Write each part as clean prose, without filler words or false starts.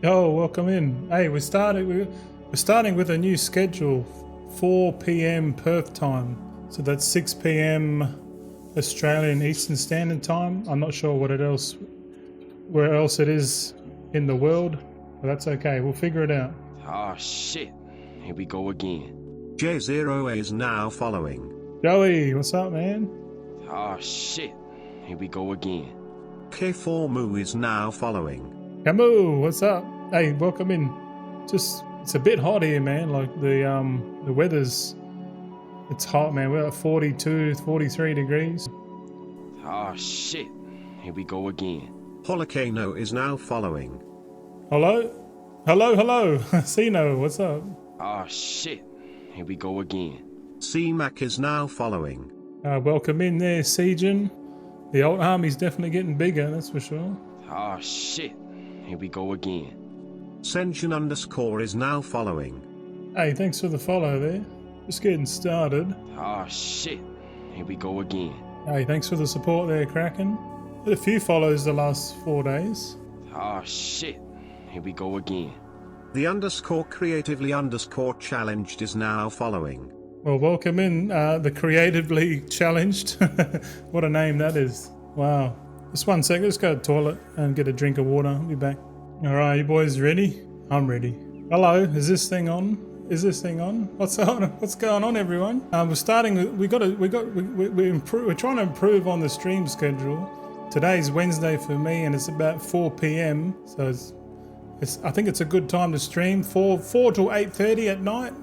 Oh, welcome in. Hey, we're starting with a new schedule, 4 p.m. Perth time. So that's 6 p.m. Australian Eastern Standard Time. I'm not sure where else it is in the world, but that's okay. We'll figure it out. Oh shit, here we go again. J0 is now following. Joey, what's up, man? Oh shit, here we go again. K4Mu is now following. Camus, what's up? Hey, welcome in. It's a bit hot here, man. Like the weather's, it's hot, man. We're at 42, 43 degrees. Oh shit, here we go again. Holocano is now following. Hello? Hello. Sino, what's up? Oh shit, here we go again. C-Mac is now following. Welcome in there, Siegen. The old army's definitely getting bigger, that's for sure. Oh shit, here we go again. Sension_ is now following. Hey, thanks for the follow there. Just getting started. Oh shit, here we go again. Hey, thanks for the support there, Kraken. Had a few follows the last 4 days. Oh shit, here we go again. The _creatively_ challenged is now following. Well, welcome in, the creatively challenged. What a name that is. Wow. Just 1 second, just go to the toilet and get a drink of water. I'll be back. All right, you boys ready? I'm ready. Hello, is this thing on? Is this thing on? What's on? What's going on, everyone? We're starting. We're trying to improve on the stream schedule. Today's Wednesday for me, and it's about 4 p.m. So I think it's a good time to stream. 4 till 8:30 at night,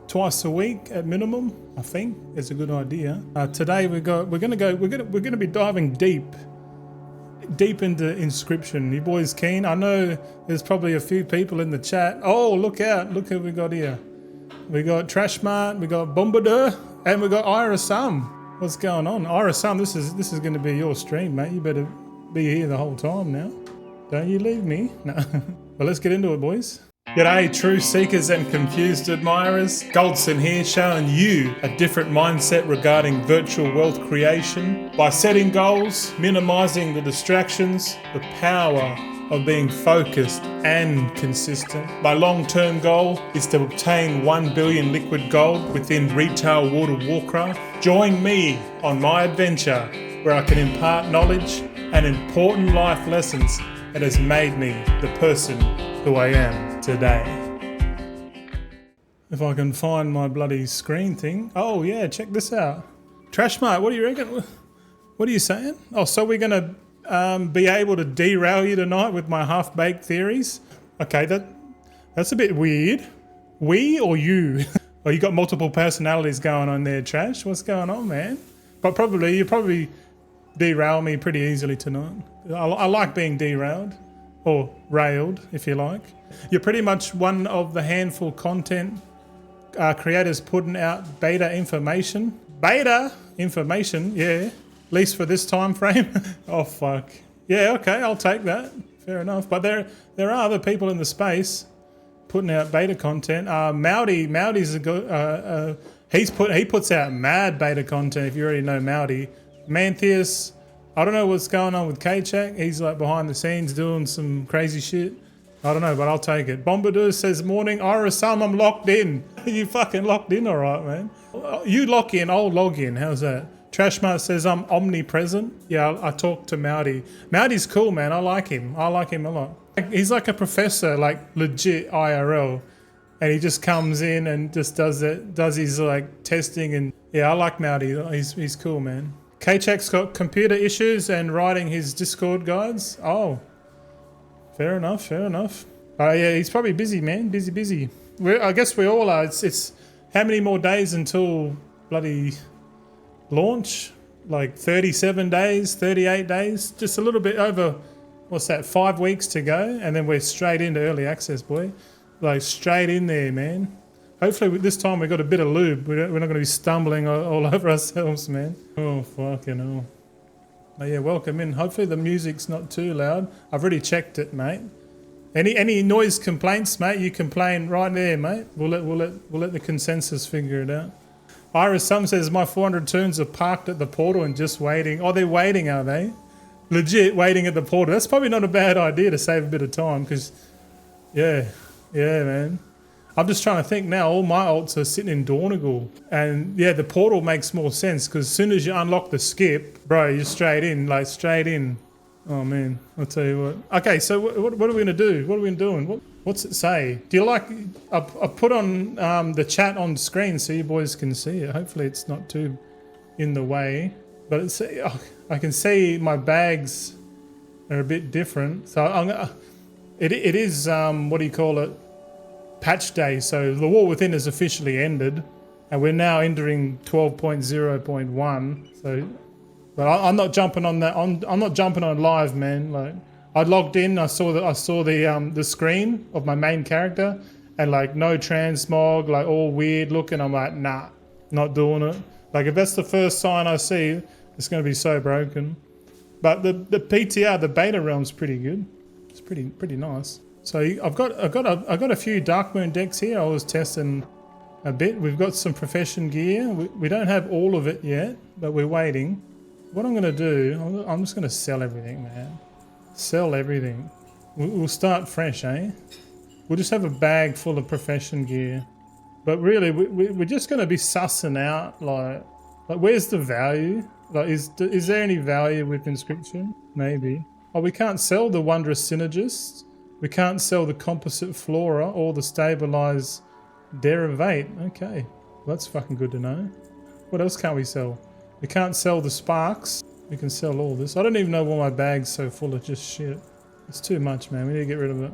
twice a week at minimum. I think it's a good idea. Today we're gonna be diving deep into Inscription. You boys keen? I know there's probably a few people in the chat. Oh, look out! Look who we got here. We got Trashmart, we got Bombardier, and we got Irasam. What's going on? Irasam, this is going to be your stream, mate. You better be here the whole time now. Don't you leave me. No. But let's get into it, boys. G'day, true seekers and confused admirers. Goldson here, showing you a different mindset regarding virtual wealth creation. By setting goals, minimizing the distractions, the power of being focused and consistent. My long-term goal is to obtain 1 billion liquid gold within retail World of Warcraft. Join me on my adventure where I can impart knowledge and important life lessons that has made me the person who I am today. If I can find my bloody screen thing. Oh yeah, check this out. Trashmart, what do you reckon? What are you saying? Oh, so we're gonna be able to derail you tonight with my half-baked theories? Okay, that's a bit weird. We or you? Oh, you got multiple personalities going on there, Trash. What's going on, man? But you probably derail me pretty easily tonight. I like being derailed. Or railed, if you like. You're pretty much one of the handful content creators putting out beta information. Beta information, yeah. At least for this time frame. Oh, fuck. Yeah, okay, I'll take that. Fair enough. But there are other people in the space putting out beta content. Maudi's a good... he puts out mad beta content, if you already know Maudi. Manthieus... I don't know what's going on with K-Chak. He's like behind the scenes doing some crazy shit. I don't know, but I'll take it. Bombardier says, morning, Irasam, I'm locked in. You fucking locked in, all right, man. You lock in, I'll log in. How's that? Trashmart says, I'm omnipresent. Yeah, I talk to Maudi. Maudi's cool, man. I like him. I like him a lot. He's like a professor, like legit IRL. And he just comes in and just does his like testing. And yeah, I like Maudi. He's cool, man. K-Chak's got computer issues and writing his Discord guides. Oh, fair enough. Yeah, he's probably busy, man. Busy. I guess we all are. It's how many more days until bloody launch? Like 37 days, 38 days? Just a little bit over, 5 weeks to go? And then we're straight into early access, boy. Like straight in there, man. Hopefully this time we got a bit of lube. We're not going to be stumbling all over ourselves, man. Oh, fucking hell. Oh, yeah, welcome in. Hopefully the music's not too loud. I've already checked it, mate. Any noise complaints, mate? You complain right there, mate. We'll let the consensus figure it out. Iris Sum says my 400 tunes are parked at the portal and just waiting. Oh, they're waiting, are they? Legit waiting at the portal. That's probably not a bad idea to save a bit of time because Yeah, yeah, man. I'm just trying to think now. All my alts are sitting in Dornigal, and yeah, the portal makes more sense because as soon as you unlock the skip, bro, you're straight in, like straight in. Oh man, I'll tell you what. Okay, so what are we gonna do? What are we doing? What's it say? Do you like? I put on the chat on screen so you boys can see it. Hopefully, it's not too in the way, but it's. I can see my bags are a bit different. So it is what do you call it? Patch day. So the war within has officially ended, and we're now entering 12.0.1. So, but I'm not jumping on that. I'm not jumping on live, man. Like I logged in, I saw the screen of my main character, and like no transmog, like all weird looking. I'm like, nah, not doing it. Like if that's the first sign I see, it's gonna be so broken. But the PTR, the beta realm's pretty good. It's pretty nice. So I've got a few Darkmoon decks here. I was testing a bit. We've got some profession gear. We don't have all of it yet, but we're waiting. What I'm gonna do, I'm just gonna sell everything, man. Sell everything. We'll start fresh, eh? We'll just have a bag full of profession gear. But really, we're just gonna be sussing out like where's the value? Like is there any value with Inscription? Maybe. Oh, we can't sell the Wondrous Synergist. We can't sell the Composite Flora or the Stabilized Derivate. Okay, well, that's fucking good to know. What else can't we sell? We can't sell the Sparks. We can sell all this. I don't even know why my bag's so full of just shit. It's too much, man. We need to get rid of it.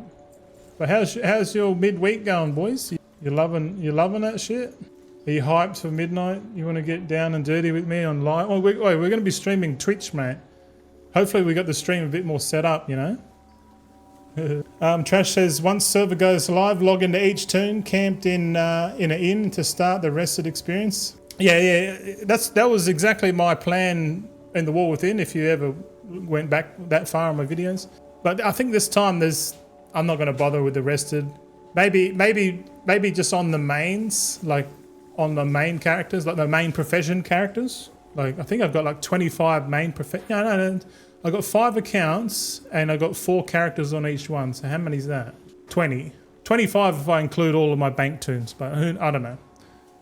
But how's your midweek going, boys? You loving that shit? Are you hyped for midnight? You want to get down and dirty with me on live? Oh, we're going to be streaming Twitch, mate. Hopefully we got the stream a bit more set up, you know? Trash says, once server goes live, log into each tune, camped in an inn to start the rested experience. Yeah, that was exactly my plan in the War Within, if you ever went back that far on my videos. But I think this time I'm not going to bother with the rested. Maybe just on the mains, like on the main characters, like the main profession characters. Like I think I've got like 25 main profession. No. I got 5 accounts and I got 4 characters on each one. So how many is that? 20. 25 if I include all of my bank tunes, but I don't know.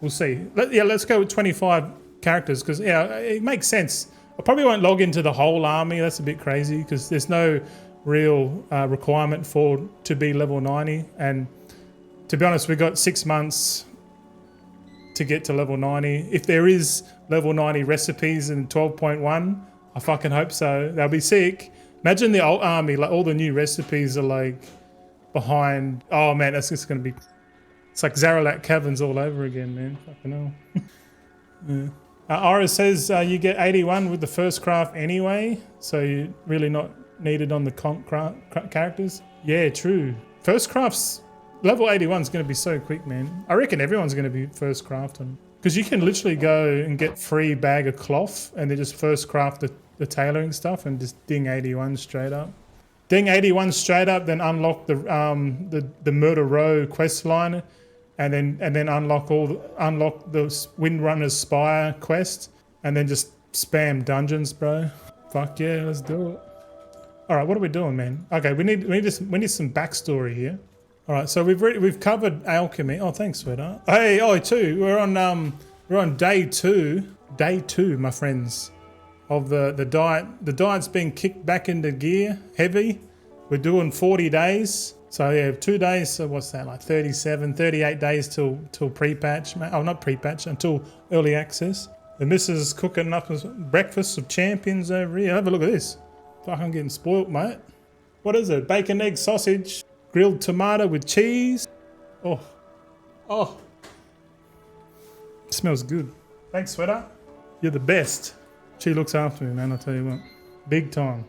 We'll see. Let's go with 25 characters because it makes sense. I probably won't log into the whole army. That's a bit crazy because there's no real requirement to be level 90. And to be honest, we've got 6 months to get to level 90. If there is level 90 recipes in 12.1, I fucking hope so. They'll be sick. Imagine the old army, like all the new recipes are like behind. Oh man, that's just gonna be. It's like Zaralak Caverns all over again, man. Fucking hell. Yeah. Aura says you get 81 with the first craft anyway, so you're really not needed on the characters. Yeah, true. First craft's level 81 is gonna be so quick, man. I reckon everyone's gonna be first crafting because you can literally go and get free bag of cloth and then just first craft the tailoring stuff and just ding 81 straight up. Ding 81 straight up, then unlock the Murder Row quest line, and then unlock the Windrunner's Spire quest, and then just spam dungeons, bro. Fuck yeah, let's do it. All right, what are we doing, man? Okay, we need some backstory here. All right, so we've covered alchemy. Oh, thanks, sweetheart. Hey, we're on day two, my friends, of the diet. The diet's being kicked back into gear, heavy. We're doing 40 days. So yeah, 2 days, so what's that, like 38 days till pre-patch. Oh, not pre-patch, until early access. The missus is cooking up breakfast of champions over here. Have a look at this. Fuck, I'm getting spoiled, mate. What is it? Bacon, egg, sausage, grilled tomato with cheese. Oh. It smells good. Thanks, sweater. You're the best. She looks after me, man, I'll tell you what. Big time.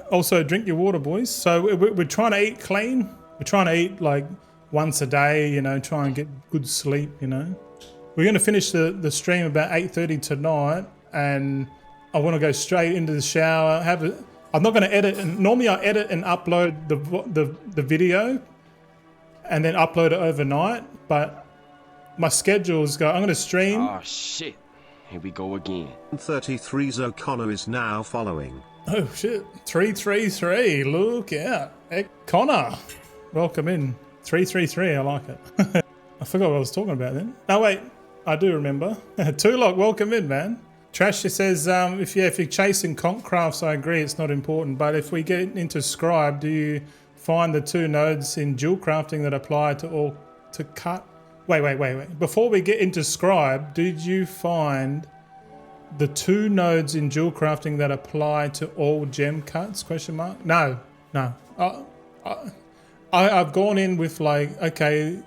Also, drink your water, boys. So we're trying to eat clean. We're trying to eat like once a day, you know, try and get good sleep, you know. We're going to finish the stream about 8:30 tonight, and I want to go straight into the shower. I'm not going to edit. And normally I edit and upload the video and then upload it overnight, but my schedules go, I'm going to stream. Oh shit. Here we go again. 33's O'Connor is now following. Oh shit. 333. Look out. Connor. Welcome in. 333, I like it. I forgot what I was talking about then. No, wait, I do remember. Tulok, welcome in, man. Trash says, if you're chasing conch crafts, I agree, it's not important. But if we get into scribe, do you find the 2 nodes in dual crafting that apply to all to cut? Wait. Before we get into scribe, did you find the 2 nodes in dual crafting that apply to all gem cuts? Question mark. No. I've gone in with like, okay,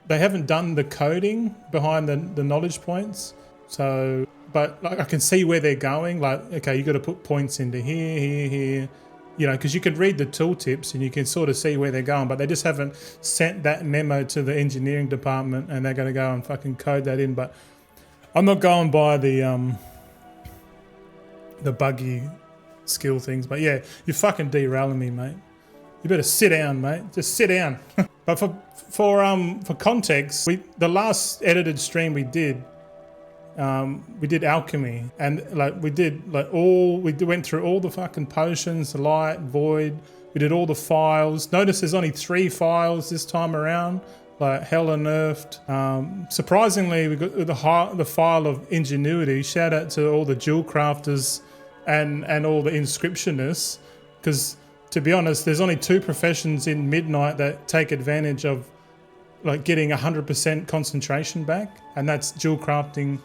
they haven't done the coding behind the knowledge points. So, but like I can see where they're going. Like, okay, you got to put points into here. You know, because you can read the tooltips and you can sort of see where they're going, but they just haven't sent that memo to the engineering department and they're going to go and fucking code that in. But I'm not going by the buggy skill things. But yeah, you're fucking derailing me, mate. You better sit down, mate. Just sit down. But for context, the last edited stream we did alchemy, and like we went through all the fucking potions, light, void. We did all the files. Notice there's only 3 files this time around, like hell and earthed. Surprisingly, we got the file of ingenuity. Shout out to all the jewel crafters and all the inscriptionists, because to be honest, there's only 2 professions in Midnight that take advantage of like getting 100% concentration back, and that's jewel crafting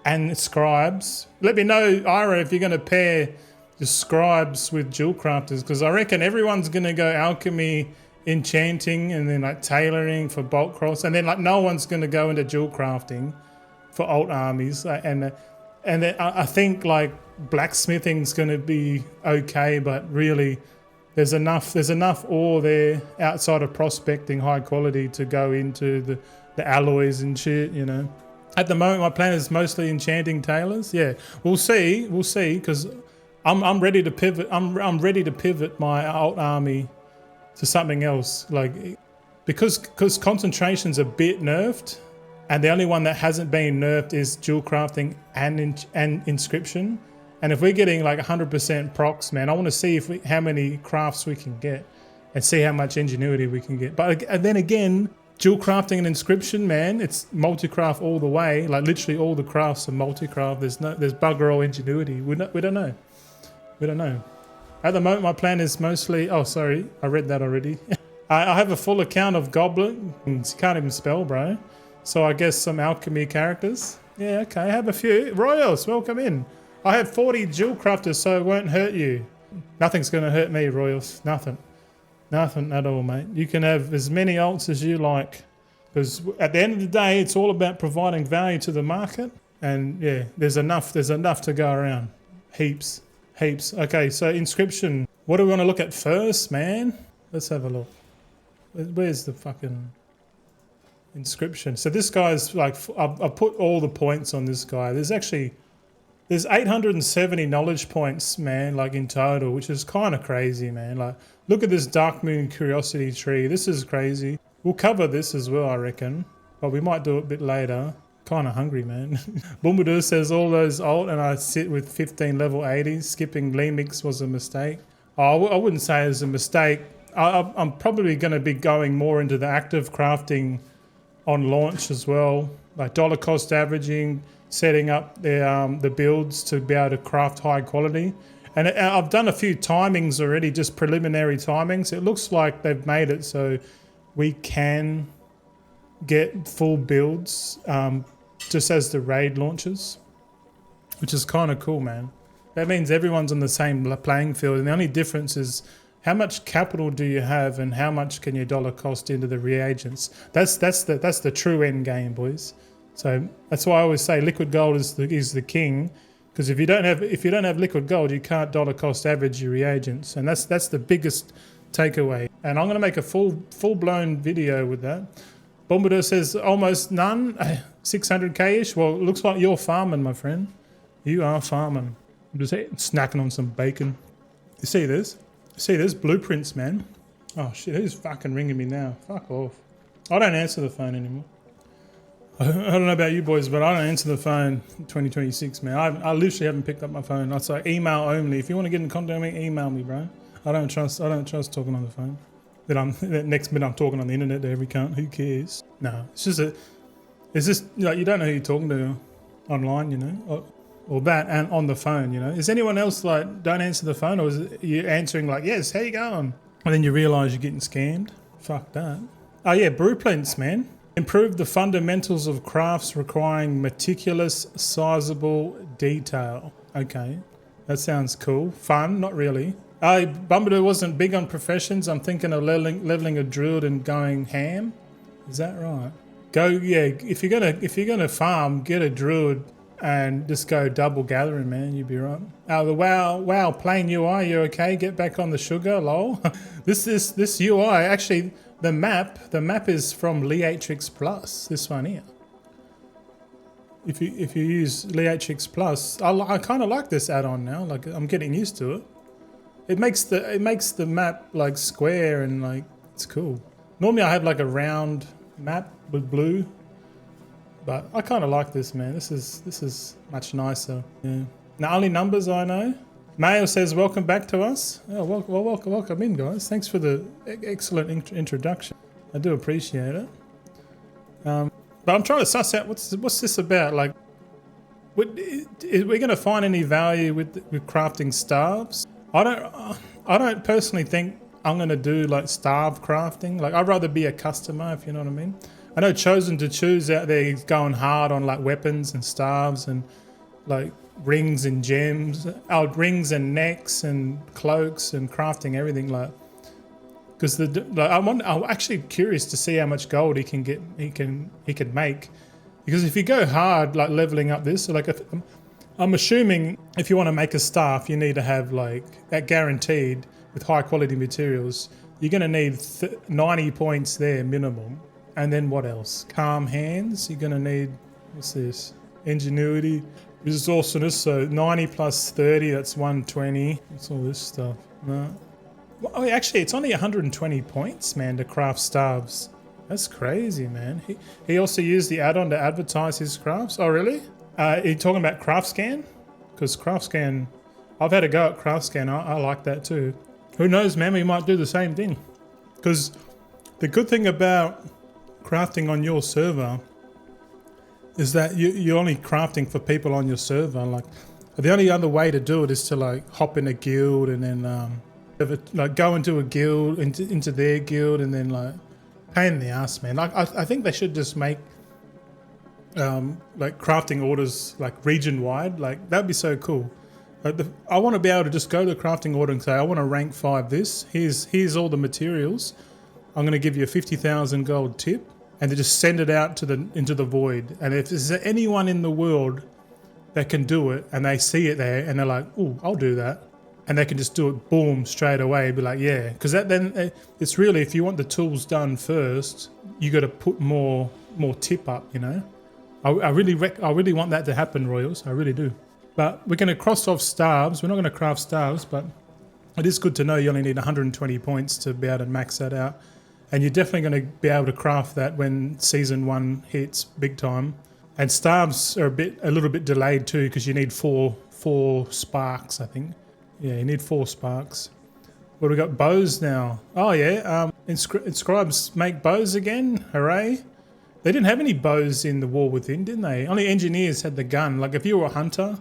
and scribes. Let me know, Ira, if you're going to pair the scribes with jewel crafters, because I reckon everyone's going to go alchemy, enchanting, and then like tailoring for bolt cross, and then like no one's going to go into jewel crafting for alt armies, and then I think like blacksmithing's going to be okay, but really there's enough ore there outside of prospecting high quality to go into the alloys and shit, you know. At the moment, my plan is mostly enchanting tailors. Yeah, we'll see, because I'm ready to pivot. I'm ready to pivot my alt army to something else, like because concentration's a bit nerfed, and the only one that hasn't been nerfed is dual crafting and inscription. And if we're getting like 100% procs, man, I want to see how many crafts we can get, and see how much ingenuity we can get. But then again, dual crafting and inscription, man, it's multi-craft all the way. Like literally all the crafts are multi-craft. There's bugger all ingenuity. We don't know. At the moment, my plan is mostly. Oh, sorry, I read that already. I have a full account of goblins. You can't even spell, bro. So I guess some alchemy characters. Yeah, okay. I have a few. Royals, welcome in. I have 40 jewel crafters, so it won't hurt you. Nothing's going to hurt me, Royals. Nothing at all, mate. You can have as many alts as you like, because at the end of the day, it's all about providing value to the market. And yeah, there's enough to go around. Heaps. Okay, so inscription. What do we want to look at first, man? Let's have a look. Where's the fucking inscription? So this guy's like, I've put all the points on this guy. There's 870 knowledge points, man, like in total, which is kind of crazy, man. Like, look at this Darkmoon curiosity tree. This is crazy. We'll cover this as well, I reckon, but we might do it a bit later. Kind of hungry, man. Bumbudu says all those alt, and I sit with 15 level 80s. Skipping Lemix was a mistake. Oh, I wouldn't say it was a mistake. I'm probably going to be going more into the active crafting on launch as well, like dollar cost averaging, setting up the builds to be able to craft high quality. And I've done a few timings already, just preliminary timings. It looks like they've made it so we can get full builds just as the raid launches, which is kind of cool, man. That means everyone's on the same playing field, and the only difference is how much capital do you have and how much can your dollar cost into the reagents. That's the true end game, boys. So that's why I always say liquid gold is the king, because if you don't have liquid gold, you can't dollar cost average your reagents, and that's the biggest takeaway. And I'm going to make a full blown video with that. Bombador says almost none, 600k-ish. Well, it looks like you're farming, my friend. You are farming. I'm just snacking on some bacon. You see this? Blueprints, man. Oh shit, who's fucking ringing me now? Fuck off. I don't answer the phone anymore. I don't know about you boys, but I don't answer the phone in 2026, man. I literally haven't picked up my phone. It's like email only. If you want to get in contact with me, email me, bro. I don't trust talking on the phone. that next minute I'm talking on the internet to every cunt. Who cares? No, it's just like you don't know who you're talking to online, you know, or that and on the phone, you know. Is anyone else like don't answer the phone, or is it you answering like yes, how you going? And then you realise you're getting scammed. Fuck that. Oh yeah, blueprints, man. Improve the fundamentals of crafts requiring meticulous, sizable detail. Okay, that sounds cool. Fun, not really. Bumbadoo wasn't big on professions. I'm thinking of leveling a druid and going ham. Is that right? If you're gonna farm, get a druid and just go double gathering, man. You'd be right. The wow, plain UI. You okay? Get back on the sugar, lol. this UI actually. The map is from Leatrix Plus. This one here. If you use Leatrix Plus, I kind of like this add-on now. Like I'm getting used to it. It makes the map like square and like it's cool. Normally I have like a round map with blue, but I kind of like this, man. This is much nicer. Yeah. Now only numbers I know. Mayo says, welcome back to us. Oh, welcome in, guys. Thanks for the excellent introduction. I do appreciate it. But I'm trying to suss out what's this about. Like, is we going to find any value with crafting staves? I don't personally think I'm going to do like starve crafting. Like, I'd rather be a customer, if you know what I mean. I know Chosen to Choose out there is going hard on like weapons and staves and like rings and gems, rings and necks and cloaks and crafting everything like. Because I'm actually curious to see how much gold he could make, because if you go hard like leveling up this, so like I'm assuming if you want to make a staff, you need to have like that guaranteed with high quality materials. You're going to need 90 points there minimum, and then what else? Calm hands. You're going to need what's this? Ingenuity. Resourcefulness, so 90 plus 30, that's 120. What's all this stuff? No. Well, actually, it's only 120 points, man, to craft staves. That's crazy, man. He also used the add-on to advertise his crafts. Oh, really? Are you talking about CraftScan? Because CraftScan, I've had a go at CraftScan. I like that too. Who knows, man? We might do the same thing. Because the good thing about crafting on your server is that you're only crafting for people on your server. Like, the only other way to do it is to like hop in a guild and then like go into a guild, into their guild, and then like pain in the ass, man. Like I think they should just make like crafting orders like region wide. Like that'd be so cool. I want to be able to just go to the crafting order and say, I want to rank 5 this. Here's all the materials. I'm going to give you a 50,000 gold tip. And they just send it out into the void. And if there's anyone in the world that can do it, and they see it there, and they're like, "Ooh, I'll do that," and they can just do it, boom, straight away, be like, "Yeah," because then it's really, if you want the tools done first, you got to put more tip up, you know. I really want that to happen, Royals. I really do. But we're going to cross off staves. We're not going to craft staves, but it is good to know you only need 120 points to be able to max that out. And you're definitely going to be able to craft that when season 1 hits big time. And staves are a little bit delayed too, because you need four sparks, I think. Yeah, you need 4 sparks. What do we got? Bows now. Oh yeah, inscribes make bows again. Hooray! They didn't have any bows in the War Within, didn't they? Only engineers had the gun. Like if you were a hunter,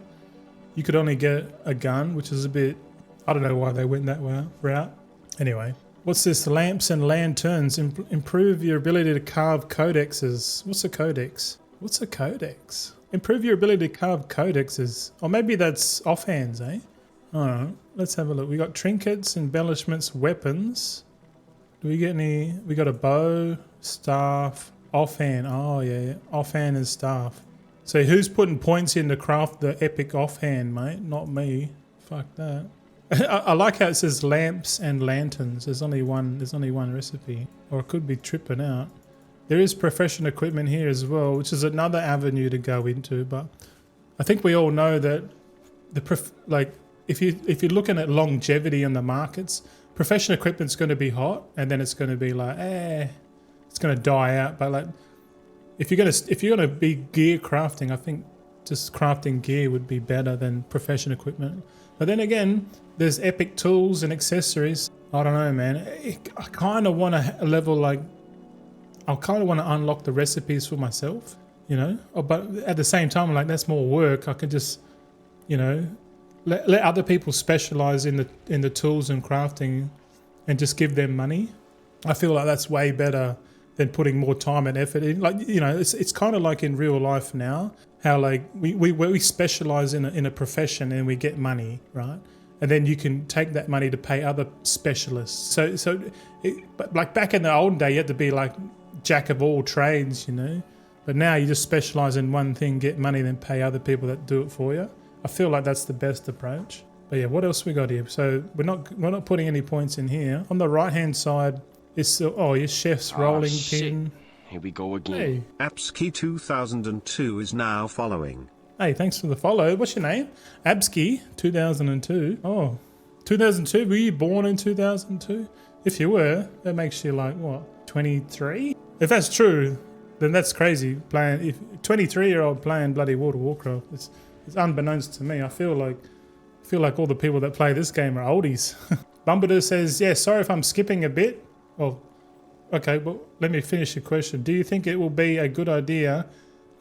you could only get a gun, which is a bit. I don't know why they went that route. Anyway. What's this? Lamps and lanterns. Improve your ability to carve codexes. What's a codex? What's a codex? Improve your ability to carve codexes. Or maybe that's offhands, eh? I don't know. Let's have a look. We got trinkets, embellishments, weapons. Do we get any? We got a bow, staff, offhand. Oh yeah, offhand and staff. So who's putting points in to craft the epic offhand, mate? Not me. Fuck that. I like how it says lamps and lanterns. There's only one recipe, or it could be tripping out. There is professional equipment here as well, which is another avenue to go into. But I think we all know that if you're looking at longevity in the markets, professional equipment's going to be hot, and then it's going to be like it's going to die out. But like if you're going to be gear crafting, I think just crafting gear would be better than profession equipment. But then again, there's epic tools and accessories. I don't know, man. I kind of want to level like, I kind of want to unlock the recipes for myself, you know. But at the same time, like that's more work. I could just, you know, let other people specialize in the tools and crafting, and just give them money. I feel like that's way better than putting more time and effort in. Like, you know, it's kind of like in real life now, how like we specialize in a profession and we get money, right? And then you can take that money to pay other specialists. But like back in the olden day, you had to be like jack of all trades, you know. But now you just specialize in one thing, get money, then pay other people that do it for you. I feel like that's the best approach. But yeah, what else we got here? So we're not putting any points in here. On the right hand side, it's still, your chef's rolling pin. Here we go again. Hey. Abski 2002 is now following. Hey, thanks for the follow. What's your name? Abski 2002. Oh, 2002. Were you born in 2002? If you were, that makes you like what, 23? If that's true, then that's crazy. Playing, if 23-year-old playing bloody World of Warcraft, it's unbeknownst to me. I feel like all the people that play this game are oldies. Bumbader says, yeah, sorry if I'm skipping a bit. Well, okay, well, let me finish your question. Do you think it will be a good idea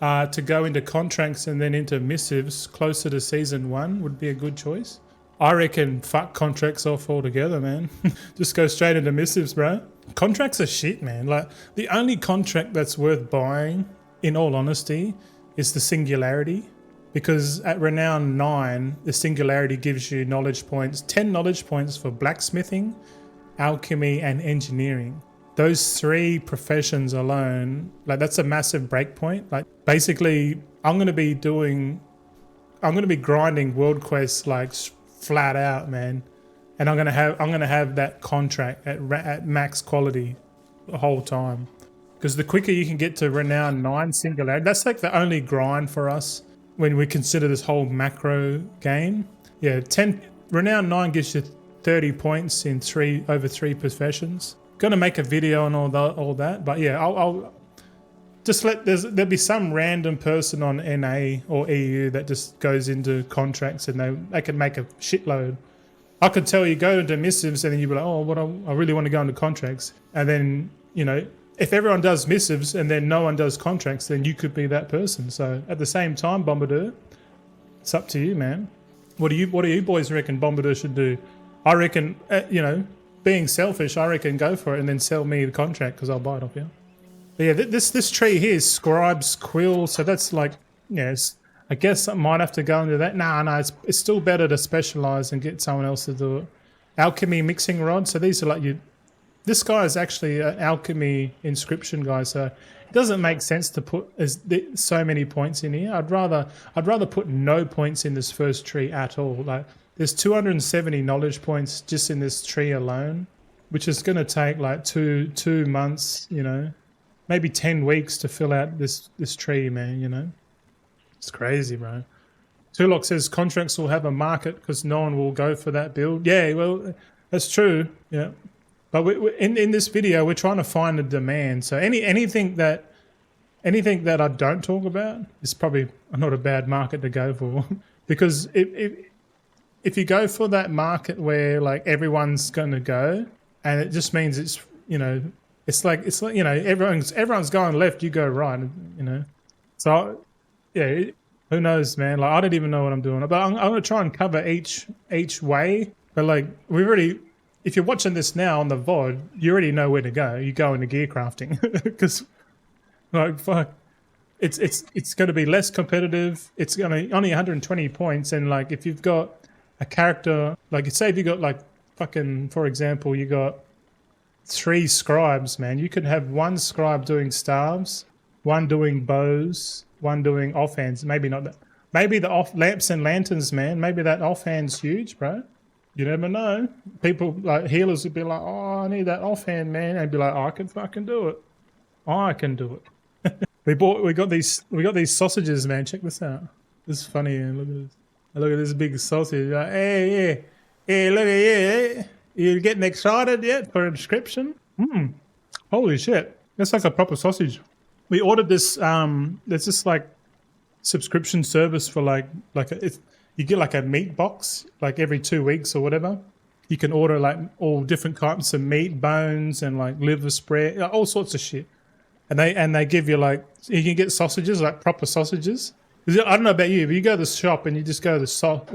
to go into contracts and then into missives closer to season 1 would be a good choice? I reckon fuck contracts off altogether, man. Just go straight into missives, bro. Contracts are shit, man. Like, the only contract that's worth buying, in all honesty, is the Singularity. Because at Renown 9, the Singularity gives you knowledge points, 10 knowledge points for blacksmithing, alchemy, and engineering. Those 3 professions alone, like that's a massive breakpoint. Like basically, I'm going to be grinding world quests like flat out, man. And I'm going to have that contract at max quality the whole time. Because the quicker you can get to Renown 9 Singularity, that's like the only grind for us when we consider this whole macro game. Yeah, Renown 9 gives you 30 points in over 3 professions. Gonna make a video on all that, but yeah, I'll just there'll be some random person on NA or EU that just goes into contracts and they can make a shitload. I could tell you go into missives and then you'd be like, oh, I really want to go into contracts. And then, you know, if everyone does missives and then no one does contracts, then you could be that person. So at the same time, Bombardier, it's up to you, man. What do you boys reckon Bombardier should do? I reckon, you know, being selfish, I reckon go for it and then sell me the contract because I'll buy it off you. But yeah, this tree here is Scribe's Quill, so that's like, yeah, I guess I might have to go into that. No, it's still better to specialize and get someone else to do it. Alchemy mixing rod, so these are like this guy is actually an alchemy inscription guy, so it doesn't make sense to put so many points in here. I'd rather put no points in this first tree at all. Like there's 270 knowledge points just in this tree alone, which is going to take like two months, you know, maybe 10 weeks to fill out this tree, man, you know. It's crazy, bro. Tulok says contracts will have a market because no one will go for that build. Yeah, well, that's true. Yeah. But in this video, we're trying to find a demand. So anything that I don't talk about is probably not a bad market to go for. Because if you go for that market where like everyone's going to go, and it just means it's, you know, it's like you know, everyone's going left, you go right, you know. So yeah, who knows, man? Like I don't even know what I'm doing, but I'm going to try and cover each way. But like if you're watching this now on the VOD, you already know where to go. You go into gear crafting because like fuck, it's going to be less competitive. It's going to only 120 points, and like if you've got a character, like say if you got like fucking, for example, you got 3 scribes, man. You could have 1 scribe doing staves, 1 doing bows, 1 doing offhands. Maybe not that. Maybe the lamps and lanterns, man. Maybe that offhand's huge, bro. You never know. People like healers would be like, "Oh, I need that offhand, man." I'd be like, "Oh, I can fucking do it. I can do it." we got these sausages, man. Check this out. This is funny. Look at this. Look at this big sausage. Like, hey, look at you. You getting excited yet for Inscription? Holy shit. That's like a proper sausage. We ordered this, there's this like subscription service for you get like a meat box like every 2 weeks or whatever. You can order like all different types of meat, bones, and like liver spread, all sorts of shit. And they give you like, you can get sausages, like proper sausages. I don't know about you, but you go to the shop and you just go to the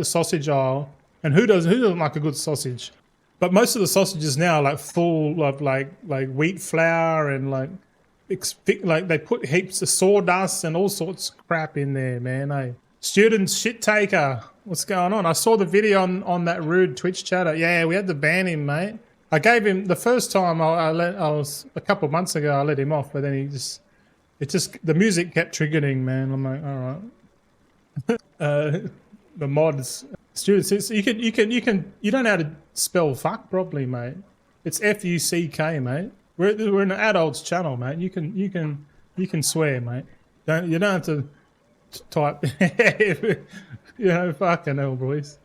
sausage aisle, and who doesn't like a good sausage? But most of the sausages now are like full of like wheat flour and like they put heaps of sawdust and all sorts of crap in there, man. Student shit taker, what's going on? I saw the video on that rude Twitch chatter. Yeah, we had to ban him, mate. I gave him the first time I was a couple of months ago. I let him off, but then the music kept triggering, man. I'm like, all right. The mods, students, you don't know how to spell fuck properly, mate. It's F-U-C-K, mate. We're an adults channel, mate. You can swear, mate. You don't have to type. Fucking hell, boys.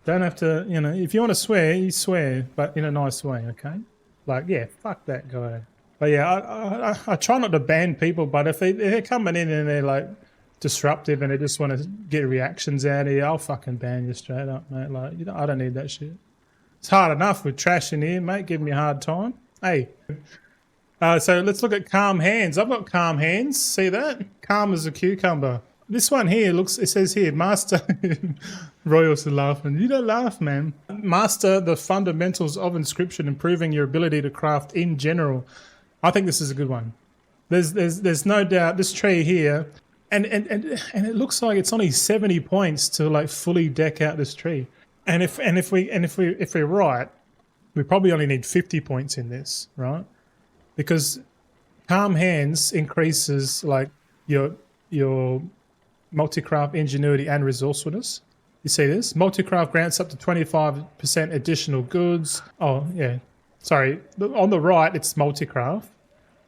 Don't have to, if you want to swear, you swear, but in a nice way, okay? Like, yeah, fuck that guy. But yeah, I try not to ban people, but if they're coming in and they're like disruptive and they just want to get reactions out of you, I'll fucking ban you straight up, mate. Like, I don't need that shit. It's hard enough with trash in here, mate. Give me a hard time. Hey. So let's look at calm hands. I've got calm hands. See that? Calm as a cucumber. This one here it says here, master. Royals are laughing. You don't laugh, man. Master the fundamentals of inscription, improving your ability to craft in general. I think this is a good one. There's no doubt this tree here, and it looks like it's only 70 points to like fully deck out this tree. And if we're right, we probably only need 50 points in this, right? Because calm hands increases like your multi-craft ingenuity and resourcefulness. You see this? Multi-craft grants up to 25% additional goods. Oh, yeah. Sorry. On the right, it's multi-craft.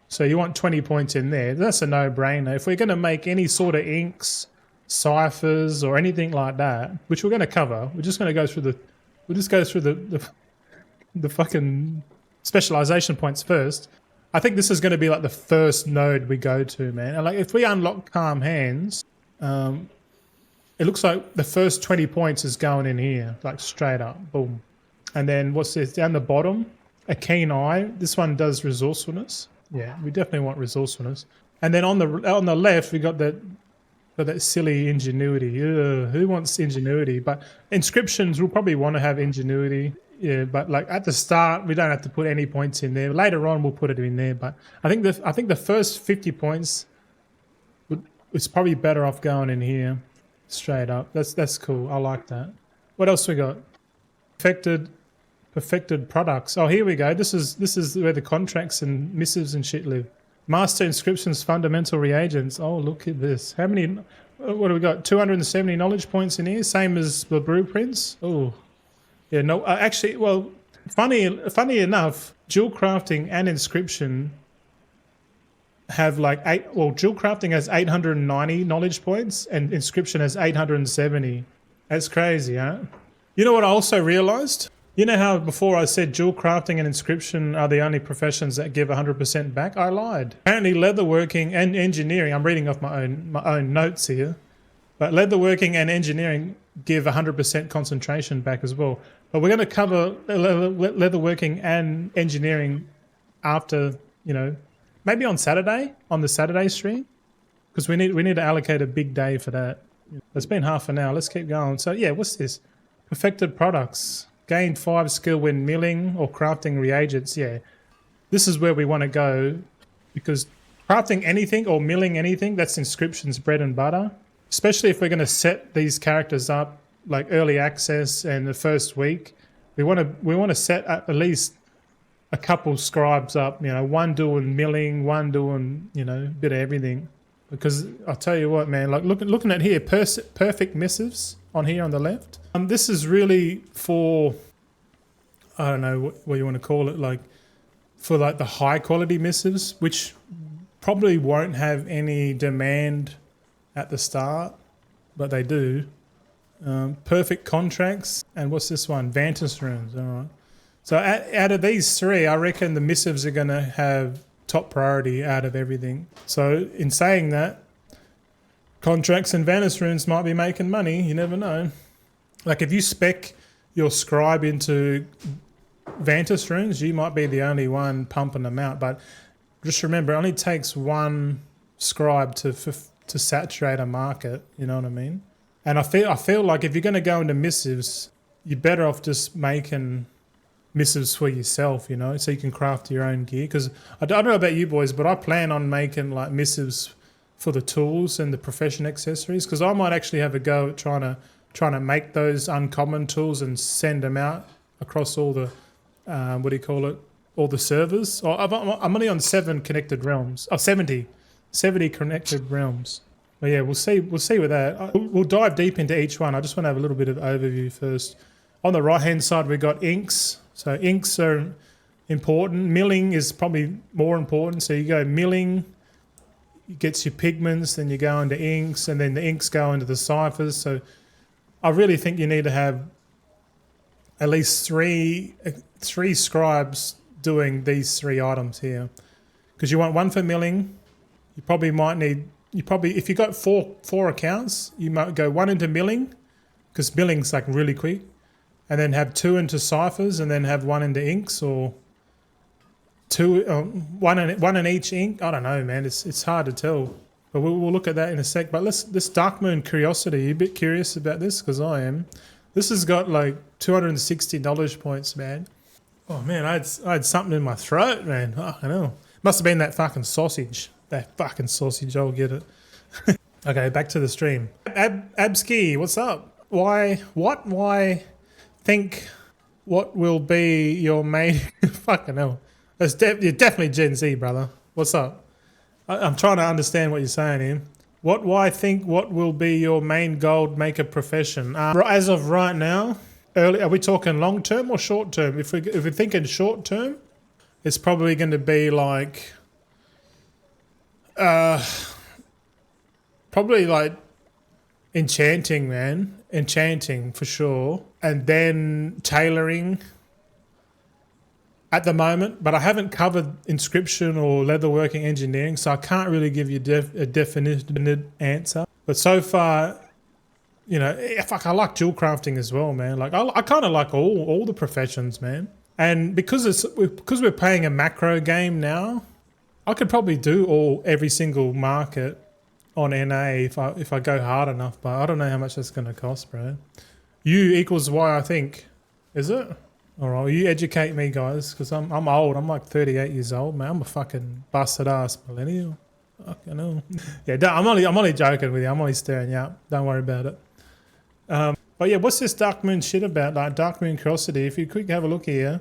So you want 20 points in there. That's a no-brainer. If we're going to make any sort of inks, ciphers, or anything like that, which we're going to cover, we're just going to go through the fucking specialization points first. I think this is going to be like the first node we go to, man. And like if we unlock calm hands, it looks like the first 20 points is going in here, like straight up, boom. And then what's this down the bottom? A keen eye. This one does resourcefulness. Yeah, we definitely want resourcefulness. And then on the left, we got that silly ingenuity. Ugh, who wants ingenuity? But inscriptions will probably want to have ingenuity. Yeah, but like at the start, we don't have to put any points in there. Later on, we'll put it in there. But I think the first 50 points it's probably better off going in here, straight up. That's cool. I like that. What else we got? Perfected products. Oh, here we go. This is where the contracts and missives and shit live. Master inscriptions, fundamental reagents. Oh, look at this. How many? What do we got? 270 knowledge points in here. Same as the blueprints. Oh. Yeah, no, actually, well, funny enough, dual crafting and inscription have like dual crafting has 890 knowledge points and inscription has 870. That's crazy, huh? You know what I also realized? You know how before I said dual crafting and inscription are the only professions that give 100% back? I lied. Apparently leatherworking and engineering, I'm reading off my own notes here, but leatherworking and engineering give 100% concentration back as well. But we're going to cover leatherworking and engineering after, maybe on the Saturday stream, because we need to allocate a big day for that. It's been half an hour. Let's keep going. So yeah, what's this? Perfected products. Gained 5 skill when milling or crafting reagents. Yeah, this is where we want to go, because crafting anything or milling anything, that's inscription's bread and butter. Especially if we're going to set these characters up like early access and the first week, we want to set at least a couple scribes up. One doing milling, one doing a bit of everything. Because I'll tell you what, man, like looking at here, perfect missives on here on the left. This is really for, I don't know what you want to call it, like for like the high quality missives, which probably won't have any demand at the start, but they do. Perfect contracts, and what's this one? Vantage runes. All right. So out of these three, I reckon the missives are going to have top priority out of everything. So in saying that, contracts and Vanis runes might be making money. You never know. Like if you spec your scribe into Vantis runes, you might be the only one pumping them out. But just remember, it only takes one scribe to saturate a market. You know what I mean? And I feel like if you're going to go into missives, you're better off just making missives for yourself, you know, so you can craft your own gear. Because I don't know about you boys, but I plan on making like missives for the tools and the profession accessories, because I might actually have a go at trying to make those uncommon tools and send them out across all the all the servers. I'm only on 7 connected realms. 70 connected realms. But yeah, we'll see with that. We'll dive deep into each one. I just want to have a little bit of overview first. On the right hand side, we've got inks. So inks are important. Milling is probably more important. So you go milling, it gets your pigments, then you go into inks, and then the inks go into the ciphers. So I really think you need to have at least three scribes doing these 3 items here, because you want one for milling. You probably might need, if you got four accounts, you might go 1 into milling, because milling's like really quick, and then have 2 into ciphers, and then have 1 into inks, or 2, one in each ink. I don't know, man. It's hard to tell, but we'll look at that in a sec. But this Darkmoon curiosity, you a bit curious about this? Because I am. This has got like 260 knowledge points, man. Oh man, I had something in my throat, man. Oh, I know. Must have been that fucking sausage. That fucking sausage. I'll get it. Okay, back to the stream. Abski, what's up? Why think what will be your main... Fucking hell. You're definitely Gen Z, brother. What's up? I'm trying to understand what you're saying here. Why think what will be your main gold maker profession? As of right now, are we talking long term or short term? If we're thinking short term, it's probably going to be like... probably like enchanting, man. Enchanting for sure. And then tailoring at the moment, but I haven't covered inscription or leatherworking engineering, so I can't really give you a definite answer. But so far, you know, fuck, I like jewel crafting as well, man. Like I kind of like all the professions, man. And because we're playing a macro game now, I could probably do every single market on NA if I go hard enough, but I don't know how much that's going to cost, bro. U equals Y, I think. Is it? All right, you educate me, guys, because I'm old. I'm like 38 years old, man. I'm a fucking busted ass millennial. Fucking hell. Yeah, I'm only joking with you. I'm only staring you up. Don't worry about it. But yeah, what's this Darkmoon shit about? Like Darkmoon curiosity. If you quick have a look here,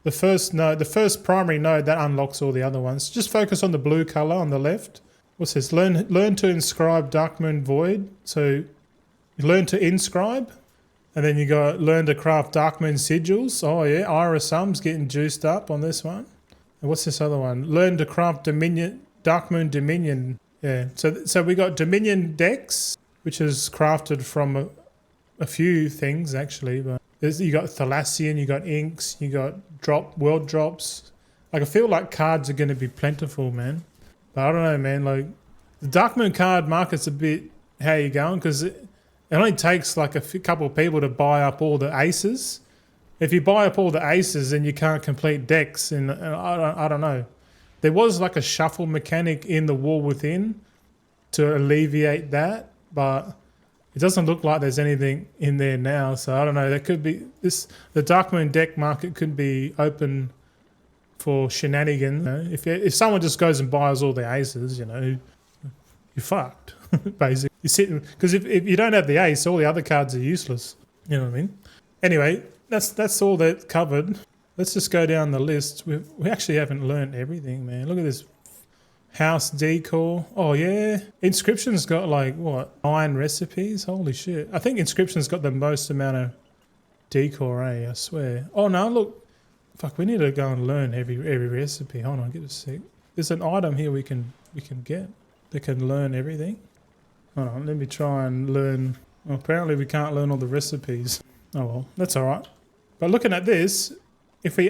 the first primary node that unlocks all the other ones. Just focus on the blue color on the left. What's this? Learn to inscribe Darkmoon Void. So you learn to inscribe. And then you got learn to craft Darkmoon sigils. Oh yeah, Iris Sum's getting juiced up on this one. And what's this other one? Learn to craft Darkmoon Dominion. Yeah. So we got Dominion decks, which is crafted from a few things actually. But you got Thalassian, you got inks, you got world drops. Like I feel like cards are going to be plentiful, man. But I don't know, man. Like the Darkmoon card market's a bit how you going, because it only takes like a couple of people to buy up all the aces. If you buy up all the aces, then you can't complete decks. And I don't know. There was like a shuffle mechanic in the War Within to alleviate that, but it doesn't look like there's anything in there now. So I don't know. There could be the Darkmoon deck market could be open for shenanigans. You know? If someone just goes and buys all the aces, you know, you're fucked. Basically, you're sitting, because if you don't have the ace, all the other cards are useless. You know what I mean? Anyway, that's all that covered. Let's just go down the list. We actually haven't learned everything, man. Look at this house decor. Oh yeah, Inscription's got like what 9 recipes? Holy shit! I think Inscription's got the most amount of decor. I swear. Oh no, look, fuck. We need to go and learn every recipe. Hold on, give us a sec. There's an item here we can get that can learn everything. Hold on, let me try and learn. Well, apparently we can't learn all the recipes. Oh well, that's all right. But looking at this, if we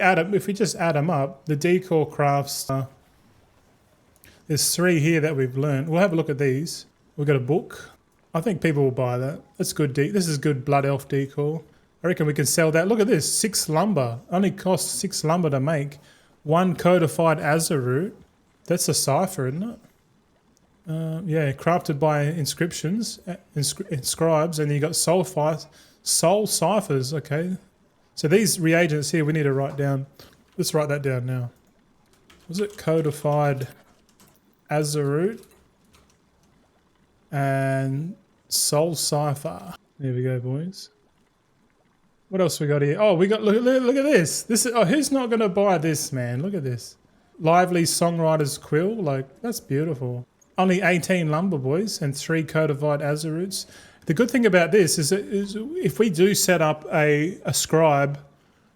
just add them up, the decor crafts. There's 3 here that we've learned. We'll have a look at these. We've got a book. I think people will buy that. That's good. This is good blood elf decor. I reckon we can sell that. Look at this, 6 lumber. Only costs 6 lumber to make. 1 codified Azeroot. That's a cipher, isn't it? Yeah, crafted by inscriptions, inscribes, and you got soul ciphers. Okay, so these reagents here we need to write down. Let's write that down now. Was it codified Azeroot and soul cipher? There we go, boys. What else we got here? Oh, we got look at this. This is who's not gonna buy this, man? Look at this. Lively Songwriter's Quill, like that's beautiful. Only 18 lumber, boys, and 3 codified Azeroots. The good thing about this is that if we do set up a scribe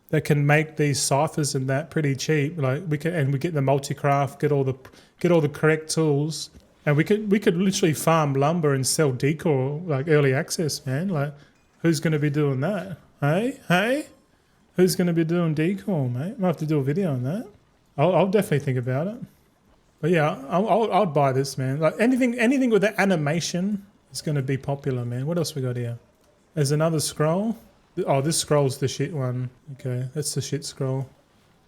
that can make these ciphers and that pretty cheap, like we get the multi-craft, get all the correct tools, and we could literally farm lumber and sell decor like early access, man. Like who's going to be doing that? Hey, who's going to be doing decor, mate? Might have to do a video on that. I'll definitely think about it. But yeah, I'll buy this, man. Like anything with the animation is going to be popular, man. What else we got here? There's another scroll. Oh, this scroll's the shit one. Okay, that's the shit scroll.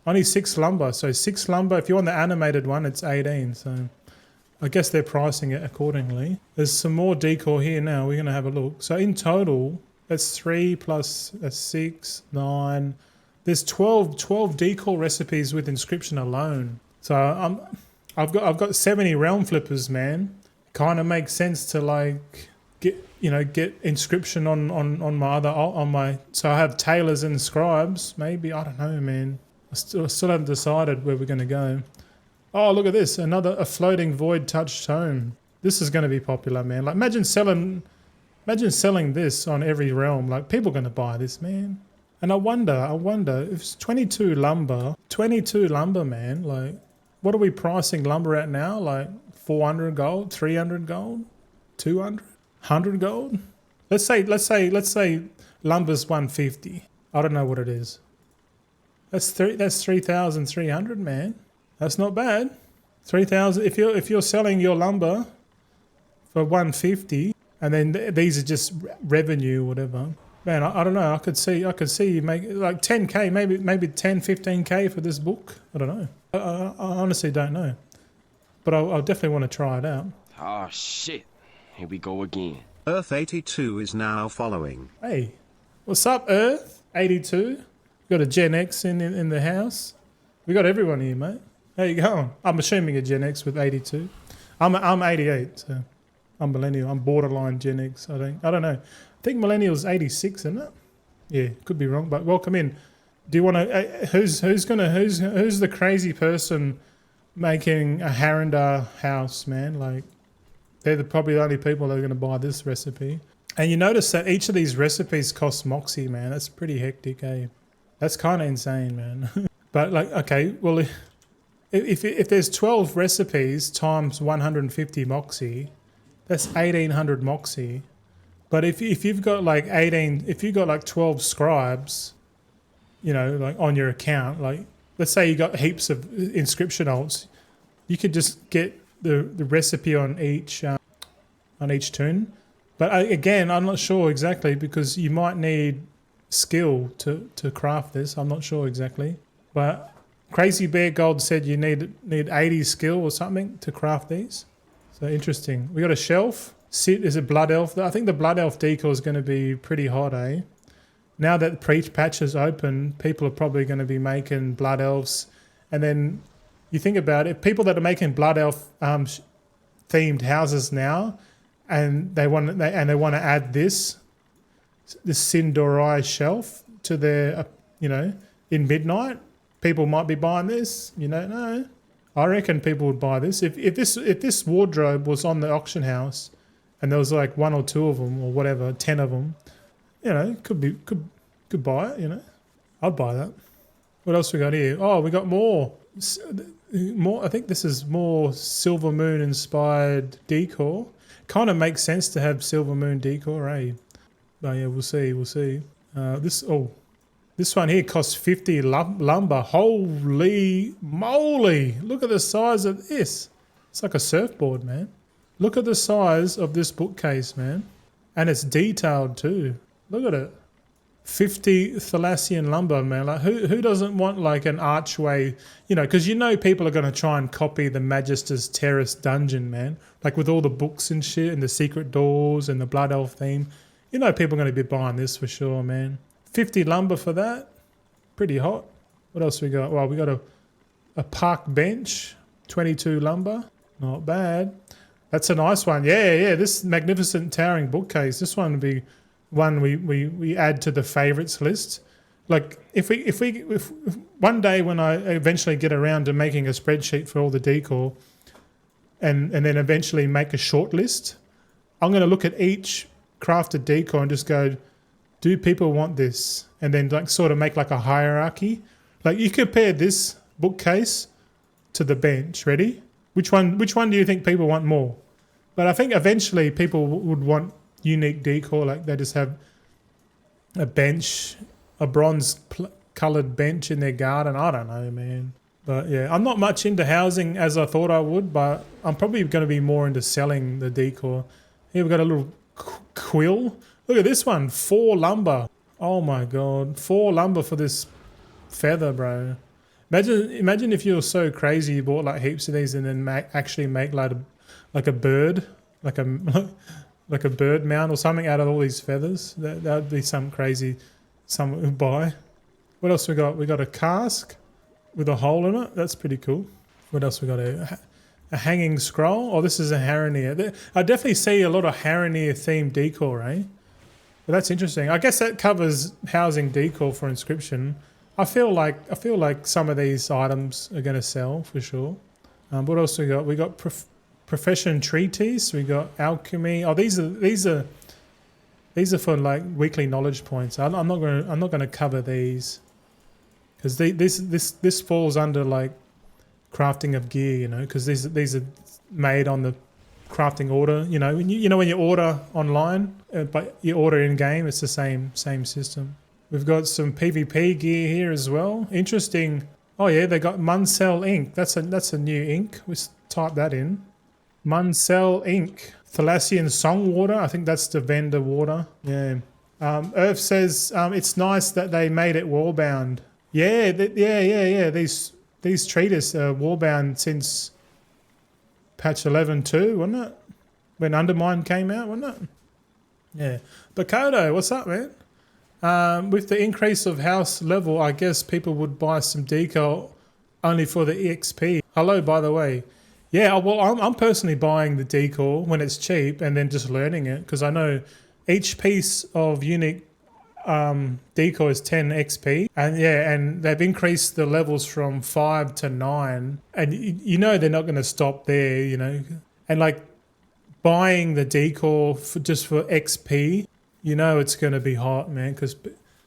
Only 6 lumber. So 6 lumber. If you want the animated one, it's 18. So I guess they're pricing it accordingly. There's some more decor here now. We're going to have a look. So in total, that's 3 plus that's 6, 9. There's 12 decor recipes with Inscription alone. So I've got 70 realm flippers, man. Kind of makes sense to like get Inscription on my so I have tailors and scribes. Maybe I don't know, man. I still haven't decided where we're gonna go. Oh, look at this! A floating void touch tome. This is gonna be popular, man. Like imagine selling this on every realm. Like people are gonna buy this, man. And I wonder if it's 22 lumber, man. Like what are we pricing lumber at now? Like 400 gold, 300 gold, 200, 100 gold. Let's say lumber's 150. I don't know what it is. That's 3,300, man. That's not bad. 3,000. If you're selling your lumber for 150, and then these are just revenue, whatever. Man, I don't know. I could see you make like 10k, maybe 10, 15k for this book. I don't know. I honestly don't know, but I'll definitely want to try it out. Oh shit! Here we go again. Earth 82 is now following. Hey, what's up, Earth 82? Got a Gen X in the house. We got everyone here, mate. How you going? I'm assuming a Gen X with 82. I'm 88, so I'm millennial. I'm borderline Gen X. I don't know. I think millennial's 86, isn't it? Yeah, could be wrong, but welcome in. Do you want to? Who's the crazy person making a Harrender house, man? Like they're probably the only people that are going to buy this recipe. And you notice that each of these recipes costs Moxie, man. That's pretty hectic, eh? That's kind of insane, man. But like, okay, well, if there's 12 recipes times 150 Moxie, that's 1,800 Moxie. But if you've got like 12 scribes, you know, like on your account, like let's say you got heaps of Inscription alts, you could just get the recipe on each tune. But again, I'm not sure exactly because you might need skill to craft this. I'm not sure exactly, but Crazy Bear Gold said you need 80 skill or something to craft these. So interesting. We got a shelf. Sit is a blood elf. I think the blood elf decor is going to be pretty hot, eh? Now that the pre-patch is open, people are probably going to be making blood elves, and then you think about it, people that are making blood elf themed houses now, and they want to add this Sindorai shelf to their in midnight. People might be buying this. You don't know. I reckon people would buy this if this wardrobe was on the auction house, and there was like 1 or 2 of them or whatever, 10 of them. You know, could buy it. You know, I'd buy that. What else we got here? Oh, we got more. I think this is more Silver Moon inspired decor. Kind of makes sense to have Silver Moon decor, eh? But yeah, we'll see. This one here costs 50 lumber. Holy moly! Look at the size of this. It's like a surfboard, man. Look at the size of this bookcase, man. And it's detailed too. Look at it. 50 Thalassian lumber, man. Like who doesn't want like an archway, you know, because you know people are going to try and copy the Magister's Terrace dungeon, man. Like with all the books and shit and the secret doors and the Blood Elf theme. You know people are going to be buying this for sure, man. 50 lumber for that. Pretty hot. What else we got? Well, we got a park bench. 22 lumber. Not bad. That's a nice one. Yeah. This magnificent towering bookcase. This one would be one we add to the favorites list. Like if one day when I eventually get around to making a spreadsheet for all the decor and then eventually make a short list, I'm going to look at each crafted decor and just go, do people want this? And then like sort of make like a hierarchy. Like you compare this bookcase to the bench. Ready? Which one do you think people want more? But I think eventually people would want unique decor, like they just have a bench, a bronze coloured bench in their garden. I don't know, man. But yeah, I'm not much into housing as I thought I would, but I'm probably going to be more into selling the decor. Here we've got a little quill. Look at this one, 4 lumber. Oh my god, 4 lumber for this feather, bro. Imagine if you were so crazy you bought like heaps of these and then actually make like a bird, like a bird mount or something out of all these feathers. That would be some crazy someone would buy. What else we got? We got a cask with a hole in it. That's pretty cool. What else we got? A hanging scroll. Oh, this is a Haranir. I definitely see a lot of Haranir themed decor, eh? But that's interesting. I guess that covers housing decor for Inscription. I feel like some of these items are going to sell for sure. What else we got? We got profession treatise. We got alchemy. Oh, these are for like weekly knowledge points. I'm not going to cover these because this falls under like crafting of gear, you know, because these are made on the crafting order. You know, when you order online, but you order in game, it's the same system. We've got some PvP gear here as well. Interesting. Oh yeah, they got Muncell ink. That's a new ink. Let's type that in. Muncell ink. Thalassian song water. I think that's the vendor water. Yeah. Earth says it's nice that they made it wallbound. Yeah. These treatises are wallbound since patch 11.2, wasn't it? When Undermine came out, wasn't it? Yeah. Bakodo, what's up, man? With the increase of house level, I guess people would buy some decal only for the EXP. Hello, by the way. Yeah, well, I'm personally buying the decor when it's cheap and then just learning it because I know each piece of unique decor is 10 XP. And they've increased the levels from 5 to 9. And you know they're not going to stop there, you know. And like buying the decor just for XP, you know it's going to be hot, man, because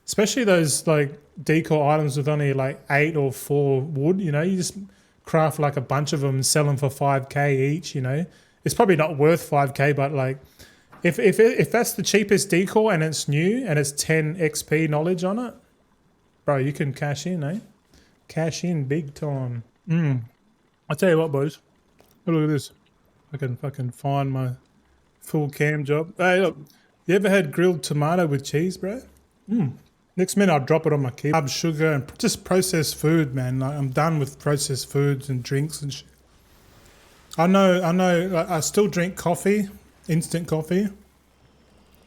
especially those like decor items with only like 8 or 4 wood, you know, you just craft like a bunch of them and sell them for 5k each, you know. It's probably not worth 5k, but like if that's the cheapest decor and it's new and it's 10 XP knowledge on it, bro, you can cash in, eh? Cash in big time. I'll tell you what, boys. Look at this. I can fucking find my full cam job. Hey, look. You ever had grilled tomato with cheese, bro? Next minute, I'll drop it on my keyboard. Sugar and just processed food, man. Like, I'm done with processed foods and drinks and shit. I know. Like, I still drink coffee, instant coffee.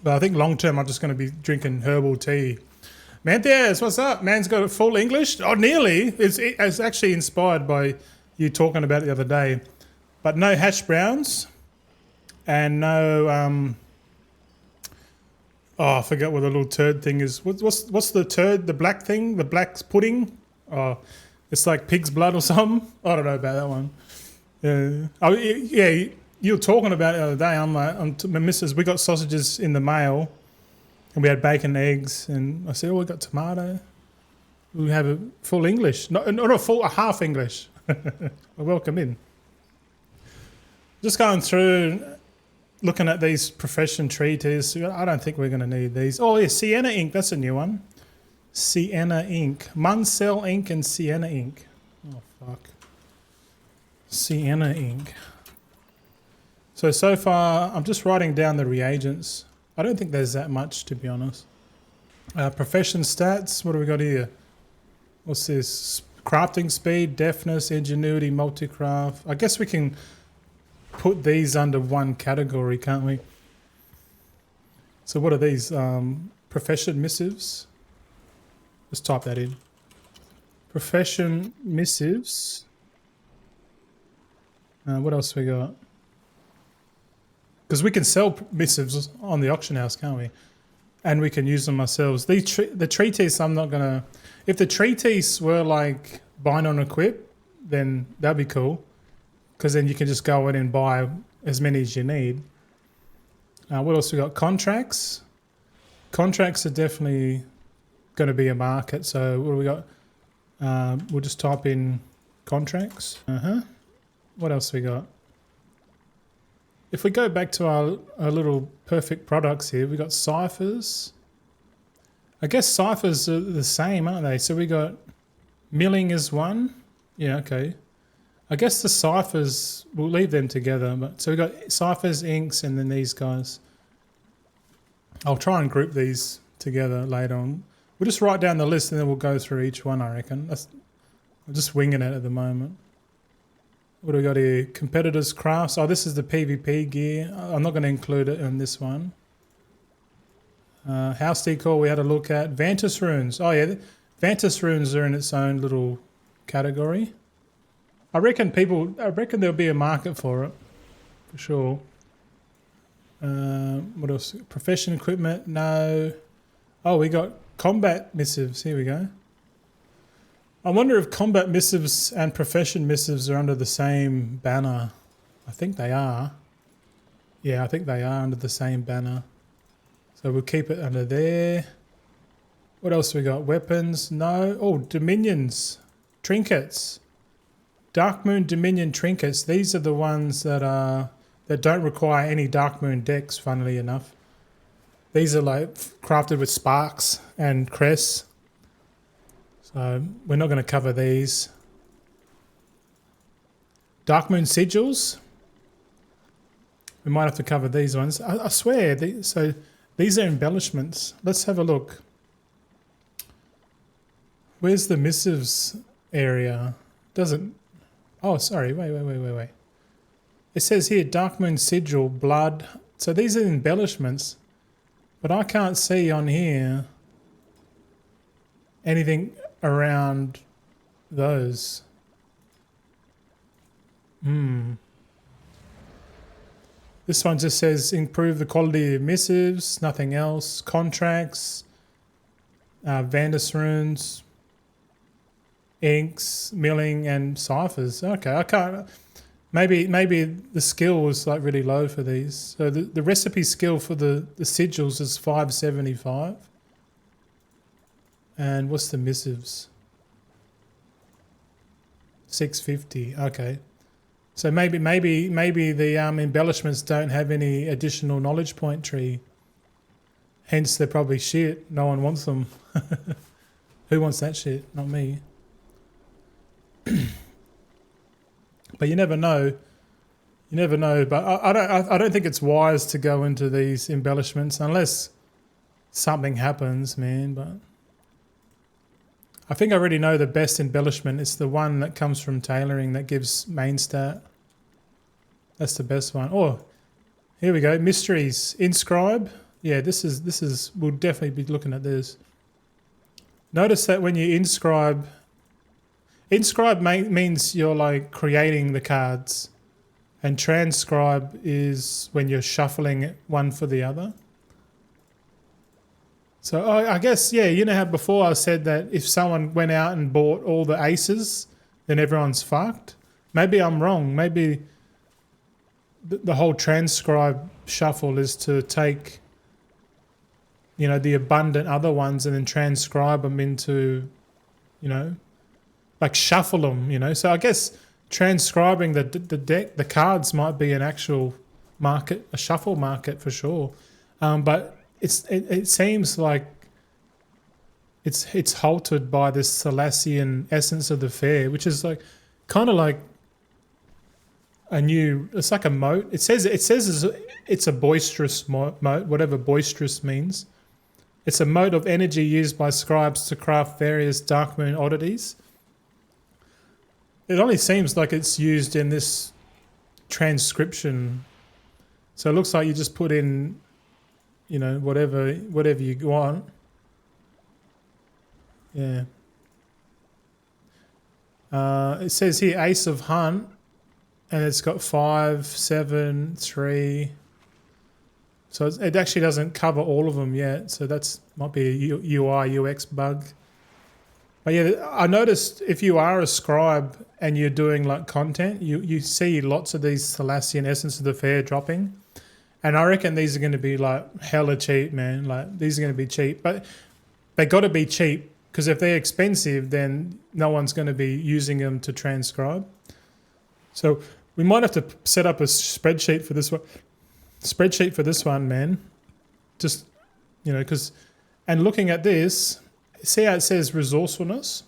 But I think long term, I'm just going to be drinking herbal tea. Manthieus, what's up? Man's got a full English? Oh, nearly. It's actually inspired by you talking about it the other day. But no hash browns and no... Oh, I forgot what the little turd thing is. What's the turd? The black thing? The black pudding? Oh, it's like pig's blood or something. I don't know about that one. Yeah, you were talking about it the other day. I'm like, my missus, we got sausages in the mail, and we had bacon, eggs, and I said, oh, we got tomato. We have a full English, not a half English. Welcome in. Just going through. Looking at these profession treatises, I don't think we're going to need these. Oh, yeah, Sienna ink. That's a new one. Sienna ink. Muncell ink and Sienna ink. Oh, fuck. Sienna ink. So far, I'm just writing down the reagents. I don't think there's that much, to be honest. Profession stats, what do we got here? What's this? Crafting speed, deftness, ingenuity, multi-craft. I guess we can put these under one category, can't we? So what are these? Profession missives. Let's type that in. Profession missives. What else we got? Because we can sell missives on the auction house, can't we? And we can use them ourselves. The treatise, I'm not gonna. If the treatise were like bind on equip, then that'd be cool. Because then you can just go in and buy as many as you need. What else we got? Contracts. Contracts are definitely going to be a market. So what do we got? We'll just type in contracts. What else we got? If we go back to our little perfect products here, we got ciphers. I guess ciphers are the same, aren't they? So we got milling is one. Yeah, okay. I guess the ciphers, we'll leave them together. But so we got ciphers, inks, and then these guys. I'll try and group these together later on. We'll just write down the list and then we'll go through each one, I reckon. I'm just winging it at the moment. What do we got here? Competitors crafts. Oh, this is the PvP gear. I'm not going to include it in this one. House decor we had a look at. Vantis runes. Oh yeah, Vantis runes are in its own little category. I reckon there'll be a market for it, for sure. What else? Profession equipment, no. Oh, we got combat missives. Here we go. I wonder if combat missives and profession missives are under the same banner. I think they are. Yeah, I think they are under the same banner. So we'll keep it under there. What else we got? Weapons, no. Oh, dominions, trinkets. Darkmoon Dominion trinkets. These are the ones that don't require any Darkmoon decks, funnily enough. These are like crafted with sparks and crests. So we're not going to cover these. Darkmoon sigils. We might have to cover these ones. I swear. So these are embellishments. Let's have a look. Where's the missives area? Doesn't. Oh, sorry. Wait. It says here Darkmoon sigil, blood. So these are embellishments. But I can't see on here anything around those. This one just says improve the quality of missives, nothing else. Contracts, Vandus runes, inks, milling, and ciphers. Okay, I can't. Maybe the skill was like really low for these. So the recipe skill for the sigils is 575. And what's the missives? 650. Okay. So maybe the embellishments don't have any additional knowledge point tree. Hence they're probably shit. No one wants them. Who wants that shit? Not me. But you never know. You never know. But I don't think it's wise to go into these embellishments unless something happens, man. But I think I already know the best embellishment. It's the one that comes from tailoring that gives main stat. That's the best one. Oh, here we go. Mysteries. Inscribe. Yeah, this is. We'll definitely be looking at this. Notice that when you inscribe means you're like creating the cards, and transcribe is when you're shuffling it one for the other. So I guess, yeah, you know how before I said that if someone went out and bought all the aces, then everyone's fucked? Maybe I'm wrong. Maybe the whole transcribe shuffle is to take, you know, the abundant other ones and then transcribe them into, you know, like shuffle them, you know. So I guess transcribing the deck, the cards might be an actual market, a shuffle market for sure. But it seems like it's halted by this Thalassian essence of the fair, which is like kind of like a new. It's like a moat. It says it's a boisterous moat, whatever boisterous means. It's a moat of energy used by scribes to craft various Darkmoon oddities. It only seems like it's used in this transcription. So it looks like you just put in, you know, whatever you want. Yeah. It says here Ace of Hunt, and it's got 5, 7, 3. So it actually doesn't cover all of them yet. So that's might be a UI UX bug. But yeah, I noticed if you are a scribe and you're doing like content, you see lots of these Thalassian Essence of the Fair dropping. And I reckon these are going to be like hella cheap, man. Like these are going to be cheap. But they got to be cheap because if they're expensive, then no one's going to be using them to transcribe. So we might have to set up a spreadsheet for this one. Spreadsheet for this one, man. Just, you know, because... And looking at this... See how it says resourcefulness?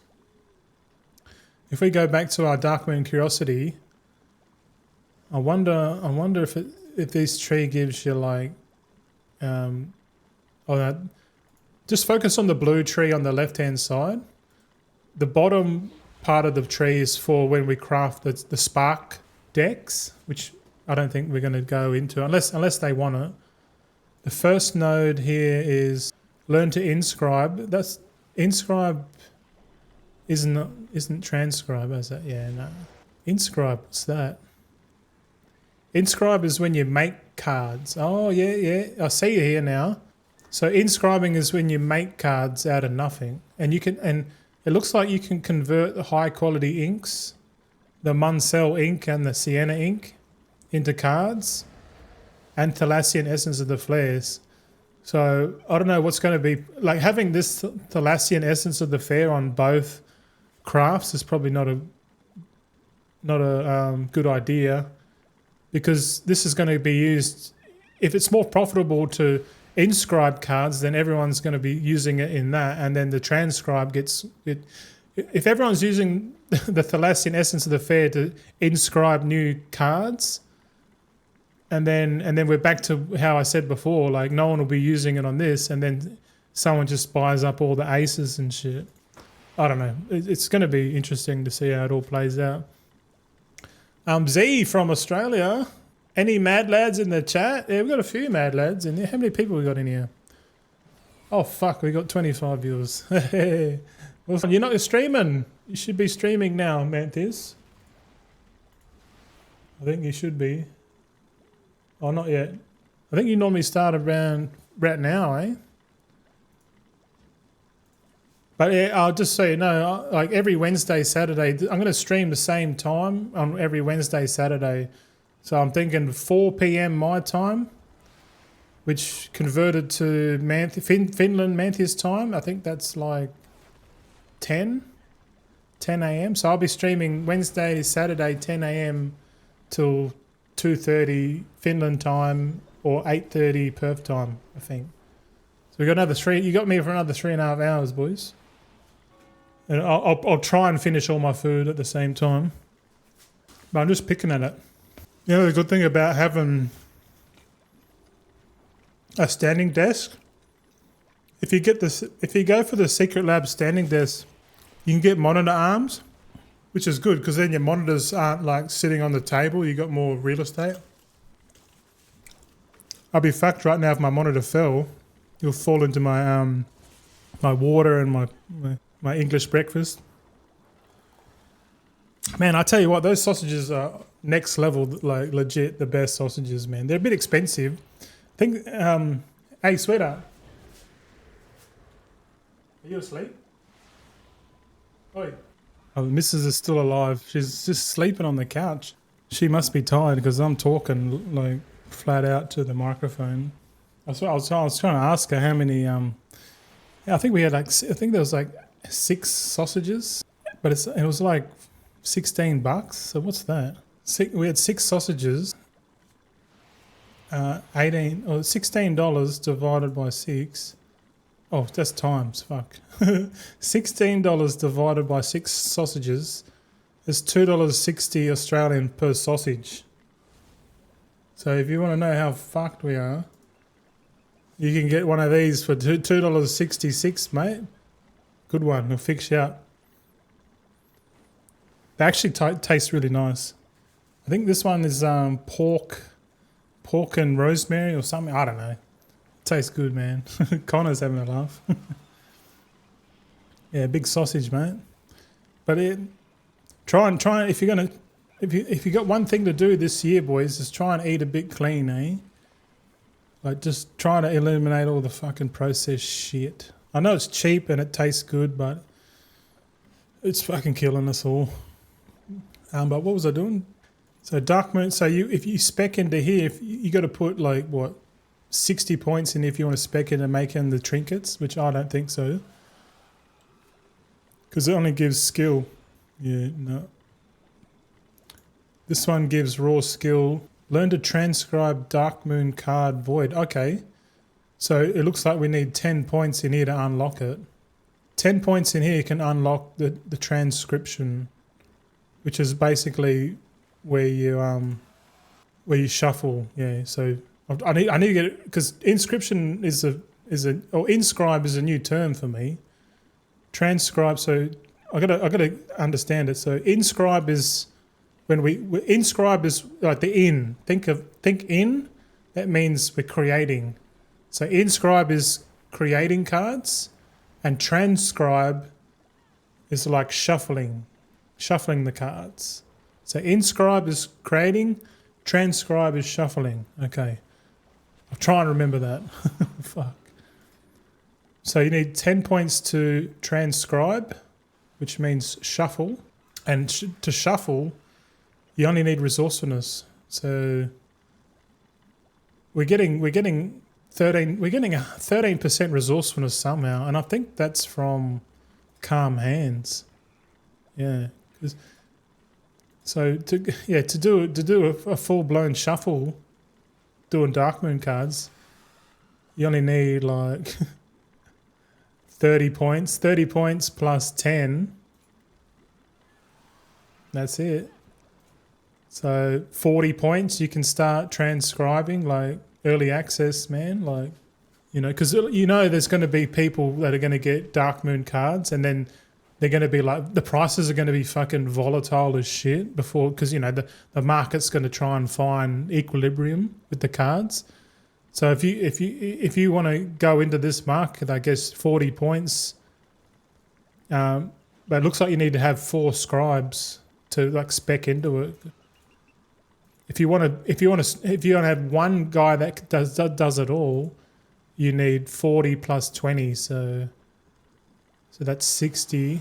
If we go back to our Darkmoon curiosity, I wonder if this tree gives you like, just focus on the blue tree on the left hand side. The bottom part of the tree is for when we craft the spark decks, which I don't think we're going to go into unless they want it. The first node here is learn to inscribe. That's inscribe isn't transcribe, is it? Yeah, no. Inscribe, what's that? Inscribe is when you make cards. Oh, yeah. I see you here now. So inscribing is when you make cards out of nothing. And it looks like you can convert the high quality inks, the Muncell ink and the Sienna ink, into cards and Thalassian Essence of the Flares. So I don't know what's going to be like having this Thalassian Essence of the Fair on both crafts is probably not a good idea, because this is going to be used. If it's more profitable to inscribe cards, then everyone's going to be using it in that, and then the transcribe gets it. If everyone's using the Thalassian Essence of the Fair to inscribe new cards, and then we're back to how I said before, like no one will be using it on this, and then someone just buys up all the aces and shit. I don't know. It's going to be interesting to see how it all plays out. Z from Australia. Any mad lads in the chat? Yeah, we've got a few mad lads in there. How many people we got in here? Oh, fuck. We got 25 viewers. Well, you're not streaming. You should be streaming now, Manthieus. I think you should be. Oh, not yet. I think you normally start around right now, eh? But yeah, I'll just so you know, like every Wednesday, Saturday, I'm going to stream the same time on every Wednesday, Saturday. So I'm thinking 4 p.m. my time, which converted to Finland Manthieus time. I think that's like 10 a.m. So I'll be streaming Wednesday, Saturday, 10 a.m. till 2:30 Finland time or 8:30 Perth time, I think. So we got another 3. You got me for another 3.5 hours, boys. And I'll try and finish all my food at the same time. But I'm just picking at it. You know, the good thing about having a standing desk, if you go for the Secret Lab standing desk, you can get monitor arms, which is good because then your monitors aren't like sitting on the table. You got more real estate. I'll be fucked right now if my monitor fell. It'll fall into my my water and my English breakfast. Man, I tell you what, those sausages are next level, like legit the best sausages, man. They're a bit expensive. I think, hey, sweetheart. Are you asleep? Oi. Oh, the missus is still alive. She's just sleeping on the couch. She must be tired because I'm talking like flat out to the microphone. I was trying to ask her how many, I think we had like, I think there was like 6 sausages, but it was like $16. So what's that? We had 6 sausages, $16 divided by 6. Oh, that's times, fuck. $16 divided by 6 sausages is $2.60 Australian per sausage. So if you want to know how fucked we are, you can get one of these for $2.66, mate. Good one. It'll fix you up. They actually taste really nice. I think this one is pork and rosemary or something. I don't know. Tastes good, man. Connor's having a laugh. Yeah, big sausage, mate. But try if you're gonna if you got one thing to do this year, boys, is try and eat a bit clean, eh? Like just try to eliminate all the fucking processed shit. I know it's cheap and it tastes good, but it's fucking killing us all. But what was I doing? So Darkmoon. So if you spec into here, you got to put like what 60 points in if you want to spec in and make in the trinkets, which I don't think so, because it only gives skill. Yeah, no. This one gives raw skill. Learn to transcribe Darkmoon card void. Okay, so it looks like we need 10 points in here to unlock it. 10 points in here can unlock the transcription, which is basically where you shuffle. Yeah, so I need to get it because inscription inscribe is a new term for me. Transcribe, so I gotta understand it. So inscribe is when inscribe is like the in. Think in. That means we're creating. So inscribe is creating cards, and transcribe is like shuffling the cards. So inscribe is creating, transcribe is shuffling. Okay. I'll try and remember that. Fuck. So you need 10 points to transcribe, which means shuffle. And to shuffle, you only need resourcefulness. So we're getting 13% resourcefulness somehow, and I think that's from Calm Hands. Yeah. So to do a full blown shuffle, doing Darkmoon cards, you only need like 30 points. 30 points plus 10. That's it. So 40 points, you can start transcribing, like early access, man. Like, you know, because you know there's going to be people that are going to get Darkmoon cards, and then they're going to be like, the prices are going to be fucking volatile as shit before, because, you know, the market's going to try and find equilibrium with the cards. So if you want to go into this market, I guess 40 points, but it looks like you need to have 4 scribes to like spec into it. If you want to have one guy that does it all, you need 40 plus 20, so that's 60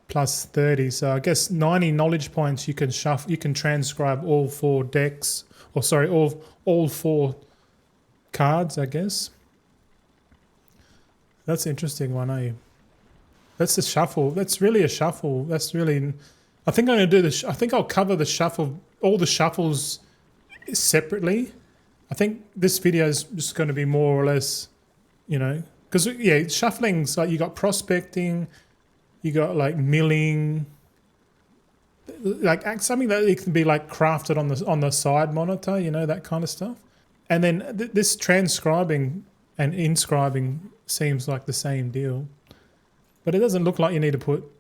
plus 30. So I guess 90 knowledge points you can transcribe all 4 decks, or sorry, all 4 cards, I guess. That's an interesting one, eh? That's a shuffle. That's really a shuffle. That's really. I think I'm going to do this. I think I'll cover the shuffle, all the shuffles separately. I think this video is just going to be more or less, you know, because yeah, shuffling's like you got prospecting, you got like milling, like something that it can be like crafted on the side monitor, you know, that kind of stuff. And then this transcribing and inscribing seems like the same deal, but it doesn't look like you need to put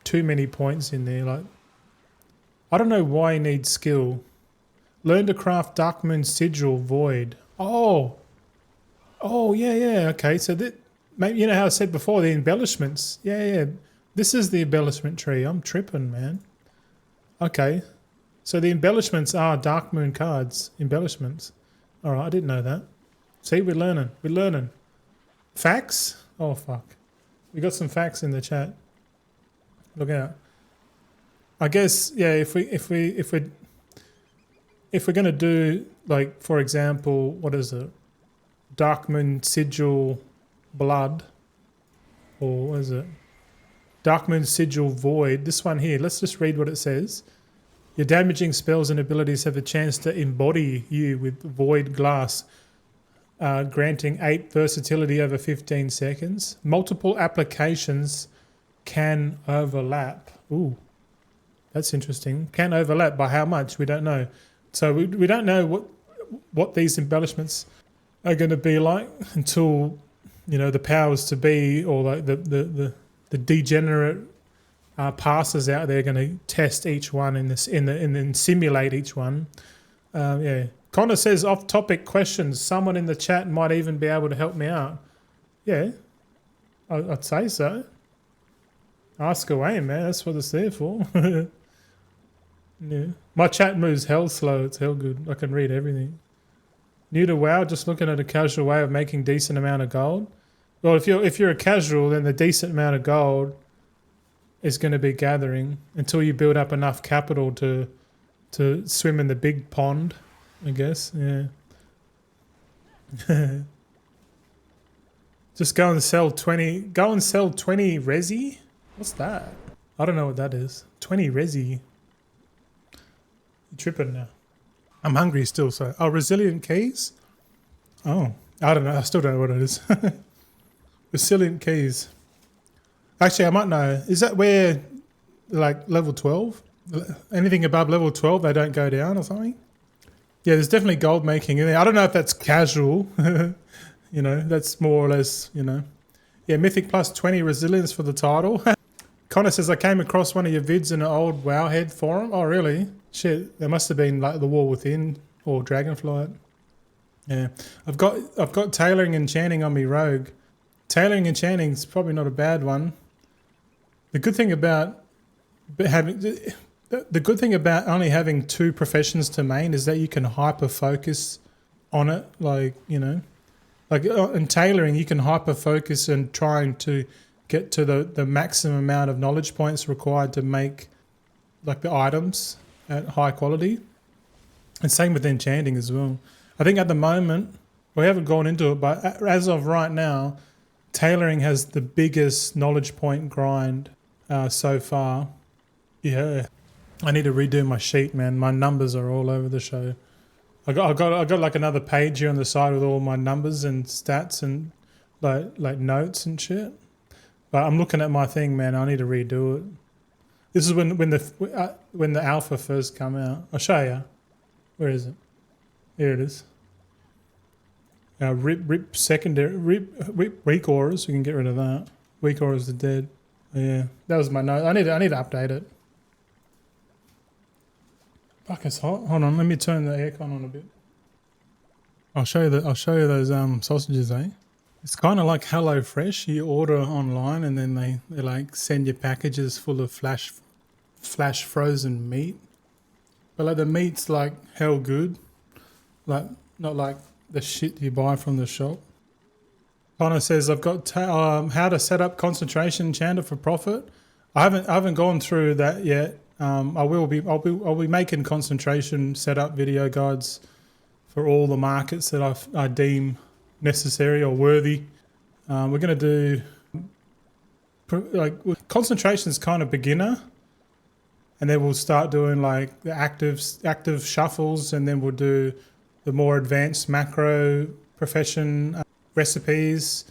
too many points in there. Like, I don't know why you need skill. Learn to craft Darkmoon sigil void. Oh yeah. Okay, so that maybe, you know how I said before, the embellishments. Yeah. This is the embellishment tree. I'm tripping, man. Okay, so the embellishments are Darkmoon cards. Embellishments. All right, I didn't know that. See, we're learning. Facts? Oh fuck, we got some facts in the chat. Look out. I guess, yeah, if we're gonna do, like, for example, what is it? Darkmoon sigil blood, or what is it? Darkmoon sigil void. This one here. Let's just read what it says. Your damaging spells and abilities have a chance to embody you with void glass, granting 8 versatility over 15 seconds. Multiple applications can overlap. Ooh, that's interesting. Can overlap by how much? We don't know. So we don't know what these embellishments are going to be like until, you know, the powers to be, or like the degenerate passers out there are going to test each one and then simulate each one. Yeah. Connor says off-topic questions. Someone in the chat might even be able to help me out. Yeah, I'd say so. Ask away, man. That's what it's there for. Yeah. My chat moves hell slow. It's hell good. I can read everything. New to WoW, just looking at a casual way of making decent amount of gold. Well, if you're a casual, then the decent amount of gold is going to be gathering until you build up enough capital to swim in the big pond, I guess. Yeah. Just go and sell 20. Go and sell 20 resi. What's that? I don't know what that is. 20 resi. You're tripping now. I'm hungry still, so... Oh, resilient keys? Oh, I don't know. I still don't know what it is. Resilient keys. Actually, I might know. Is that where, like, level 12? Anything above level 12, they don't go down or something? Yeah, there's definitely gold making in there. I don't know if that's casual. You know, that's more or less, you know. Yeah, Mythic plus 20 resilience for the title. Connor says, I came across one of your vids in an old Wowhead forum. Oh, really? Shit, there must have been like the War Within or Dragonflight. Yeah, I've got tailoring and enchanting on me rogue. Tailoring and enchanting is probably not a bad one. The good thing about only having 2 professions to main is that you can hyper focus on it. Like, you know, like in tailoring, you can hyper focus and trying to get to the maximum amount of knowledge points required to make like the items at high quality. And same with enchanting as well. I think at the moment, we haven't gone into it, but as of right now, tailoring has the biggest knowledge point grind so far. Yeah, I need to redo my sheet, man. My numbers are all over the show. I got like another page here on the side with all my numbers and stats and like notes and shit. But I'm looking at my thing, man. I need to redo it. This is when the alpha first come out. I'll show you. Where is it? Here it is. Rip secondary, weak auras. We can get rid of that. Weak auras are dead. Yeah, that was my note. I need to update it. Fuck, it's hot. Hold on, let me turn the aircon on a bit. I'll show you those sausages, eh? It's kind of like HelloFresh. You order online and then they like send you packages full of flash frozen meat. But like the meat's like hell good. Like not like the shit you buy from the shop. Connor says, I've got how to set up concentration enchanter for profit. I haven't gone through that yet. I'll be making concentration setup video guides for all the markets that I deem necessary or worthy. We're going to do like concentration is kind of beginner, and then we'll start doing like the active shuffles, and then we'll do the more advanced macro profession recipes,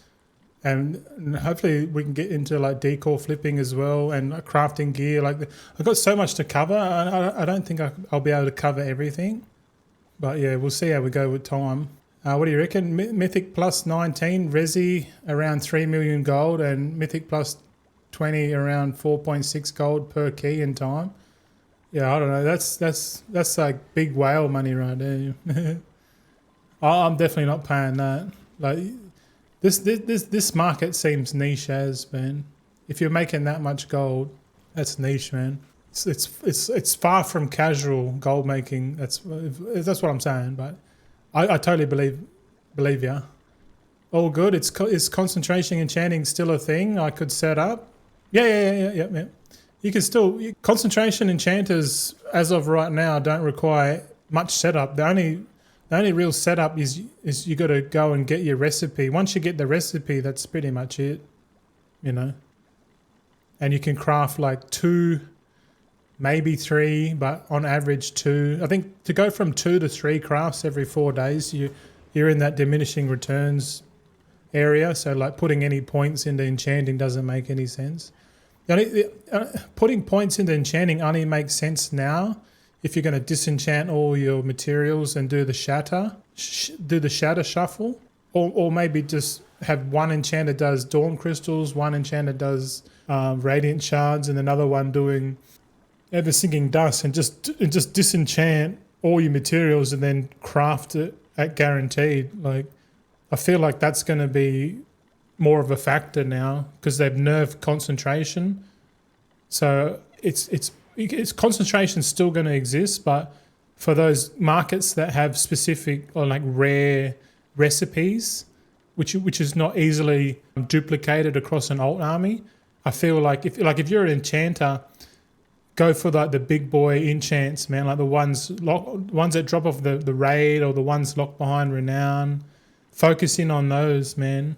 and hopefully we can get into like decor flipping as well and crafting gear. Like I've got so much to cover. I don't think I'll be able to cover everything, but yeah, we'll see how we go with time. What do you reckon? Mythic plus 19 resi around 3 million gold, and Mythic plus 20 around 4.6 gold per key in time. Yeah, I don't know. That's like big whale money right there. I'm definitely not paying that. Like this market seems niche as, man. If you're making that much gold, that's niche, man. It's far from casual gold making. That's what I'm saying. But I totally believe you. All good. Is concentration enchanting still a thing I could set up? Yeah. You can still concentration enchanters as of right now don't require much setup. The only real setup is you got to go and get your recipe. Once you get the recipe, that's pretty much it, you know. And you can craft like 2, maybe 3, but on average 2. I think to go from 2 to 3 crafts every 4 days, you're in that diminishing returns area. So like putting any points into enchanting doesn't make any sense. Putting points into enchanting only makes sense now if you're going to disenchant all your materials and do the shatter, do the shatter shuffle, or maybe just have one enchanter does dawn crystals, one enchanter does radiant shards, and another one doing ever sinking dust, and just disenchant all your materials and then craft it at guaranteed. Like, I feel like that's going to be more of a factor now because they've nerfed concentration. So it's concentration still going to exist, but for those markets that have specific or like rare recipes, which is not easily duplicated across an alt army, I feel like if you're an enchanter, go for like the big boy enchants, man, like the ones that drop off the raid or the ones locked behind renown. Focus in on those, man,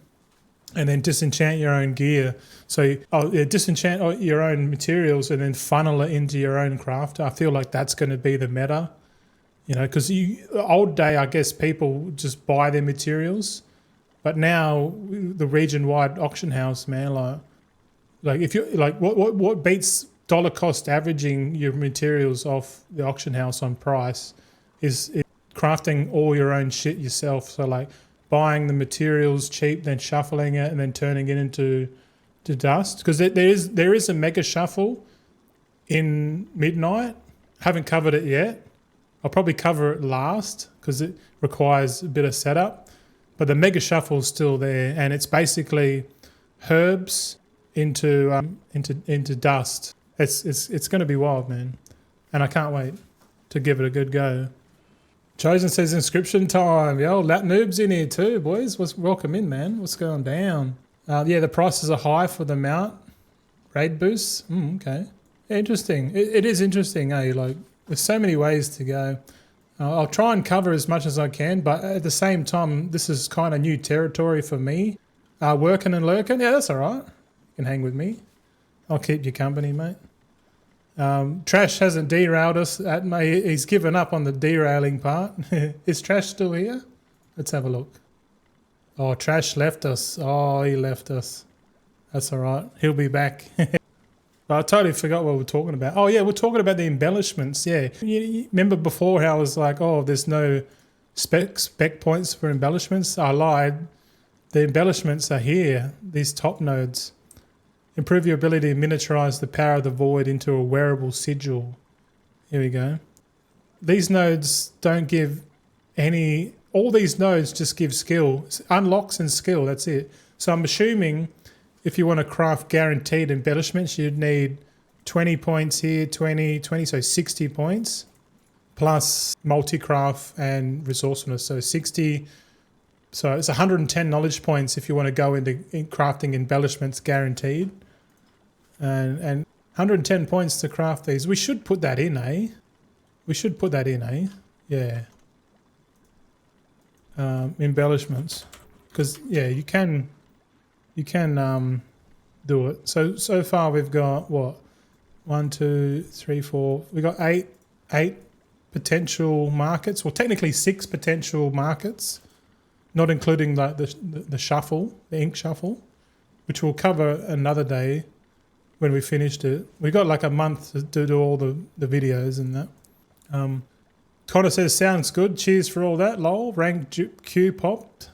and then disenchant your own gear. So disenchant your own materials and then funnel it into your own crafter. I feel like that's going to be the meta, you know, because old day, I guess people just buy their materials, but now the region-wide auction house, man, like if you like what beats dollar cost averaging your materials off the auction house on price is crafting all your own shit yourself. So like buying the materials cheap, then shuffling it and then turning it into dust. Because there is a mega shuffle in Midnight. Haven't covered it yet. I'll probably cover it last because it requires a bit of setup. But the mega shuffle is still there, and it's basically herbs into dust. It's going to be wild, man, and I can't wait to give it a good go. Chosen says inscription time. Yo, Lat Noob's in here too, boys. Welcome in, man. What's going down? Yeah, the prices are high for the mount. Raid boosts. Okay. Interesting. It is interesting, eh? Like, there's so many ways to go. I'll try and cover as much as I can, but at the same time, this is kind of new territory for me. Working and lurking. Yeah, that's all right. You can hang with me. I'll keep you company, mate. Trash hasn't derailed us. He's given up on the derailing part. Is Trash still here? Let's have a look. Oh, Trash left us. Oh, he left us. That's all right. He'll be back. I totally forgot what we were talking about. Oh, yeah, we're talking about the embellishments. Yeah. You remember before how I was like, oh, there's no spec points for embellishments? I lied. The embellishments are here, these top nodes. Improve your ability to miniaturize the power of the void into a wearable sigil. Here we go. These nodes don't give any... All these nodes just give skill. Unlocks and skill, that's it. So I'm assuming if you want to craft guaranteed embellishments, you'd need 20 points here, 20, so 60 points. Plus multi-craft and resourcefulness, so 60... So it's 110 knowledge points if you want to go into crafting embellishments guaranteed. And 110 points to craft these. We should put that in, eh? We should put that in, eh? Yeah. Embellishments. Because, yeah, you can do it. So far we've got, what? 1, 2, 3, 4. We've got eight potential markets. Well, technically 6 potential markets. Not including like the shuffle, the ink shuffle, which we'll cover another day when we finished it. We got like a month to do all the videos and that. Connor says, sounds good. Cheers for all that. Lol. Rank Q popped.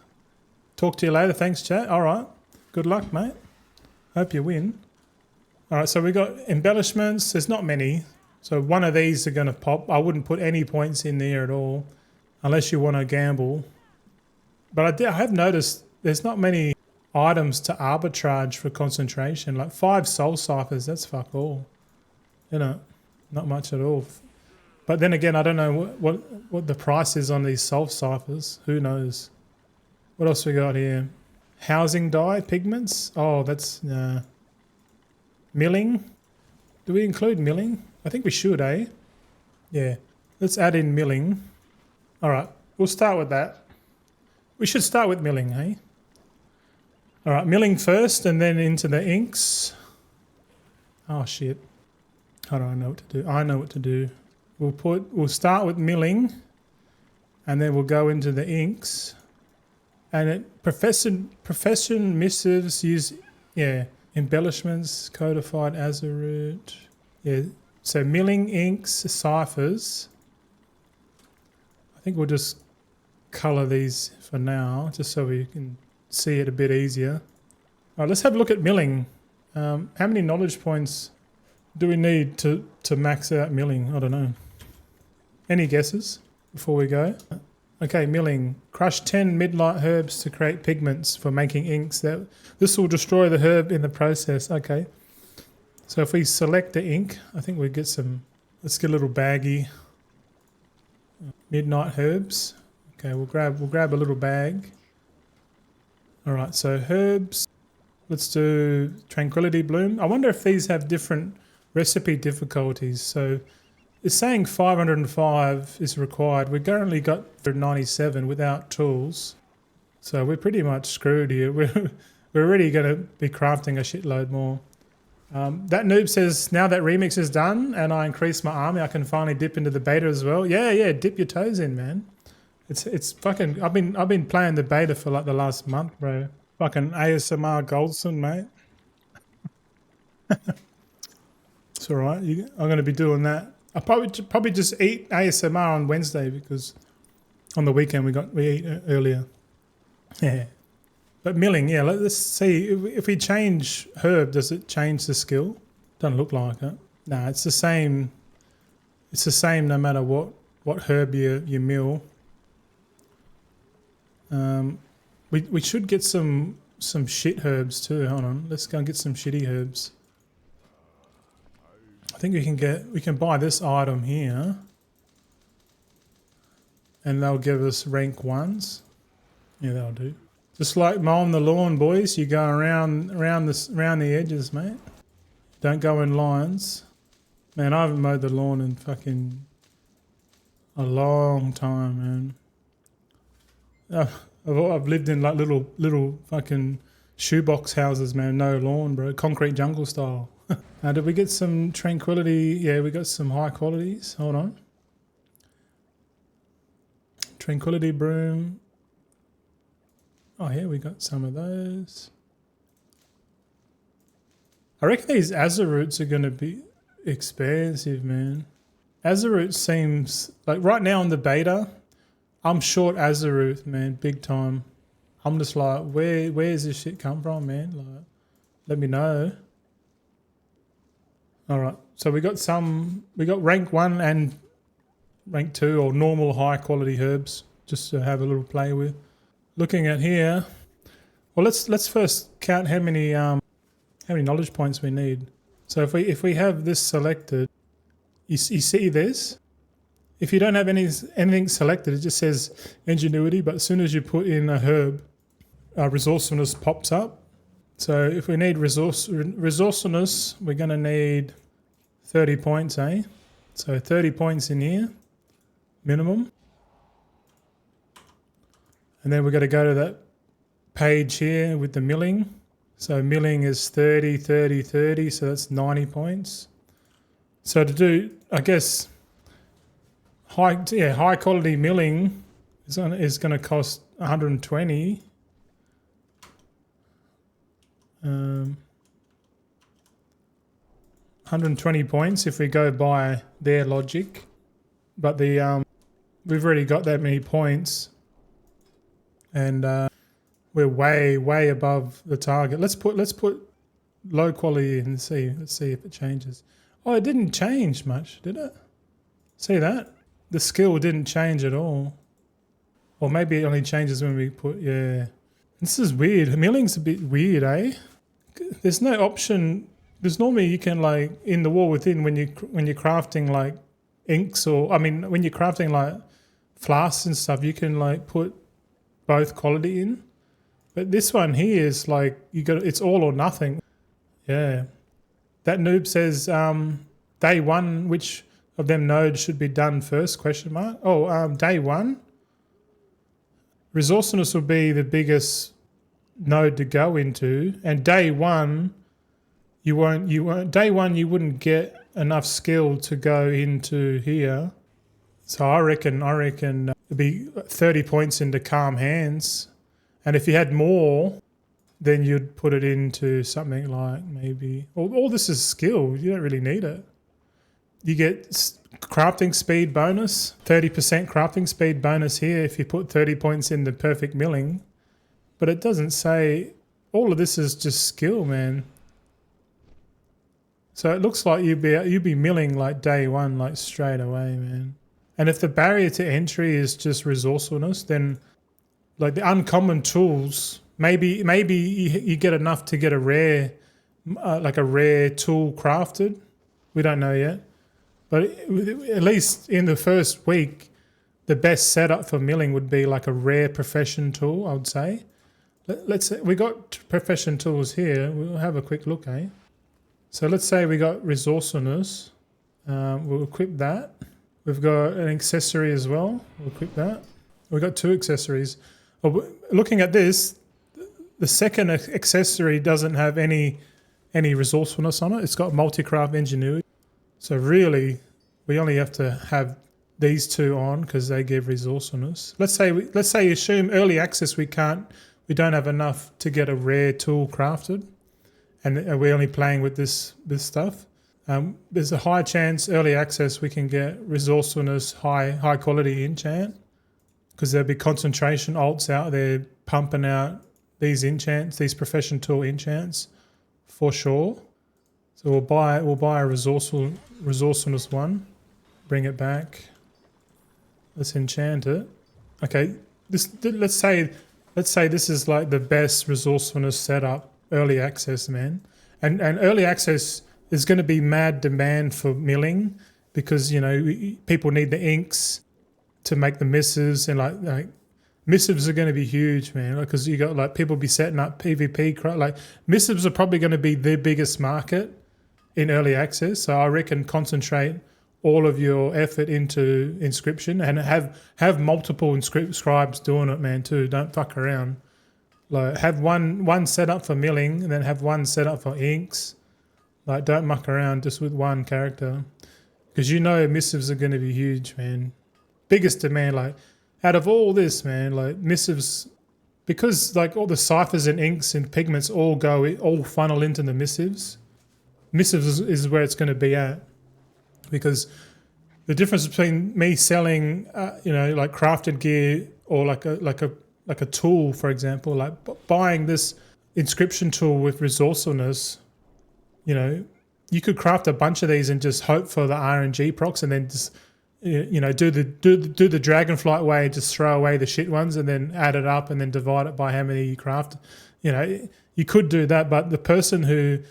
Talk to you later. Thanks, chat. All right. Good luck, mate. Hope you win. All right. So we got embellishments. There's not many. So one of these are going to pop. I wouldn't put any points in there at all unless you want to gamble. But I have noticed there's not many items to arbitrage for concentration. Like 5 soul ciphers, that's fuck all. You know, not much at all. But then again, I don't know what the price is on these soul ciphers. Who knows? What else we got here? Housing dye, pigments. Oh, that's milling. Do we include milling? I think we should, eh? Yeah. Let's add in milling. All right, we'll start with that. We should start with milling, eh? All right, milling first and then into the inks. Oh, shit. How do I know what to do? I know what to do. We'll start with milling and then we'll go into the inks. And profession missives use, yeah, embellishments, codified Azeroot. Yeah, So milling, inks, ciphers. I think we'll just colour these for now, just so we can see it a bit easier. All right, let's have a look at milling. How many knowledge points do we need to max out milling? I don't know. Any guesses before we go? Okay, milling. Crush 10 midnight herbs to create pigments for making inks. This will destroy the herb in the process. Okay. So if we select the ink, I think we get some, let's get a little baggie. Midnight herbs. Okay, we'll grab a little bag. All right, so herbs. Let's do Tranquility Bloom. I wonder if these have different recipe difficulties. So it's saying 505 is required. We've currently got 97 without tools. So we're pretty much screwed here. We're already going to be crafting a shitload more. That noob says, now that remix is done and I increase my army, I can finally dip into the beta as well. Yeah, dip your toes in, man. It's fucking, I've been playing the beta for like the last month, bro. Fucking ASMR Goldson, mate. It's alright. I'm going to be doing that. I'll probably just eat ASMR on Wednesday because on the weekend we eat earlier. Yeah. But milling, yeah, let's see. If we change herb, does it change the skill? Doesn't look like it. No, it's the same. It's the same no matter what herb you mill. We should get some shit herbs too. Hold on, let's go and get some shitty herbs. I think we can buy this item here, and they'll give us rank 1s. Yeah, that'll do. Just like mowing the lawn, boys. You go around the edges, mate. Don't go in lines. Man, I haven't mowed the lawn in fucking a long time, man. I've lived in like little fucking shoebox houses, man. No lawn, bro. Concrete jungle style. Now, did we get some tranquility? Yeah, we got some high qualities. Hold on. Tranquility broom. Oh, yeah, we got some of those. I reckon these Azeroots are going to be expensive, man. Azeroot seems... Like, right now in the beta, I'm short Azeroot, man, big time. I'm just like, where's this shit come from, man? Like, let me know. All right, so we got rank 1 and rank 2 or normal high quality herbs just to have a little play with. Looking at here, well, let's first count how many knowledge points we need. So if we have this selected, you see this. If you don't have anything selected, it just says ingenuity. But as soon as you put in a herb, resourcefulness pops up. So if we need resourcefulness, we're going to need 30 points, eh? So 30 points in here, minimum. And then we've got to go to that page here with the milling. So milling is 30, 30, 30, so that's 90 points. So to do, I guess, high quality milling is going to cost 120. 120 points if we go by their logic. But we've already got that many points. And we're way above the target. Let's put low quality in and see. Let's see if it changes. Oh, it didn't change much, did it? See that? The skill didn't change at all. Or maybe it only changes when we put, yeah. This is weird. Milling's a bit weird, eh? There's no option. There's normally you can like in the wall within when you're crafting like inks when you're crafting like flasks and stuff, you can like put both quality in. But this one here is like it's all or nothing. Yeah. That noob says day 1, which of them nodes should be done first, question mark. Oh, day 1. Resourcefulness will be the biggest node to go into, and day 1 you wouldn't get enough skill to go into here. So I reckon it'd be 30 points into calm hands, and if you had more, then you'd put it into something like maybe all this is skill. You don't really need it. You get crafting speed bonus, 30% crafting speed bonus here if you put 30 points in the perfect milling. But it doesn't say, all of this is just skill, man. So it looks like you'd be milling like day one, like straight away, man. And if the barrier to entry is just resourcefulness, then like the uncommon tools, maybe you get enough to get a rare, like a rare tool crafted. We don't know yet. But at least in the first week, the best setup for milling would be like a rare profession tool, I would say. Let's say we got profession tools here. We'll have a quick look, eh? So let's say we got resourcefulness. We'll equip that. We've got an accessory as well. We'll equip that. We've got 2 accessories. Looking at this, the second accessory doesn't have any resourcefulness on it. It's got multi-craft ingenuity. So really, we only have to have these 2 on because they give resourcefulness. Let's say assume early access we don't have enough to get a rare tool crafted, and we're only playing with this stuff. There's a high chance early access we can get resourcefulness, high quality enchant, because there'll be concentration alts out there pumping out these enchants, these profession tool enchants, for sure. So we'll buy a resourcefulness one, bring it back. Let's enchant it. Okay, let's say this is like the best resourcefulness setup, early access, man. And early access is going to be mad demand for milling because, you know, people need the inks to make the missives, and like missives are going to be huge, man, because you got like people be setting up PvP. Like missives are probably going to be the biggest market in early access. So I reckon concentrate all of your effort into Inscription and have multiple scribes doing it, man, too. Don't fuck around. Like have one set up for milling and then have one set up for inks. Like don't muck around just with one character, because you know missives are going to be huge, man. Biggest demand, like out of all this, man, like missives, because like all the ciphers and inks and pigments all funnel into the missives. Missives is where it's going to be at, because the difference between me selling, you know, like crafted gear or like a tool, for example, like buying this Inscription tool with resourcefulness, you know, you could craft a bunch of these and just hope for the RNG procs, and then just, you know, do the Dragonflight way, just throw away the shit ones and then add it up and then divide it by how many you craft. You know, you could do that, but the person who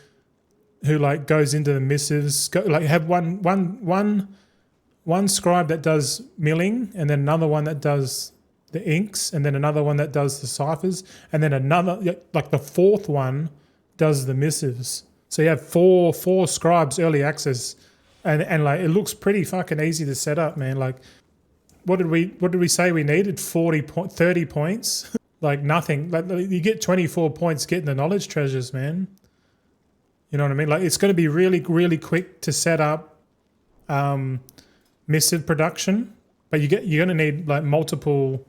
like goes into the missives, like have one scribe that does milling, and then another one that does the inks, and then another one that does the ciphers, and then another, like the fourth one does the missives. So you have four scribes early access, and like it looks pretty fucking easy to set up, man. Like what did we say we needed? 30 points. Like nothing. Like you get 24 points getting the knowledge treasures, man. You know what I mean? Like it's going to be really, really quick to set up missive production, but you're going to need like multiple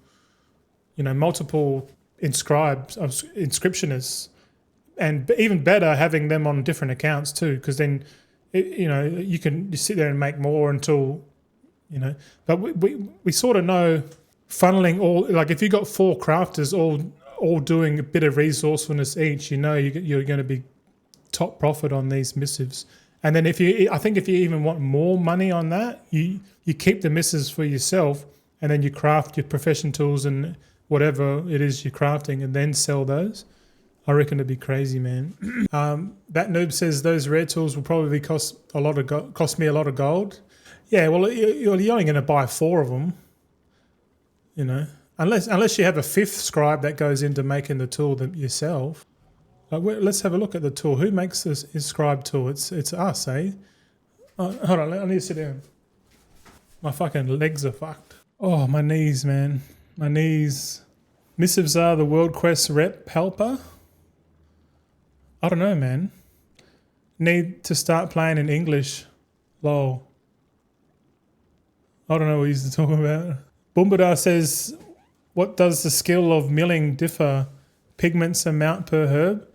inscriptionists, and even better having them on different accounts too, because then you can sit there and make more until, you know. But we sort of know funneling all, like if you got 4 crafters all doing a bit of resourcefulness each, you know you're going to be top profit on these missives. And then if you even want more money on that, you keep the missives for yourself, and then you craft your profession tools and whatever it is you're crafting, and then sell those. I reckon it'd be crazy, man. That noob says those rare tools will probably cost me a lot of gold. Yeah, well, you're only going to buy 4 of them, you know, unless you have a 5th scribe that goes into making the tool yourself. Let's have a look at the tool. Who makes this scribe tool? It's us, eh? Hold on, I need to sit down. My fucking legs are fucked. Oh, my knees, man. My knees. Missives are the World Quest rep helper. I don't know, man. Need to start playing in English. Lol. I don't know what he's talking about. Bumbadar says, what does the skill of milling differ? Pigments amount per herb?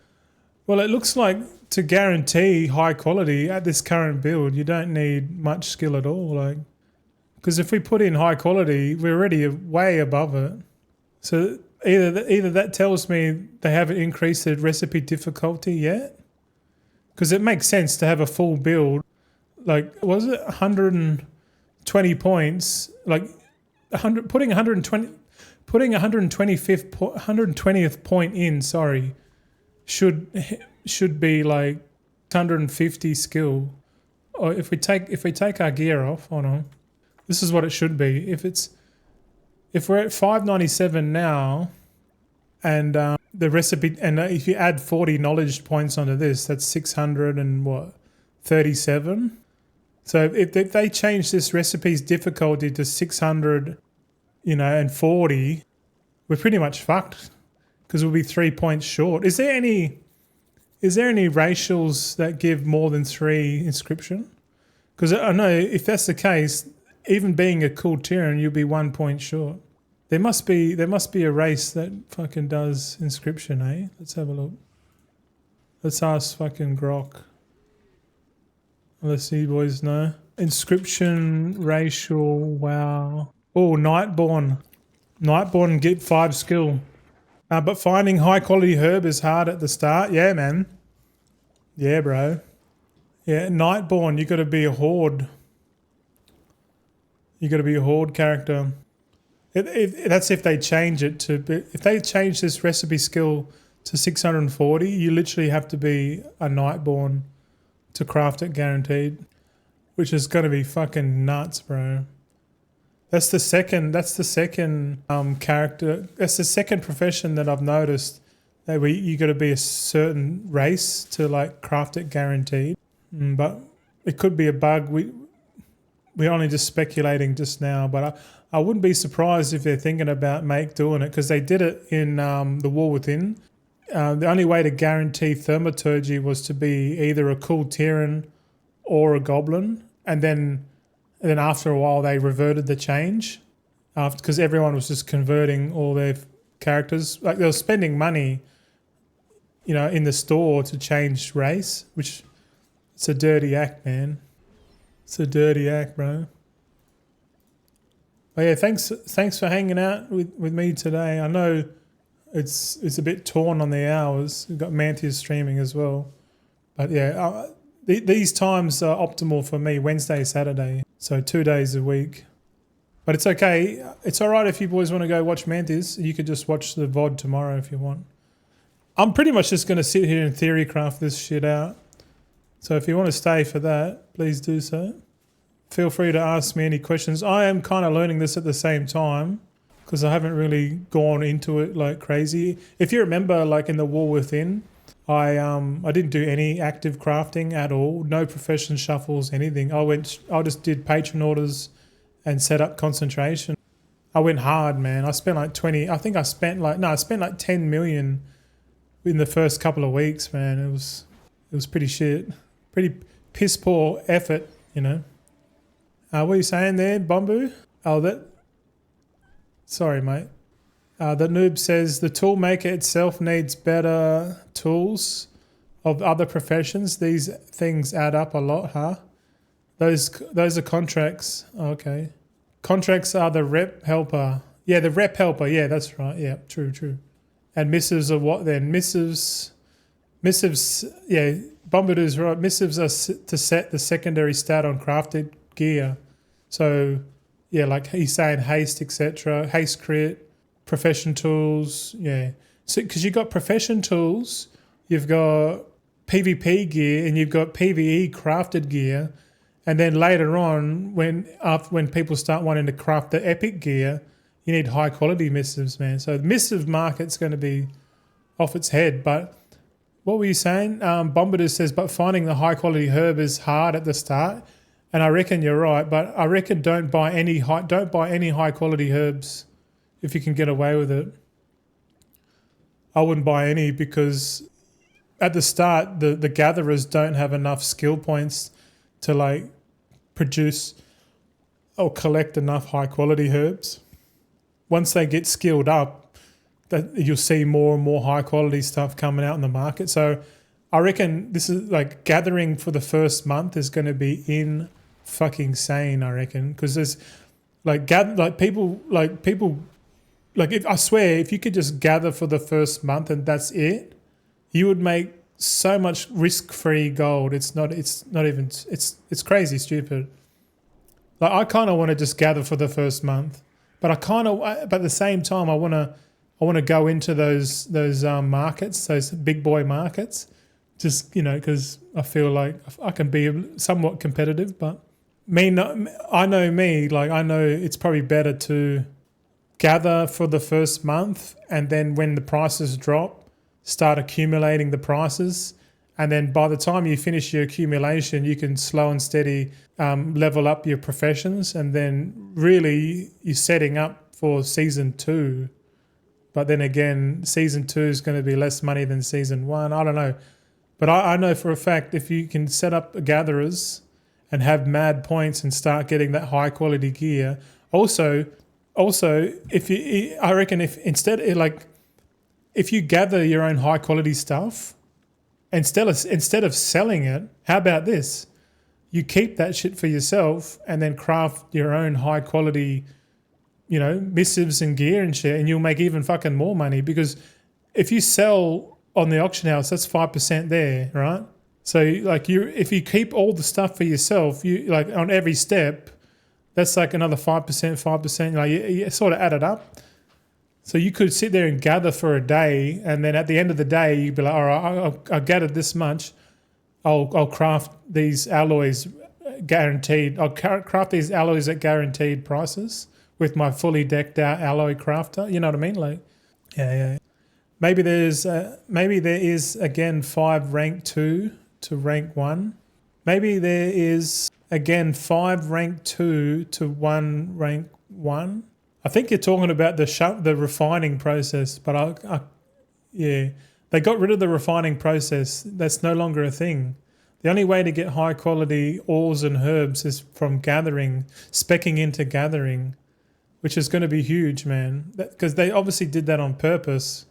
Well, it looks like to guarantee high quality at this current build, you don't need much skill at all. Like, because if we put in high quality, we're already way above it. So either that tells me they haven't increased the recipe difficulty yet, because it makes sense to have a full build. Like, was it 120 points? Like, 100 putting 120th point in. Sorry, should be like 150 skill. Or if we take our gear off, hold on. This is what it should be. If we're at 597 now, and the recipe, and if you add 40 knowledge points onto this, that's 637. So if they change this recipe's difficulty to 600, and 40, we're pretty much fucked, because we'll be 3 points short. Is there any racials that give more than 3 inscription? Because I know if that's the case, even being a cool Tyran, you'll be 1 point short. There must be a race that fucking does inscription, eh? Let's have a look. Let's ask fucking Grok. Unless you boys know. Inscription, racial, wow. Oh, Nightborn. Nightborn get 5 skill. But finding high quality herb is hard at the start. Yeah, man. Yeah, bro. Yeah, Nightborn, you got to be a horde. You got to be a horde character. That's if they change it to. If they change this recipe skill to 640, you literally have to be a Nightborn to craft it guaranteed, which is going to be fucking nuts, bro. That's the second character. That's the second profession that I've noticed that you got to be a certain race to like craft it guaranteed. But it could be a bug. We're only just speculating just now, but I wouldn't be surprised if they're thinking about doing it, because they did it in the War Within. The only way to guarantee Thaumaturgy was to be either a cool Tyran or a Goblin, and then after a while they reverted the change, because everyone was just converting all their characters. Like, they were spending money, in the store to change race, which it's a dirty act, man. It's a dirty act, bro. But yeah, thanks for hanging out with me today. I know it's a bit torn on the hours. We've got Manthieus streaming as well. But yeah, these times are optimal for me, Wednesday, Saturday. So 2 days a week. But it's okay. It's all right if you boys want to go watch Manthieus. You could just watch the VOD tomorrow if you want. I'm pretty much just going to sit here and theory craft this shit out. So if you want to stay for that, please do so. Feel free to ask me any questions. I am kind of learning this at the same time, because I haven't really gone into it like crazy. If you remember, like in the War Within, I didn't do any active crafting at all. No profession shuffles, anything. I just did patron orders and set up concentration. I went hard, man. I spent like 20. I think I spent like 10 million in the first couple of weeks, man. It was pretty shit. Pretty piss poor effort, What are you saying there, Bombu? Sorry, mate. The noob says the tool maker itself needs better tools of other professions. These things add up a lot, huh? Those are contracts. Okay. Contracts are the rep helper. Yeah, the rep helper. Yeah, that's right. Yeah, true. And missives are what then? Missives, yeah, Bombadoo's right. Missives are to set the secondary stat on crafted gear. So, yeah, like he's saying haste, etc. Haste crit, profession tools, yeah. So, because you've got profession tools, you've got PvP gear, and you've got PvE crafted gear. And then later on, when people start wanting to craft the epic gear, you need high quality missives, man. So the missive market's going to be off its head. But what were you saying? Bombadoo says, but finding the high quality herb is hard at the start. And I reckon you're right. But I reckon don't buy any high quality herbs if you can get away with it. I wouldn't buy any, because at the start the gatherers don't have enough skill points to like produce or collect enough high quality herbs. Once they get skilled up, that you'll see more and more high quality stuff coming out in the market. So I reckon this is like gathering for the first month is going to be in fucking sane. I reckon because there's like people if I swear if you could just gather for the first month and that's it, you would make so much risk-free gold. It's crazy stupid. Like I kind of want to just gather for the first month, but but at the same time I want to go into those markets, those big boy markets. Just, because I feel like I can be somewhat competitive, but I know it's probably better to gather for the first month and then when the prices drop, start accumulating the prices. And then by the time you finish your accumulation, you can slow and steady level up your professions. And then really you're setting up for season 2. But then again, season 2 is going to be less money than season 1. I don't know. But I know for a fact if you can set up gatherers and have mad points and start getting that high quality gear. Also, I reckon if you gather your own high quality stuff, instead of selling it, how about this? You keep that shit for yourself and then craft your own high quality, missives and gear and shit, and you'll make even fucking more money because if you sell on the auction house, that's 5% there, right? So if you keep all the stuff for yourself, you like on every step, that's like another 5%. You sort of add it up. So you could sit there and gather for a day, and then at the end of the day, you'd be like, all right, I gathered this much. I'll craft these alloys guaranteed. I'll craft these alloys at guaranteed prices with my fully decked out alloy crafter. You know what I mean? Like, yeah. Maybe there is again 5 rank 2 to rank 1. Maybe there is again 5 rank 2 to 1 rank 1. I think you're talking about the refining process, but they got rid of the refining process. That's no longer a thing. The only way to get high quality ores and herbs is from gathering, speccing into gathering, which is going to be huge, man. Because they obviously did that on purpose.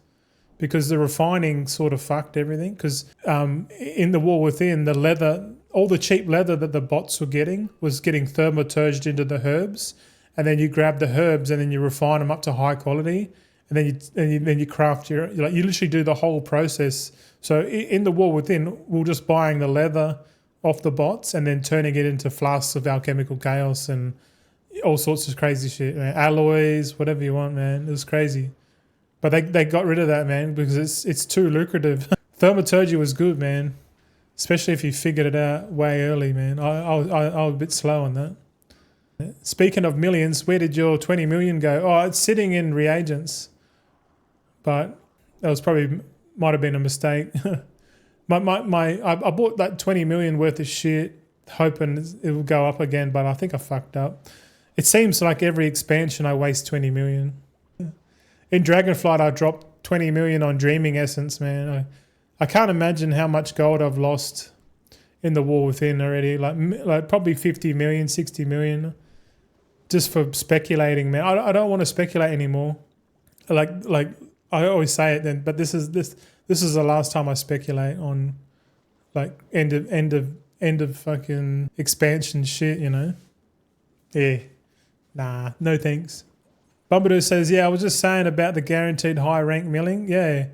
Because the refining sort of fucked everything. Because in the War Within, the leather, all the cheap leather that the bots were getting was getting thaumaturged into the herbs, and then you grab the herbs and then you refine them up to high quality, and then you craft you literally do the whole process. So in the War Within, we're just buying the leather off the bots and then turning it into flasks of alchemical chaos and all sorts of crazy shit, man. Alloys, whatever you want, man. It was crazy. But they got rid of that, man, because it's too lucrative. Thaumaturgy was good, man, especially if you figured it out way early, man. I was a bit slow on that. Speaking of millions, where did your 20 million go? Oh, it's sitting in reagents, but that was might have been a mistake. I bought that 20 million worth of shit, hoping it will go up again, but I think I fucked up. It seems like every expansion I waste 20 million. In Dragonflight, I dropped 20 million on Dreaming Essence, man. I can't imagine how much gold I've lost in the War Within already. Like probably 50 million, 60 million, just for speculating, man. I don't want to speculate anymore. Like I always say it then, but this is the last time I speculate on like end of fucking expansion shit, Yeah, nah, no thanks. Bumbadoo says, yeah, I was just saying about the guaranteed high rank milling. Yeah,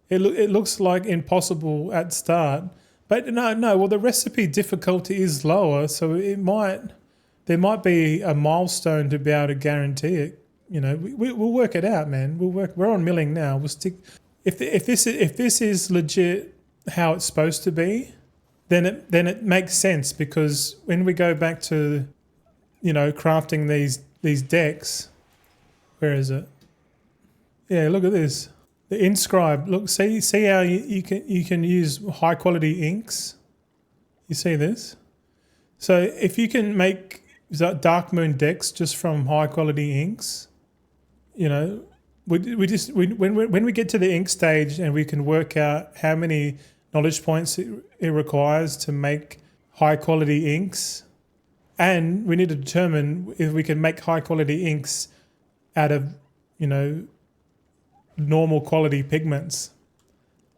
it looks like impossible at start. But no, well, the recipe difficulty is lower, so there might be a milestone to be able to guarantee it. We'll work it out, man. We're on milling now. We'll stick. If this is legit how it's supposed to be, then it makes sense, because when we go back to, crafting these decks. Where is it? Yeah, look at this. The Inscribe. Look, see how you can use high quality inks. You see this? So if you can make Darkmoon decks just from high quality inks, when we get to the ink stage and we can work out how many knowledge points it requires to make high quality inks, and we need to determine if we can make high quality inks out of, normal quality pigments.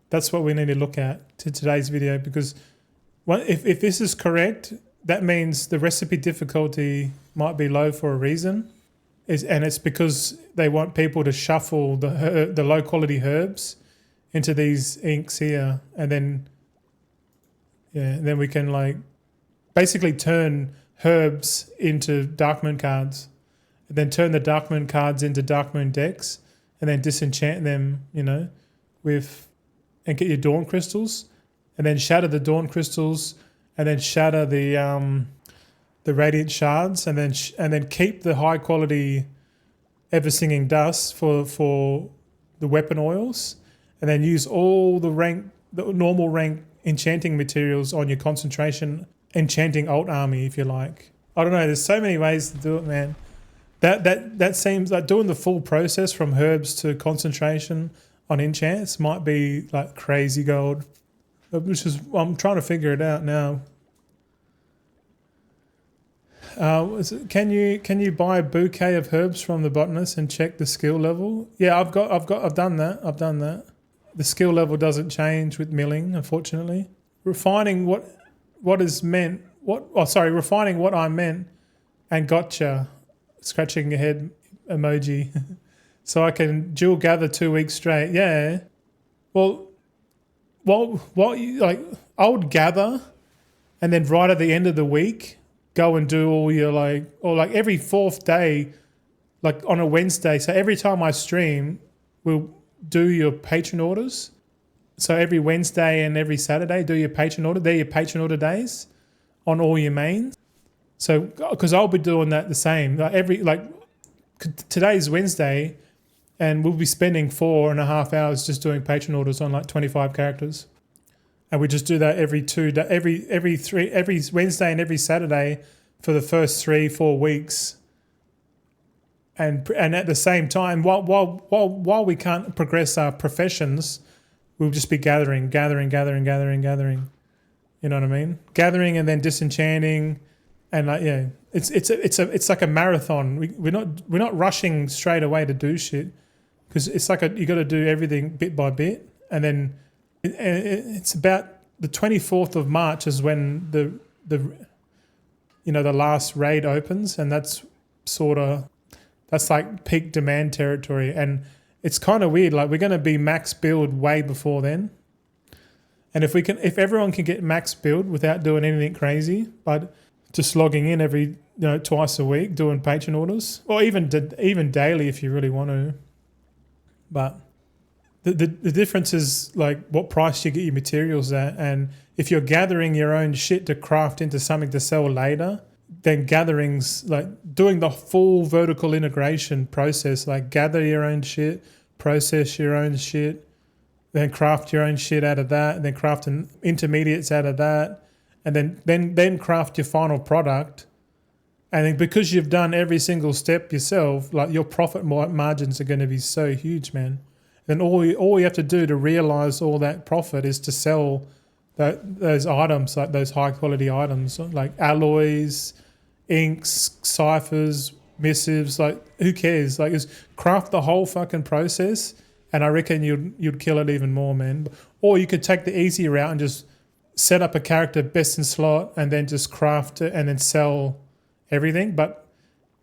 That's what we need to look at to today's video, because if this is correct, that means the recipe difficulty might be low for a reason. And it's because they want people to shuffle the low quality herbs into these inks here, and then then we can like basically turn herbs into Darkmoon cards, and then turn the Darkmoon cards into Darkmoon decks, and then disenchant them, you know, and get your Dawn crystals, and then shatter the Dawn crystals, and then shatter the Radiant shards, and then keep the high quality Ever Singing Dust for the weapon oils, and then use all the normal rank enchanting materials on your concentration enchanting alt army, if you like. I don't know. There's so many ways to do it, man. That seems like doing the full process from herbs to concentration on enchants might be like crazy gold. I'm trying to figure it out now. Can you buy a bouquet of herbs from the botanist and check the skill level? Yeah, I've done that. The skill level doesn't change with milling, unfortunately. Refining refining what I meant, and gotcha, scratching your head emoji. So I can dual gather 2 weeks straight. Yeah. Well, I would gather, and then right at the end of the week, go and do all your or every fourth day, like on a Wednesday. So every time I stream, we'll do your patron orders. So every Wednesday and every Saturday, do your patron order. They're your patron order days on all your mains. So, because I'll be doing that the same. Today's Wednesday, and we'll be spending 4.5 hours just doing patron orders on like 25 characters. And we just do that every Wednesday and every Saturday for the first 3-4 weeks. And at the same time, while we can't progress our professions, we'll just be gathering. You know what I mean? Gathering and then disenchanting, and it's like a marathon. We're not rushing straight away to do shit, because it's like you got to do everything bit by bit, and then it's about the 24th of March is when the last raid opens, and that's like peak demand territory, and it's kind of weird. Like, we're going to be max build way before then, and if everyone can get max build without doing anything crazy, but just logging in every twice a week, doing patron orders, or even daily if you really want to, but. The difference is like what price you get your materials at, and if you're gathering your own shit to craft into something to sell later, then gatherings, like doing the full vertical integration process, like gather your own shit, process your own shit, then craft your own shit out of that, and then craft intermediates out of that, and then craft your final product. And then because you've done every single step yourself, like your profit margins are going to be so huge, man. Then all you have to do to realize all that profit is to sell those items, like those high quality items, like alloys, inks, ciphers, missives. Like, who cares? Like, just craft the whole fucking process, and I reckon you'd kill it even more, man. Or you could take the easy route and just set up a character best in slot, and then just craft it and then sell everything. But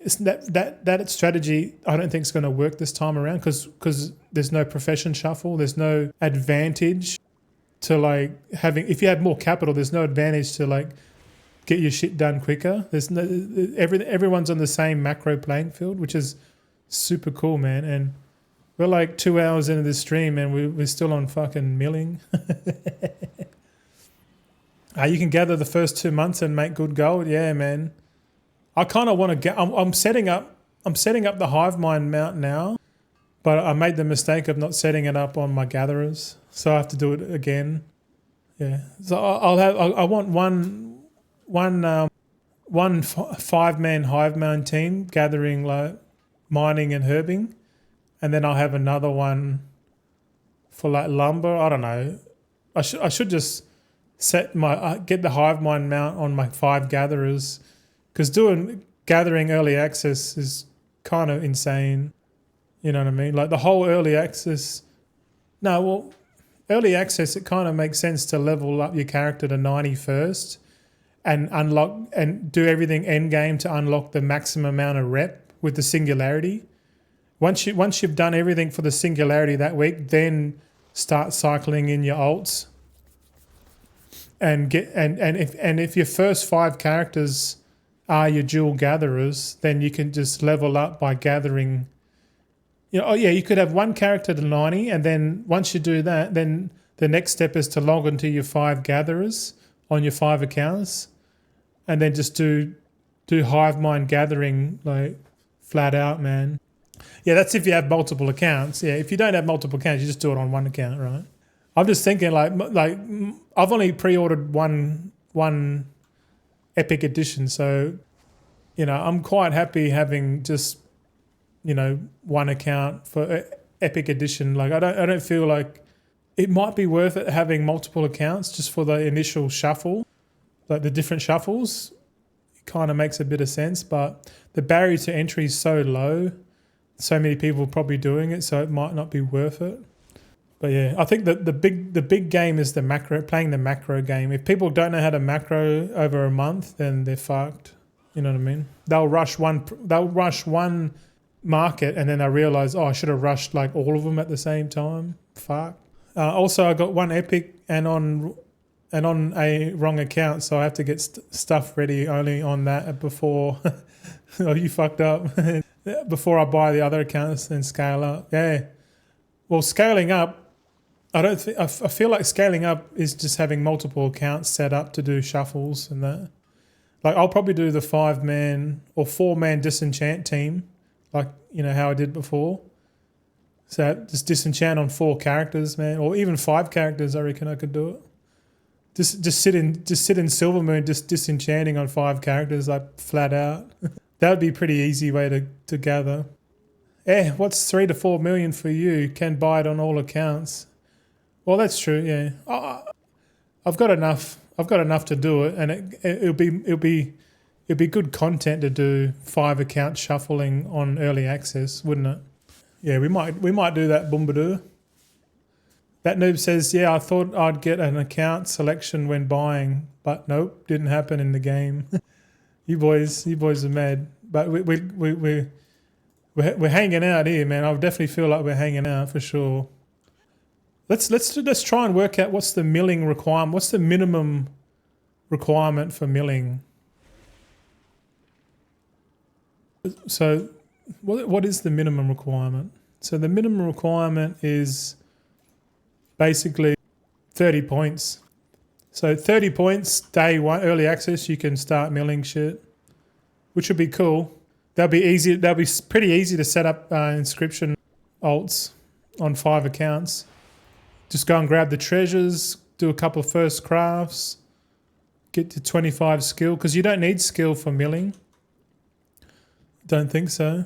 it's that strategy I don't think is going to work this time around, because there's no profession shuffle. There's no advantage to like having, if you have more capital, there's no advantage to like get your shit done quicker. There's no, everyone's on the same macro playing field, which is super cool, man. And we're like 2 hours into this stream and we're still on fucking milling. You can gather the first 2 months and make good gold. Yeah, man. I kind of want to get. I'm setting up the hive mind mount now, but I made the mistake of not setting it up on my gatherers, so I have to do it again. Yeah. So I want one 5-man hive mind team gathering, like mining and herbing, and then I'll have another one for like lumber. I don't know. I should just get the hive mind mount on my 5 gatherers. Because gathering early access is kind of insane. You know what I mean? Like the whole early access. No, well, early access, it kind of makes sense to level up your character to 90 first and unlock and do everything end game to unlock the maximum amount of rep with the singularity. Once you've done everything for the singularity that week, then start cycling in your alts and get if your first 5 characters are your dual gatherers, then you can just level up by gathering. You could have one character to 90, and then once you do that, then the next step is to log into your 5 gatherers on your 5 accounts, and then just do hive mind gathering like flat out, man. Yeah, that's if you have multiple accounts. Yeah, if you don't have multiple accounts, you just do it on one account, right? I'm just thinking like I've only pre-ordered one Epic Edition, so I'm quite happy having just one account for Epic Edition. Like I don't feel like it might be worth it having multiple accounts just for the initial shuffle, like the different shuffles. It kind of makes a bit of sense, but the barrier to entry is so low, so many people probably doing it, so it might not be worth it. But yeah, I think that the big game is playing the macro game. If people don't know how to macro over a month, then they're fucked. You know what I mean? They'll rush one market and then they realize, I should have rushed like all of them at the same time. Fuck. Also, I got one epic and on a wrong account, so I have to get stuff ready only on that before. Oh, you fucked up. Before I buy the other accounts and scale up. Yeah. Well, scaling up, I feel like scaling up is just having multiple accounts set up to do shuffles and that. Like I'll probably do the 5-man or 4-man disenchant team, like how I did before. So just disenchant on 4 characters, man, or even 5 characters. I reckon I could do it. Just sit in Silvermoon, just disenchanting on 5 characters, like flat out. That would be a pretty easy way to gather. What's 3 to 4 million for you? Can buy it on all accounts. Well, that's true. Yeah, I've got enough. I've got enough to do it, and it'll be good content to do 5 account shuffling on early access, wouldn't it? Yeah, we might do that. Boombadoo. That noob says, yeah, I thought I'd get an account selection when buying, but nope, didn't happen in the game. You boys are mad, but we're hanging out here, man. I definitely feel like we're hanging out for sure. Let's try and work out what's the milling requirement. What's the minimum requirement for milling? So, what is the minimum requirement? So the minimum requirement is basically 30 points. So 30 points, day 1, early access, you can start milling shit, which would be cool. That'll be easy. That'll be pretty easy to set up Inscription alts on 5 accounts. Just go and grab the treasures, do a couple of first crafts, get to 25 skill, because you don't need skill for milling. Don't think so.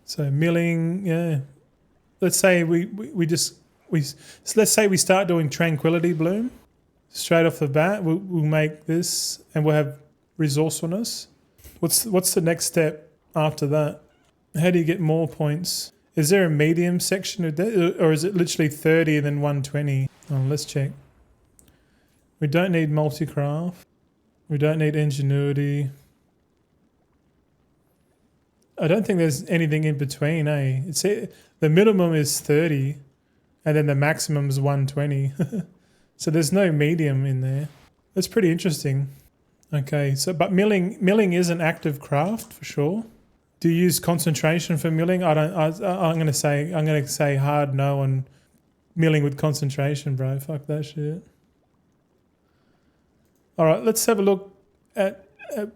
So milling, yeah. Let's say let's say we start doing Tranquility Bloom. Straight off the bat, we'll make this, and we'll have resourcefulness. What's the next step after that? How do you get more points? Is there a medium section of that, or is it literally 30 and then 120? Oh, let's check. We don't need multi-craft. We don't need ingenuity. I don't think there's anything in between, eh? The minimum is 30, and then the maximum is 120. So there's no medium in there. That's pretty interesting. Okay, so but milling is an active craft for sure. Do you use concentration for milling? I'm gonna say hard no on milling with concentration, bro. Fuck that shit. All right, let's have a look at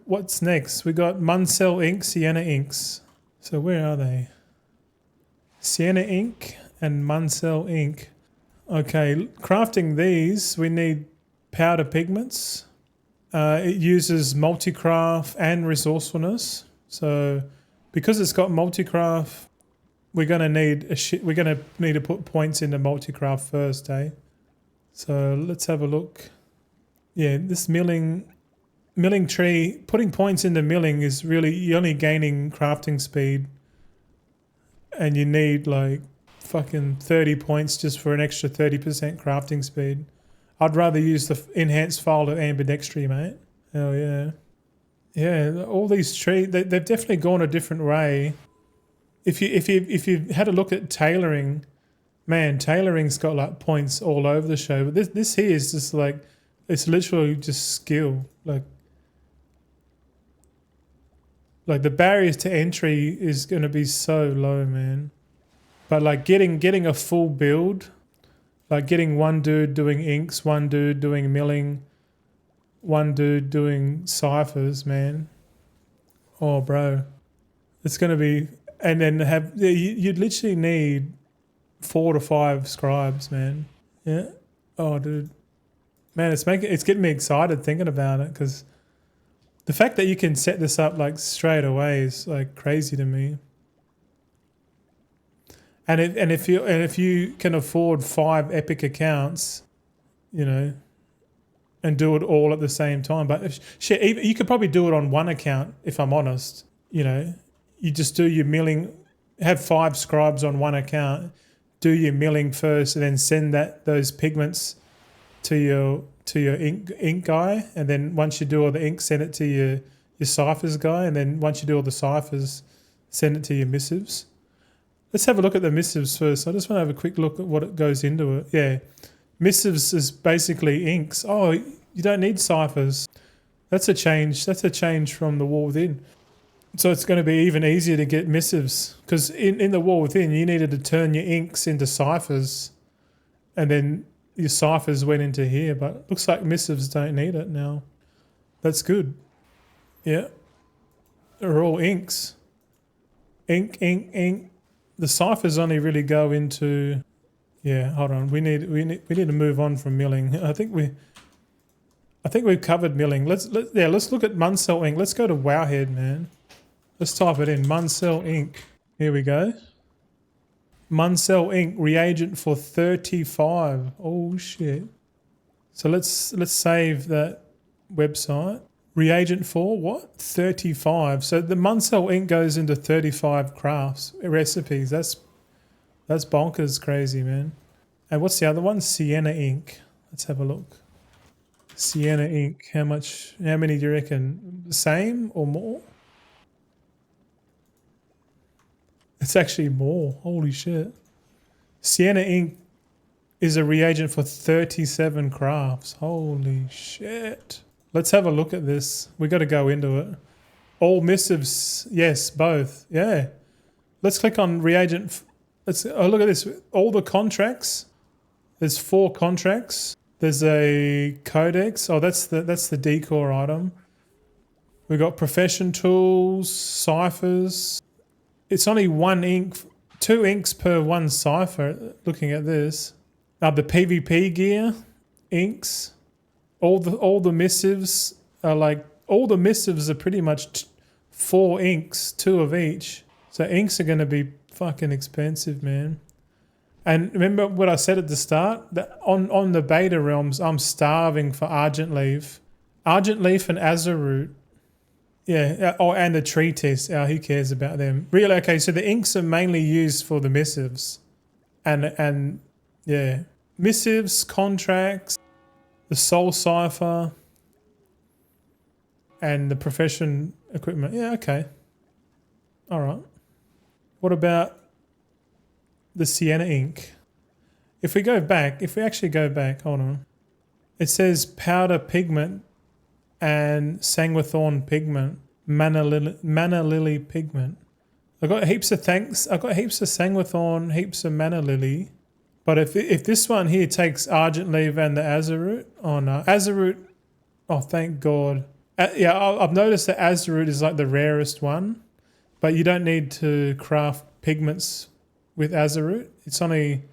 what's next. We got Muncell ink, Sienna inks. So where are they? Sienna ink and Muncell ink. Okay, crafting these, we need powder pigments. It uses multi-craft and resourcefulness. So because it's got multi-craft, we're gonna need to put points into multi-craft first, eh? So let's have a look. Yeah, this milling tree, putting points into milling is really, you're only gaining crafting speed, and you need like fucking 30 points just for an extra 30% crafting speed. I'd rather use the enhanced file of ambidextry, mate. Hell yeah. Yeah, all these trees, they've definitely gone a different way. If you had a look at tailoring, man, tailoring's got like points all over the show. But this here is just like, it's literally just skill. Like the barriers to entry is going to be so low, man. But like getting a full build, like getting one dude doing inks, one dude doing milling, one dude doing ciphers, man. Oh, bro. It's going to be... And then you'd literally need 4 to 5 scribes, man. Yeah. Oh, dude. Man, it's getting me excited thinking about it, because the fact that you can set this up like straight away is like crazy to me. And if you can afford 5 epic accounts, you know, and do it all at the same time. But you could probably do it on one account, if I'm honest. You know, you just do your milling, have 5 scribes on one account, do your milling first, and then send those pigments to your ink guy, and then once you do all the ink, send it to your ciphers guy, and then once you do all the ciphers, send it to your missives. Let's have a look at the missives first. I just want to have a quick look at what it goes into it. Yeah. Missives is basically inks. Oh, you don't need ciphers. That's a change. That's a change from the War Within. So it's going to be even easier to get missives, because in the War Within you needed to turn your inks into ciphers, and then your ciphers went into here. But it looks like missives don't need it now. That's good. Yeah. They're all inks. Ink, ink, ink. The ciphers only really go into... Yeah, hold on. We need to move on from milling. I think we've covered milling. Let's look at Muncell ink. Let's go to Wowhead, man. Let's type it in. Muncell ink. Here we go. Muncell ink reagent for 35. Oh shit. So let's save that website. Reagent for what? 35. So the Muncell ink goes into 35 crafts, recipes. That's bonkers crazy, man. And what's the other one? Sienna ink. Let's have a look. Sienna ink. How many do you reckon? The same or more? It's actually more. Holy shit. Sienna ink is a reagent for 37 crafts. Holy shit. Let's have a look at this. We got to go into it. All missives. Yes, both. Yeah. Let's click on reagent. Look at this. All the contracts. There's 4 contracts. There's a codex. Oh, that's the decor item. We've got profession tools, ciphers. It's only 1 ink, 2 inks per 1 cipher. Looking at this. The PvP gear, inks. All the missives are pretty much 4 inks, 2 of each. So inks are going to be fucking expensive, man. And remember what I said at the start? That on the beta realms, I'm starving for Argent Leaf. Argent Leaf and Azeroot. Yeah, and the tree test. Who cares about them? Really? Okay, so the inks are mainly used for the missives. And yeah. Missives, contracts, the soul cipher, and the profession equipment. Yeah, okay. All right. What about the Sienna ink? If we actually go back, hold on. It says powder pigment and sanguithorn pigment, mana lily pigment. I've got heaps of sanguithorn, heaps of mana lily. But if this one here takes Argent Leaf and the Azeroot, oh no, Azeroot, oh thank God. Yeah, I've noticed that Azeroot is like the rarest one, but you don't need to craft pigments with Azeroot. It's only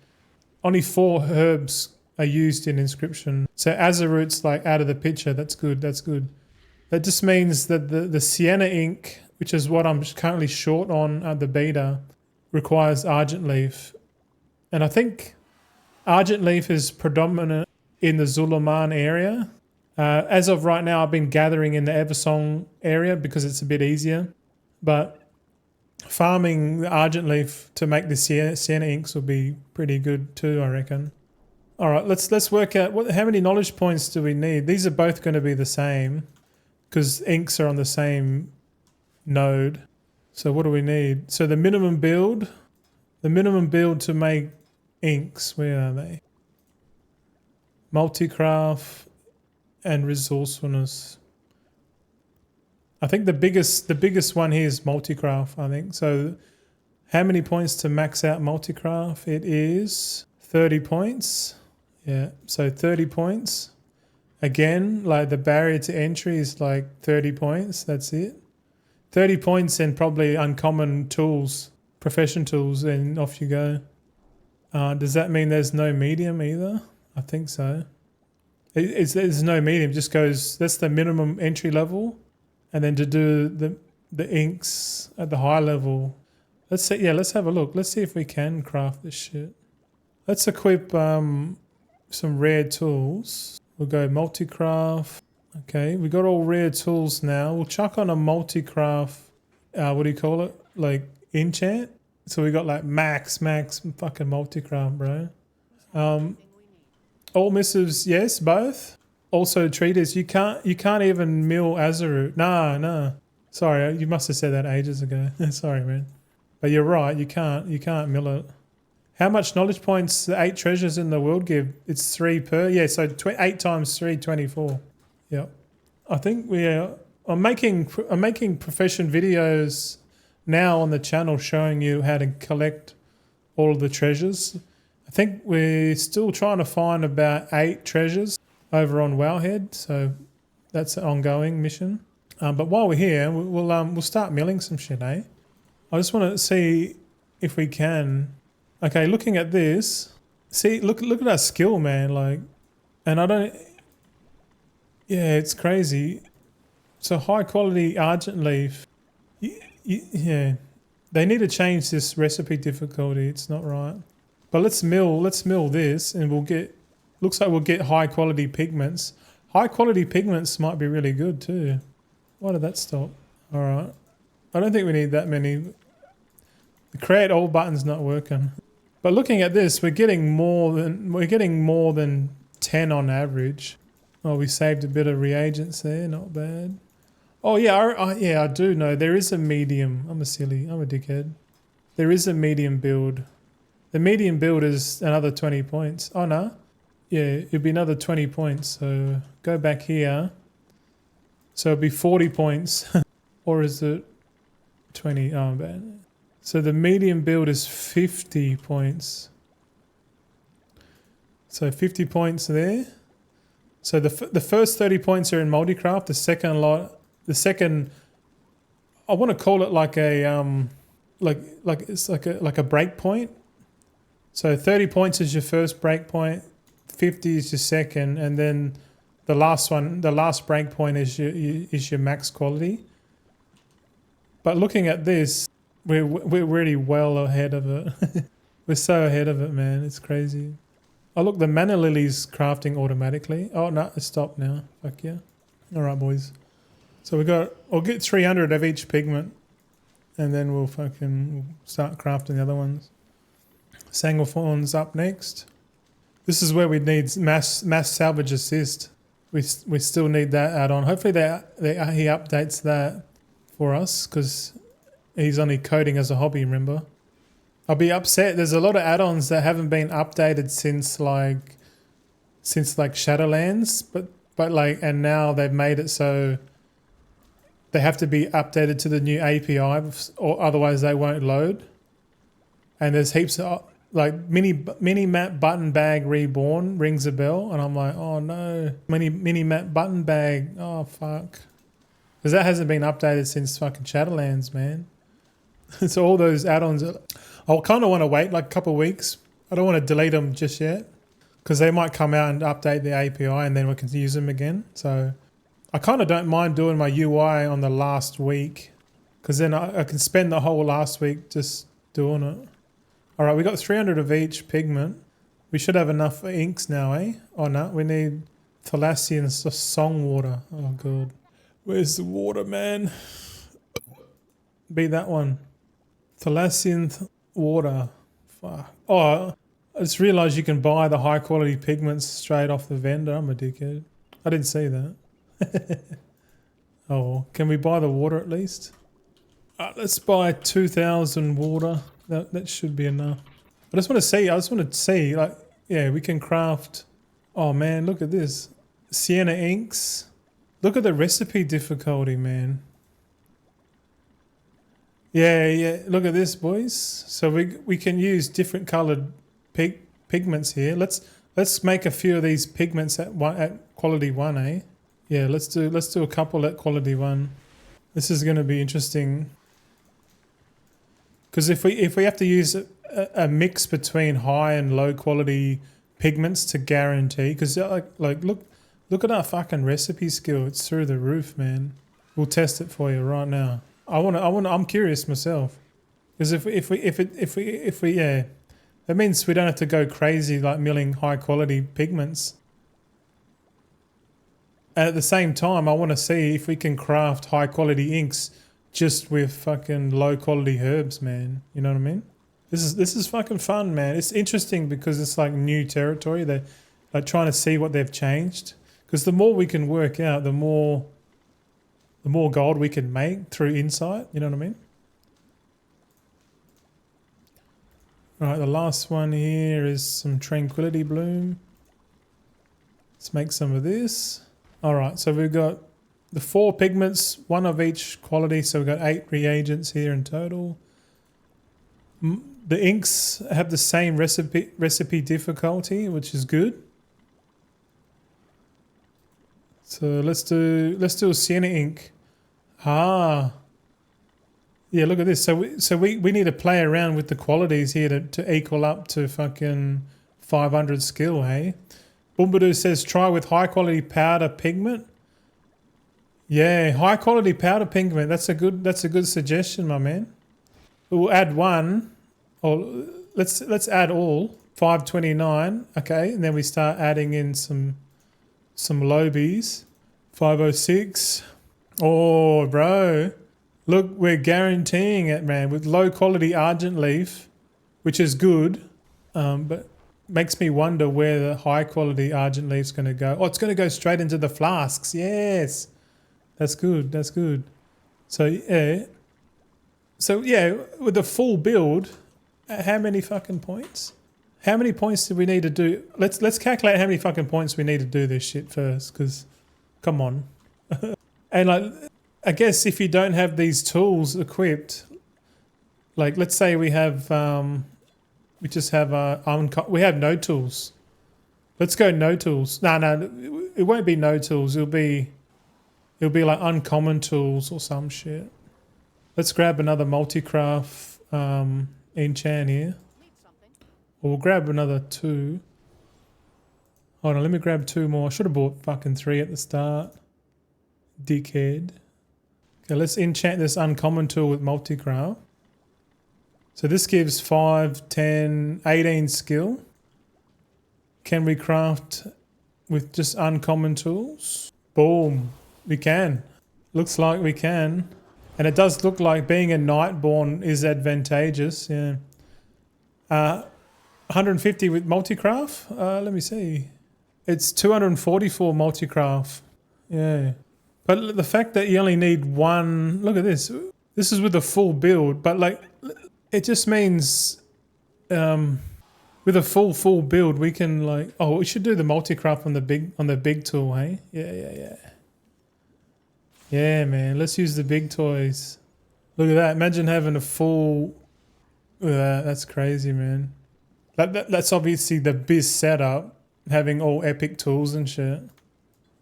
4 herbs are used in Inscription. So Azeroot's like out of the picture. That's good. That just means that the Sienna ink, which is what I'm currently short on at the beta, requires Argent Leaf. And I think Argent Leaf is predominant in the Zulaman area. As of right now, I've been gathering in the Eversong area because it's a bit easier. But farming the Argent Leaf to make the Sienna inks will be pretty good too, I reckon. All right, let's work out how many knowledge points do we need. These are both going to be the same because inks are on the same node. So what do we need? So the minimum build to make inks, where are they? Multicraft and resourcefulness. I think the biggest one here is multicraft, I think. So how many points to max out multicraft? It is 30 points. Yeah, so 30 points. Again, like the barrier to entry is like 30 points. That's it. 30 points and probably uncommon tools, profession tools, and off you go. Does that mean there's no medium either? I think so. There's no medium, just goes, that's the minimum entry level. And then to do the inks at the high level. Let's see, yeah, let's have a look. Let's see if we can craft this shit. Let's equip some rare tools. We'll go multi-craft. Okay, we got all rare tools now. We'll chuck on a multi-craft, what do you call it? Like enchant. So we got like max fucking multi-craft, bro. All missives, yes, both. Also treaters, you can't even mill Azeroot. No. Sorry, you must have said that ages ago. Sorry, man. But you're right, you can't mill it. How much knowledge points the 8 treasures in the world give? It's 3 per. Yeah, so 8 times 3, 24. Yep. I think I'm making profession videos now on the channel showing you how to collect all of the treasures. I think we're still trying to find about 8 treasures over on Wowhead, so that's an ongoing mission. But while we're here, we'll start milling some shit, eh? I just want to see if we can. Okay, looking at this, see, look at our skill, man. Like, and I don't. Yeah, it's crazy. So high quality Argent Leaf. Yeah, they need to change this recipe difficulty. It's not right. But let's mill this, and we'll get. Looks like we'll get high quality pigments. High quality pigments might be really good too. Why did that stop? All right. I don't think we need that many. The create all button's not working. But looking at this, we're getting more than 10 on average. Oh, we saved a bit of reagents there. Not bad. Oh yeah, I do know there is a medium. I'm a dickhead. There is a medium build. The medium build is another 20 points. Oh no. Yeah, it'll be another 20 points. So go back here. So it'll be 40 points. Or is it 20? Oh, bad. So the medium build is 50 points. So 50 points there. So the first 30 points are in multicraft. The second, I want to call it like a it's like a break point. So 30 points is your first break point, 50 is your second, and then the last break point is your max quality. But looking at this, we're really well ahead of it. We're so ahead of it, man. It's crazy. Oh look, the mana lily's crafting automatically. Oh no, it stopped now. Fuck yeah. All right, boys. So I'll get 300 of each pigment, and then we'll start crafting the other ones. Sanglethorn's up next. This is where we need mass salvage assist. We still need that add-on. Hopefully he updates that for us, because he's only coding as a hobby, remember? I'll be upset. There's a lot of add-ons that haven't been updated since Shadowlands, but and now they've made it so they have to be updated to the new API, or otherwise they won't load. And there's heaps of mini map button bag reborn rings a bell, and I'm like, oh no, mini map button bag, oh fuck, because that hasn't been updated since fucking Shadowlands, man. So all those add-ons, I'll kind of want to wait like a couple of weeks. I don't want to delete them just yet, because they might come out and update the API, and then we can use them again. So I kind of don't mind doing my UI on the last week, because then I can spend the whole last week just doing it. All right, we got 300 of each pigment. We should have enough for inks now, eh? Oh no, we need Thalassian song water. Oh god. Where's the water, man? Be that one. Thalassian water. Fuck. Oh, I just realised you can buy the high quality pigments straight off the vendor. I'm a dickhead. I didn't see that. Oh, can we buy the water at least? Let's buy 2,000 water. That should be enough. I just want to see, like, yeah, we can craft. Oh man, look at this. Sienna inks. Look at the recipe difficulty, man. Yeah, look at this, boys. So we can use different coloured pigments here. Let's make a few of these pigments at quality 1, eh? Yeah, let's do a couple at quality 1. This is going to be interesting. Because if we have to use a mix between high and low quality pigments to guarantee, because like look at our fucking recipe skill. It's through the roof, man. We'll test it for you right now. I'm curious myself, because if we yeah, that means we don't have to go crazy like milling high quality pigments. And at the same time, I want to see if we can craft high quality inks just with fucking low quality herbs, man. You know what I mean? This is fucking fun, man. It's interesting because it's like new territory. They're like trying to see what they've changed. Because the more we can work out, the more gold we can make through insight. You know what I mean? All right, the last one here is some tranquility bloom. Let's make some of this. All right, so we've got the 4 pigments, 1 of each quality. So we've got 8 reagents here in total. The inks have the same recipe difficulty, which is good. So let's do a sienna ink. Yeah, look at this. So we need to play around with the qualities here to equal up to fucking 500 skill, hey? Boombadoo says try with high quality powder pigment. Yeah, high quality powder pigment. That's a good suggestion, my man. We'll add 1, or let's add all 529. Okay, and then we start adding in some lobies. 506. Oh, bro. Look, we're guaranteeing it, man, with low quality argent leaf, which is good, but makes me wonder where the high quality argent leaf's going to go. Oh, it's going to go straight into the flasks. Yes. That's good. That's good. So, yeah. So, yeah, with the full build, how many fucking points? How many points do we need to do? Let's calculate how many fucking points we need to do this shit first, because, come on. And, like, I guess if you don't have these tools equipped, like, let's say we have, we just have, we have no tools. Let's go no tools. No, it won't be no tools. It'll be like uncommon tools or some shit. Let's grab another multi-craft enchant here. Or we'll grab another 2. Hold on, let me grab 2 more. I should have bought fucking 3 at the start. Dickhead. Okay, let's enchant this uncommon tool with multi-craft. So this gives 5, 10, 18 skill. Can we craft with just uncommon tools? Boom. We can. Looks like we can. And it does look like being a Nightborn is advantageous. Yeah. 150 with multi-craft? Let me see. It's 244 multi-craft. Yeah. But the fact that you only need 1... Look at this. This is with a full build. But like, it just means... with a full build, we can like... Oh, we should do the multi-craft on the big tool, hey? Yeah. Yeah, man. Let's use the big toys. Look at that. Imagine having a full... Look at that. That's crazy, man. That's obviously the biz setup. Having all epic tools and shit.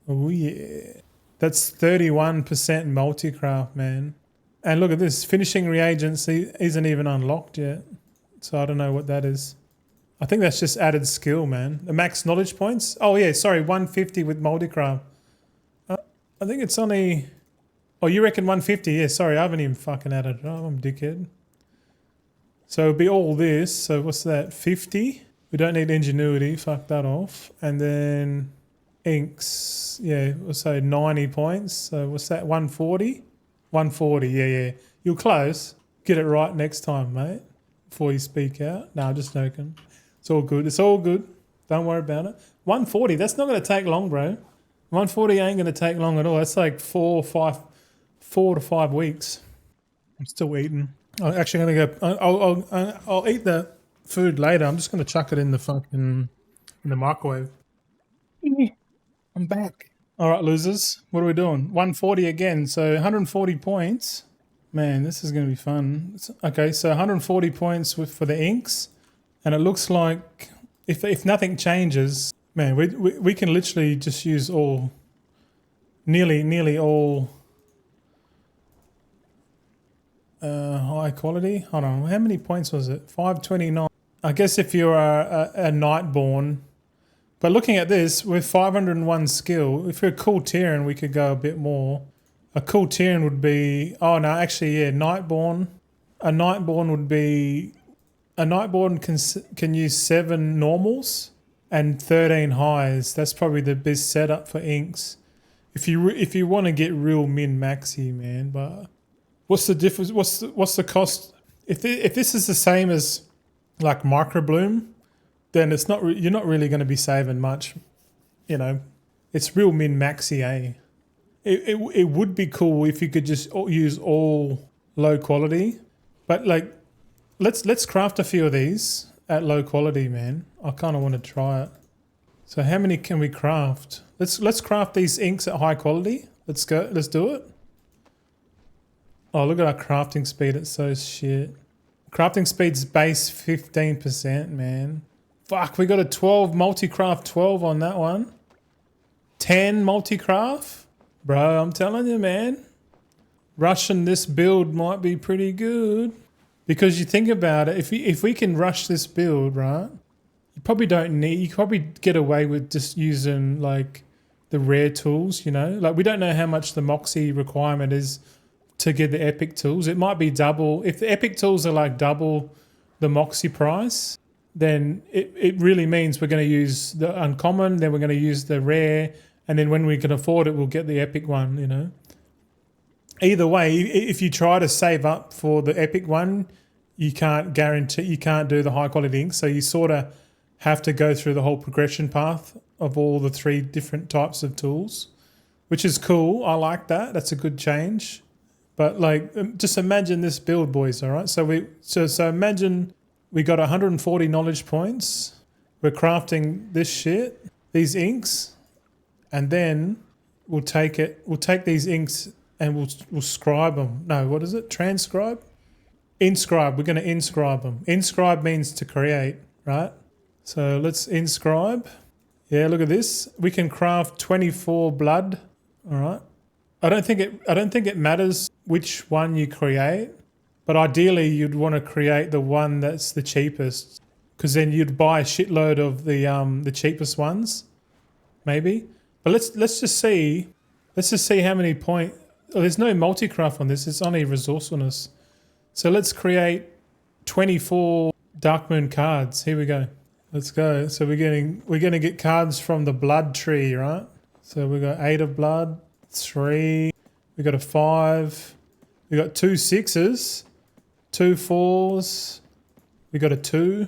Oh, yeah. That's 31% multi-craft, man. And look at this. Finishing reagents isn't even unlocked yet. So I don't know what that is. I think that's just added skill, man. The max knowledge points? Oh, yeah. Sorry. 150 with multi-craft. I think it's only... Oh, you reckon 150? Yeah, sorry, I haven't even fucking added it. Oh, I'm a dickhead. So it'll be all this. So what's that? 50? We don't need ingenuity. Fuck that off. And then inks. Yeah, we'll say 90 points. So what's that? 140? 140, yeah. You're close. Get it right next time, mate. Before you speak out. Nah, just joking. It's all good. It's all good. Don't worry about it. 140. That's not going to take long, bro. 140 ain't going to take long at all. That's like 4 to 5 weeks. I'm still eating. I'm actually going to go. I'll eat the food later. I'm just going to chuck it in the microwave. I'm back. All right, losers. What are we doing? 140 again. So 140 points. Man, this is going to be fun. Okay, so 140 points for the inks. And it looks like if nothing changes, man, we can literally just use nearly all high quality. Hold on, how many points was it? 529. I guess if you're a Nightborn, but looking at this, with 501 skill, if you're a cool Tyrian, we could go a bit more. A cool Tyrian would be, oh no, actually, yeah, Nightborn. A Nightborn would be, a Nightborn can use 7 normals and 13 highs. That's probably the best setup for inks. If you want to get real min-maxy, man, but what's the difference? What's the cost? If this is the same as like microbloom, then it's not. You're not really going to be saving much. You know, it's real min-maxy, eh? It would be cool if you could just use all low quality, but like let's craft a few of these at low quality, man. I kind of want to try it. So how many can we craft? Let's craft these inks at high quality. Let's go. Let's do it. Oh, look at our crafting speed. It's so shit. Crafting speed's base 15%, man. Fuck, we got a 12 multi-craft 12 on that one. 10 multi-craft. Bro, I'm telling you, man. Rushing this build might be pretty good. Because you think about it, if we can rush this build, right? You probably don't need, you could probably get away with just using like the rare tools, you know? Like we don't know how much the Moxie requirement is to get the epic tools. It might be double. If the epic tools are like double the Moxie price, then it really means we're going to use the uncommon, then we're going to use the rare, and then when we can afford it, we'll get the epic one, you know? Either way, if you try to save up for the epic one, you can't do the high quality ink. So you sort of have to go through the whole progression path of all the 3 different types of tools, which is cool. I like that. That's a good change. But like, just imagine this build, boys. All right. So imagine we got 140 knowledge points. We're crafting this shit, these inks, and then we'll take these inks and we'll scribe them. No, what is it? Transcribe? Inscribe. We're going to inscribe them. Inscribe means to create, right? So let's inscribe. Yeah, look at this. We can craft 24 blood. All right. I don't think it matters which one you create, but ideally you'd want to create the one that's the cheapest, because then you'd buy a shitload of the cheapest ones, maybe. But let's just see how many points. Oh, there's no multi-craft on this. It's only resourcefulness. So let's create 24 Darkmoon cards. Here we go. Let's go. So we're gonna get cards from the blood tree, right? So we got 8 of blood, 3. We got a 5. We got 2 6s, 2 4s. We got a 2.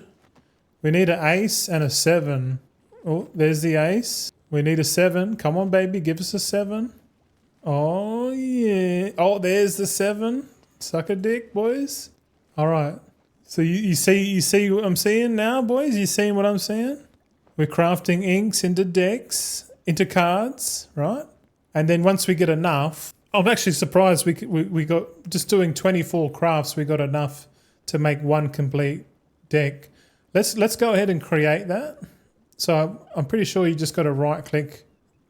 We need an ace and a 7. Oh, there's the ace. We need a 7. Come on, baby, give us a 7. Oh yeah. Oh, there's the 7. Suck a dick, boys. All right. So you see what I'm seeing now, boys? You seeing what I'm seeing? We're crafting inks into decks, into cards, right? And then once we get enough, I'm actually surprised we got, just doing 24 crafts, we got enough to make one complete deck. Let's go ahead and create that. So I'm pretty sure you just got to right click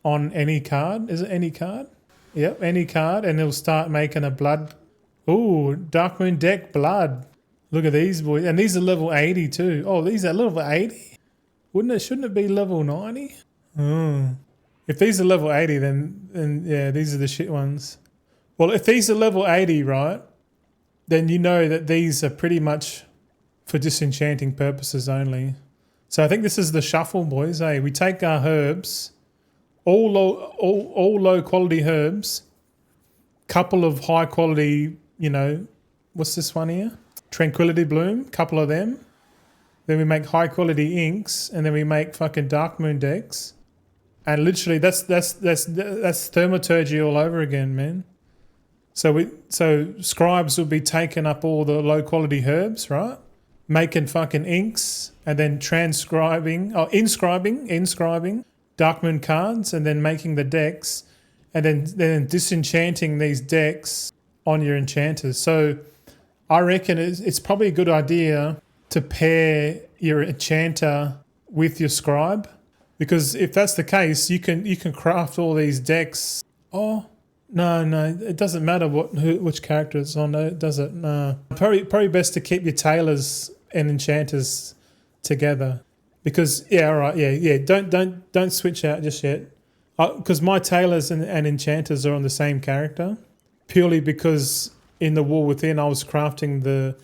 on any card. Is it any card? Yep, any card, and it'll start making a blood. Ooh, Darkmoon deck blood. Look at these boys. And these are level 80 too. Oh, these are level 80? Shouldn't it be level 90? Oh. If these are level 80, then yeah, these are the shit ones. Well, if these are level 80, right, then you know that these are pretty much for disenchanting purposes only. So I think this is the shuffle, boys. Hey, we take our herbs, all low quality herbs, couple of high quality, you know, what's this one here? Tranquility Bloom, couple of them. Then we make high quality inks, and then we make fucking Darkmoon decks. And literally, that's Thaumaturgy all over again, man. So scribes will be taking up all the low quality herbs, right? Making fucking inks, and then inscribing Darkmoon cards, and then making the decks, and then disenchanting these decks on your enchanters. So I reckon it's probably a good idea to pair your enchanter with your scribe, because if that's the case, you can craft all these decks. Oh no, it doesn't matter which character it's on. No, does it? No. Probably best to keep your tailors and enchanters together, because don't switch out just yet, because my tailors and enchanters are on the same character, purely because in the War Within I was crafting the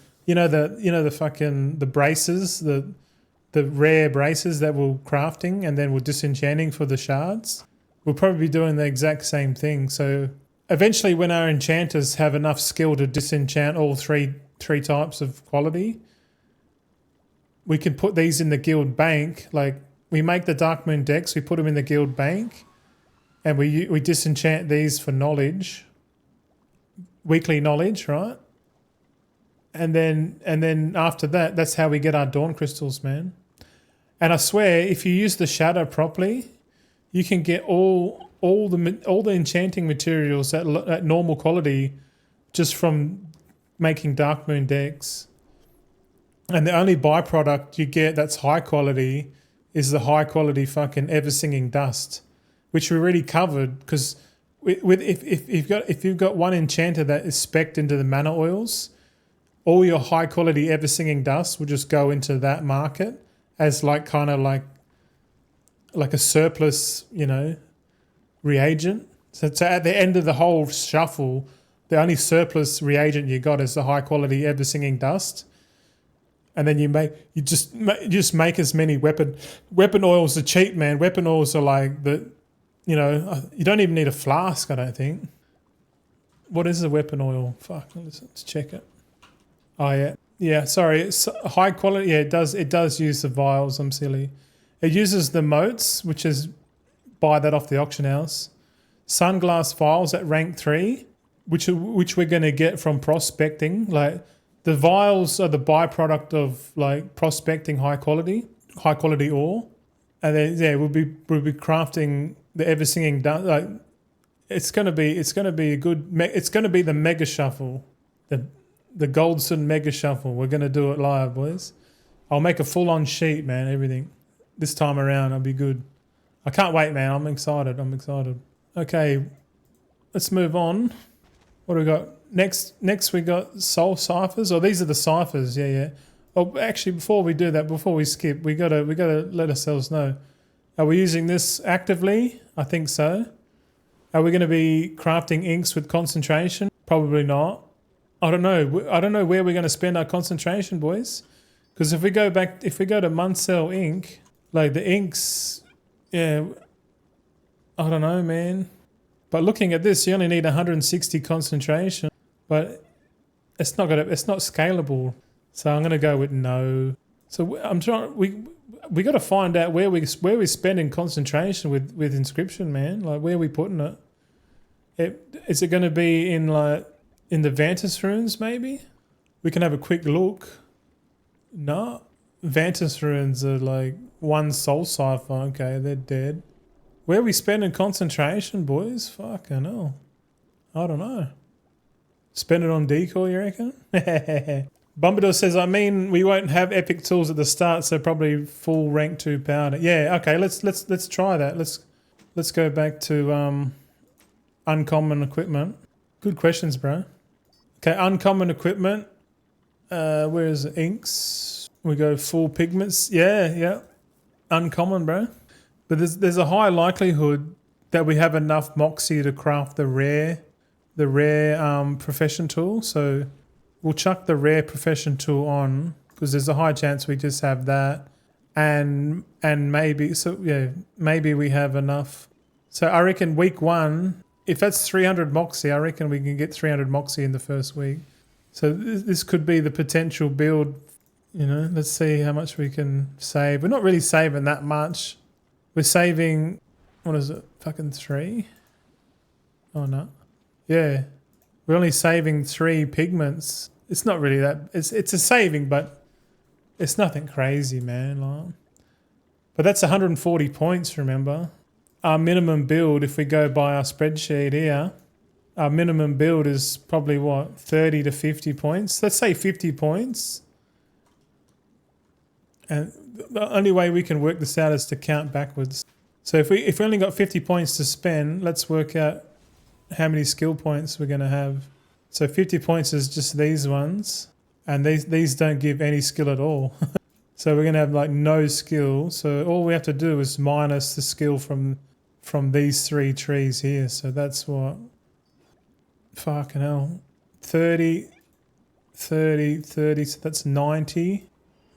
fucking the braces, the rare braces that we're crafting and then we're disenchanting for the shards. We'll probably be doing the exact same thing. So eventually, when our enchanters have enough skill to disenchant all three types of quality, we can put these in the guild bank. Like, we make the Darkmoon decks, we put them in the guild bank, and we disenchant these for knowledge, weekly knowledge, right? And then after that, that's how we get our dawn crystals, man. And I swear, if you use the shadow properly, you can get all the enchanting materials at normal quality just from making Darkmoon decks. And the only byproduct you get that's high quality is the high quality fucking ever singing dust, which we already covered. Because if you've got one enchanter that is spec'd into the mana oils, all your high quality ever singing dust will just go into that market as like a surplus, reagent. So at the end of the whole shuffle, the only surplus reagent you got is the high quality ever singing dust. And then you just make as many weapon oils are cheap, man. Weapon oils are like you don't even need a flask, I don't think. What is a weapon oil? Fuck, let's check it. Oh yeah. Yeah, sorry. It's high quality. Yeah, it does use the vials. I'm silly. It uses the motes, which is buy that off the auction house. Sunglass vials at rank 3, which we're going to get from prospecting. Like, the vials are the byproduct of like prospecting high quality ore, and then we'll be crafting the ever singing like it's gonna be the mega shuffle, the Goldson mega shuffle. We're gonna do it live, boys. I'll make a full on sheet, man. Everything this time around, I'll be good. I can't wait, man. I'm excited. Okay, let's move on. What do we got? Next we got soul ciphers. Oh, these are the ciphers. Yeah. Oh, actually, before we do that, before we skip, we gotta let ourselves know. Are we using this actively? I think so. Are we going to be crafting inks with concentration? Probably not. I don't know where we're going to spend our concentration, boys. Because if we go to Muncell ink, like the inks, yeah, I don't know, man. But looking at this, you only need 160 concentration. But it's not scalable. So I'm gonna go with no. So I'm trying. We got to find out where we're spending concentration with Inscription, man. Like, where are we putting it? Is it going to be in the Vantis runes? Maybe we can have a quick look. No, Vantis runes are like one soul cipher. Okay, they're dead. Where are we spending concentration, boys? Fucking hell. I don't know. Spend it on decor, you reckon? Bombadil says, we won't have epic tools at the start, so probably full rank 2 powder. Yeah, okay, let's try that. Let's go back to uncommon equipment. Good questions, bro. Okay, uncommon equipment. Where is it? Inks. We go full pigments. Yeah. Uncommon, bro. But there's a high likelihood that we have enough moxie to craft the rare profession tool. So we'll chuck the rare profession tool on, because there's a high chance we just have that, and maybe we have enough. So I reckon week 1, if that's 300 moxie, I reckon we can get 300 moxie in the first week. So this could be the potential build. You know, let's see how much we can save. We're not really saving that much. We're saving, what is it, fucking 3? Oh no. Yeah. We're only saving 3 pigments. It's not really that, it's a saving, but it's nothing crazy, man. Like, but that's 140 points, remember? Our minimum build, if we go by our spreadsheet here, our minimum build is probably what, 30 to 50 points? Let's say 50 points. And the only way we can work this out is to count backwards. So if we only got 50 points to spend, let's work out how many skill points we're going to have. So 50 points is just these ones, and these don't give any skill at all. So we're going to have like no skill. So all we have to do is minus the skill from these 3 trees here. So that's what, fucking hell, 30, 30, 30, so that's 90.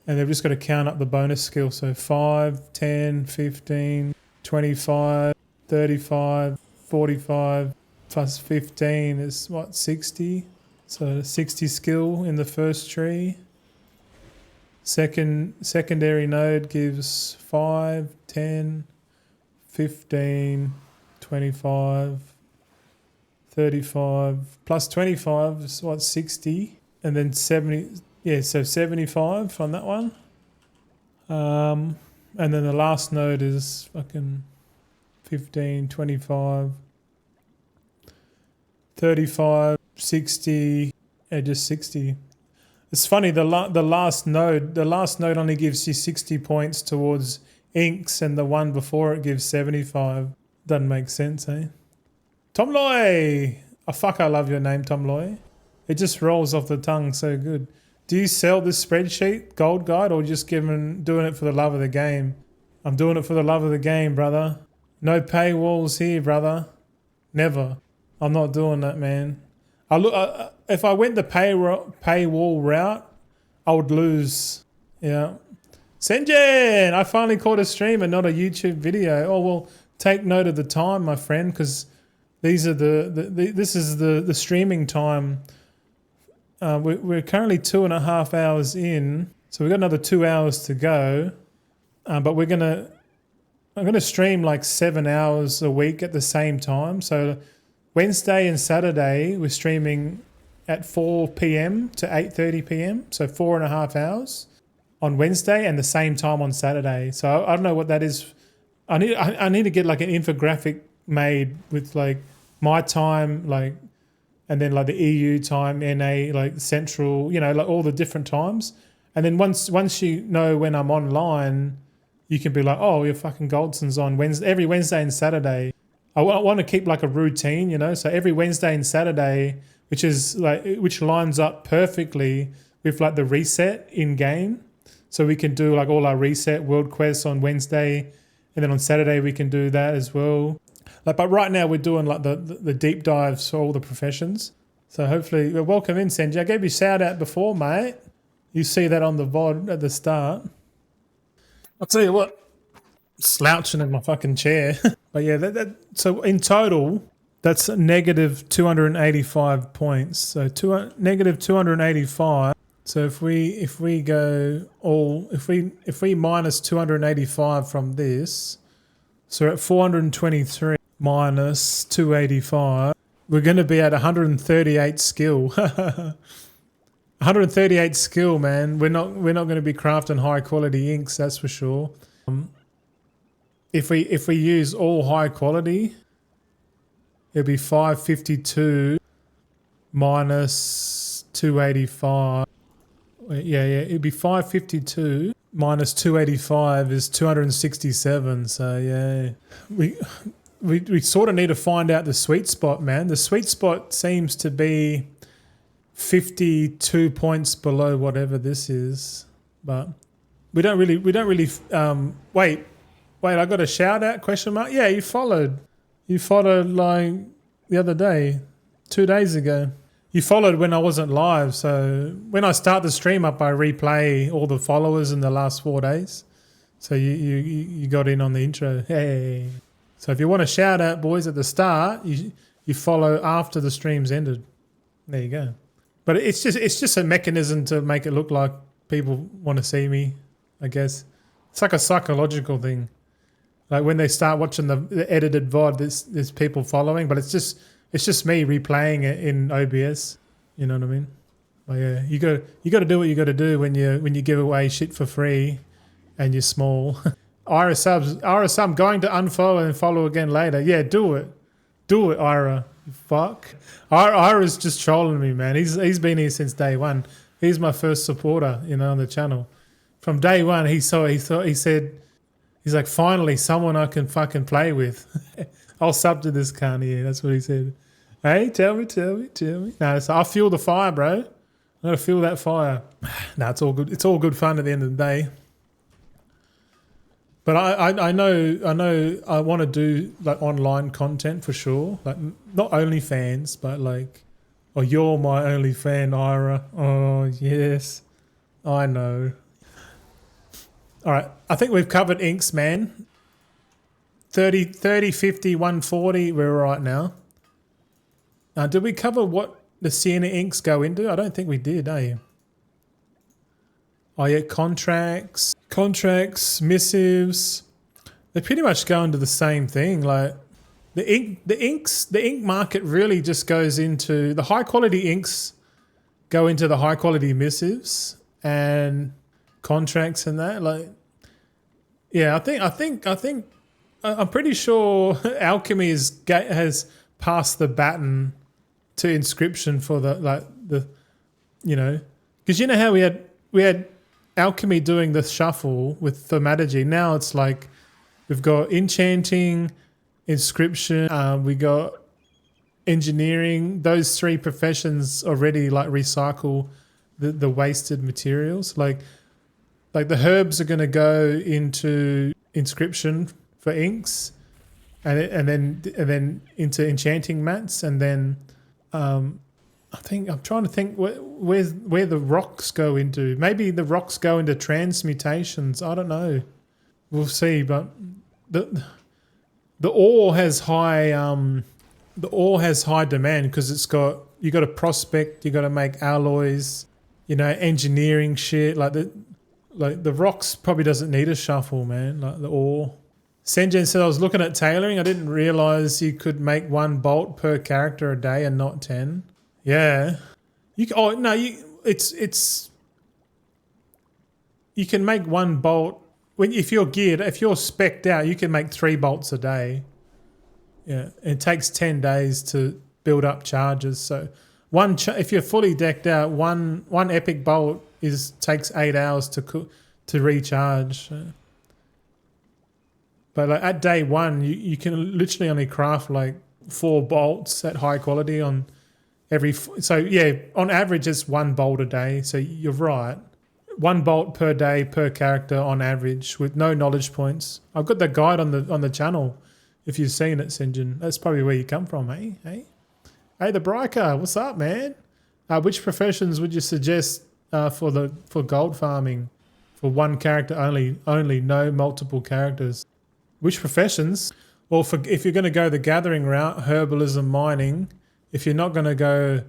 And they've just got to count up the bonus skill. So 5, 10, 15, 25, 35, 45, plus 15 is what, 60? So 60 skill in the first tree. Secondary node gives 5, 10, 15, 25, 35, plus 25 is what, 60? And then 70, yeah, so 75 on that one. And then the last node is fucking 15, 25, 35, 60, yeah, just 60. It's funny, the last node only gives you 60 points towards inks, and the one before it gives 75. Doesn't make sense, eh? Tom Loy! Oh fuck, I love your name, Tom Loy. It just rolls off the tongue so good. Do you sell this spreadsheet, Gold Guide, or just doing it for the love of the game? I'm doing it for the love of the game, brother. No paywalls here, brother. Never. I'm not doing that, man. If I went the paywall route, I would lose. Yeah. Senjen, I finally caught a stream and not a YouTube video. Oh well, take note of the time, my friend, because these are this is the streaming time. We're currently 2.5 hours in, so we've got another 2 hours to go. But I'm gonna stream like 7 hours a week at the same time. So Wednesday and Saturday we're streaming at 4 p.m. to 8:30 p.m. So 4.5 hours on Wednesday and the same time on Saturday. So I don't know what that is. I need to get like an infographic made with like my time, like, and then like the EU time, NA, like central, you know, like all the different times. And then once you know when I'm online, you can be like, oh, your fucking Goldson's on Wednesday, every Wednesday and Saturday. I want to keep like a routine, you know, so every Wednesday and Saturday, which lines up perfectly with like the reset in game. So we can do like all our reset world quests on Wednesday, and then on Saturday we can do that as well. Like, but right now we're doing like the deep dives for all the professions. So hopefully, welcome in, Senji. I gave you a shout out before, mate. You see that on the VOD at the start. I'll tell you what, slouching in my fucking chair. But yeah, so in total, that's negative 285 points. So negative 285. So if we go all, if we minus 285 from this, so we're at 423 minus 285, we're going to be at 138 skill. 138 skill, man. We're not going to be crafting high quality inks, that's for sure. If we use all high quality, it'll be 552 minus 285. Yeah, it'd be 552 minus 285 is 267. So yeah, we sort of need to find out the sweet spot, man. The sweet spot seems to be 52 points below whatever this is, but we don't really. Wait, I got a shout out question mark. Yeah, you followed like the other day, 2 days ago. You followed when I wasn't live, so when I start the stream up, I replay all the followers in the last 4 days. So you got in on the intro. Hey. So if you want a shout out, boys, at the start, you follow after the stream's ended. There you go. But it's just a mechanism to make it look like people want to see me, I guess. It's like a psychological thing. Like when they start watching the edited VOD, there's people following, but it's just me replaying it in OBS. You know what I mean? Like, yeah, you got to do what you got to do when you give away shit for free, and you're small. Ira subs, I'm going to unfollow and follow again later. Yeah, do it, Ira. You fuck. Ira's just trolling me, man. He's been here since day one. He's my first supporter, on the channel. From day one, he said, he's like, finally, someone I can fucking play with. I'll sub to this cunt here. That's what he said. Hey, tell me. No, so I feel the fire, bro. I gotta feel that fire. No, it's all good. It's all good fun at the end of the day. But I know I want to do like online content for sure. Like not OnlyFans, but like, oh, you're my only fan, Ira. Oh yes, I know. All right, I think we've covered inks, man. 30, 50, 140, we're right now. Did we cover what the Sienna inks go into? I don't think we did, eh? Oh yeah, contracts, missives. They pretty much go into the same thing. Like the ink market really just goes into the high quality inks go into the high quality missives and contracts and that. Like, yeah, I'm pretty sure Alchemy has passed the baton to Inscription for because how we had Alchemy doing the shuffle with Thaumaturgy. Now it's like we've got enchanting, Inscription, we got engineering. Those three professions already like recycle the wasted materials. Like the herbs are going to go into Inscription for inks, and then into enchanting mats, and then I'm trying to think where the rocks go into. Maybe the rocks go into transmutations. I don't know. We'll see. But the ore has high demand because you got to prospect. You got to make alloys. Engineering shit like the rocks probably doesn't need a shuffle, man. Like the ore. Senjen said I was looking at tailoring. I didn't realize you could make 1 bolt per character a day and not 10. Yeah, you can make 1 bolt if you're geared. If you're spec'd out, you can make 3 bolts a day. Yeah, it takes 10 days to build up charges. So if you're fully decked out, one epic bolt takes 8 hours to recharge. But like at day 1, you can literally only craft like 4 bolts at high quality on. So yeah, on average it's 1 bolt a day. So you're right, 1 bolt per day per character on average with no knowledge points. I've got the guide on the channel. If you've seen it, Sinjin, that's probably where you come from, eh? Hey, the Bryker, what's up, man? Which professions would you suggest for gold farming? For 1 character only, no multiple characters. Which professions? Well, if you're going to go the gathering route, herbalism, mining. If you're not going to go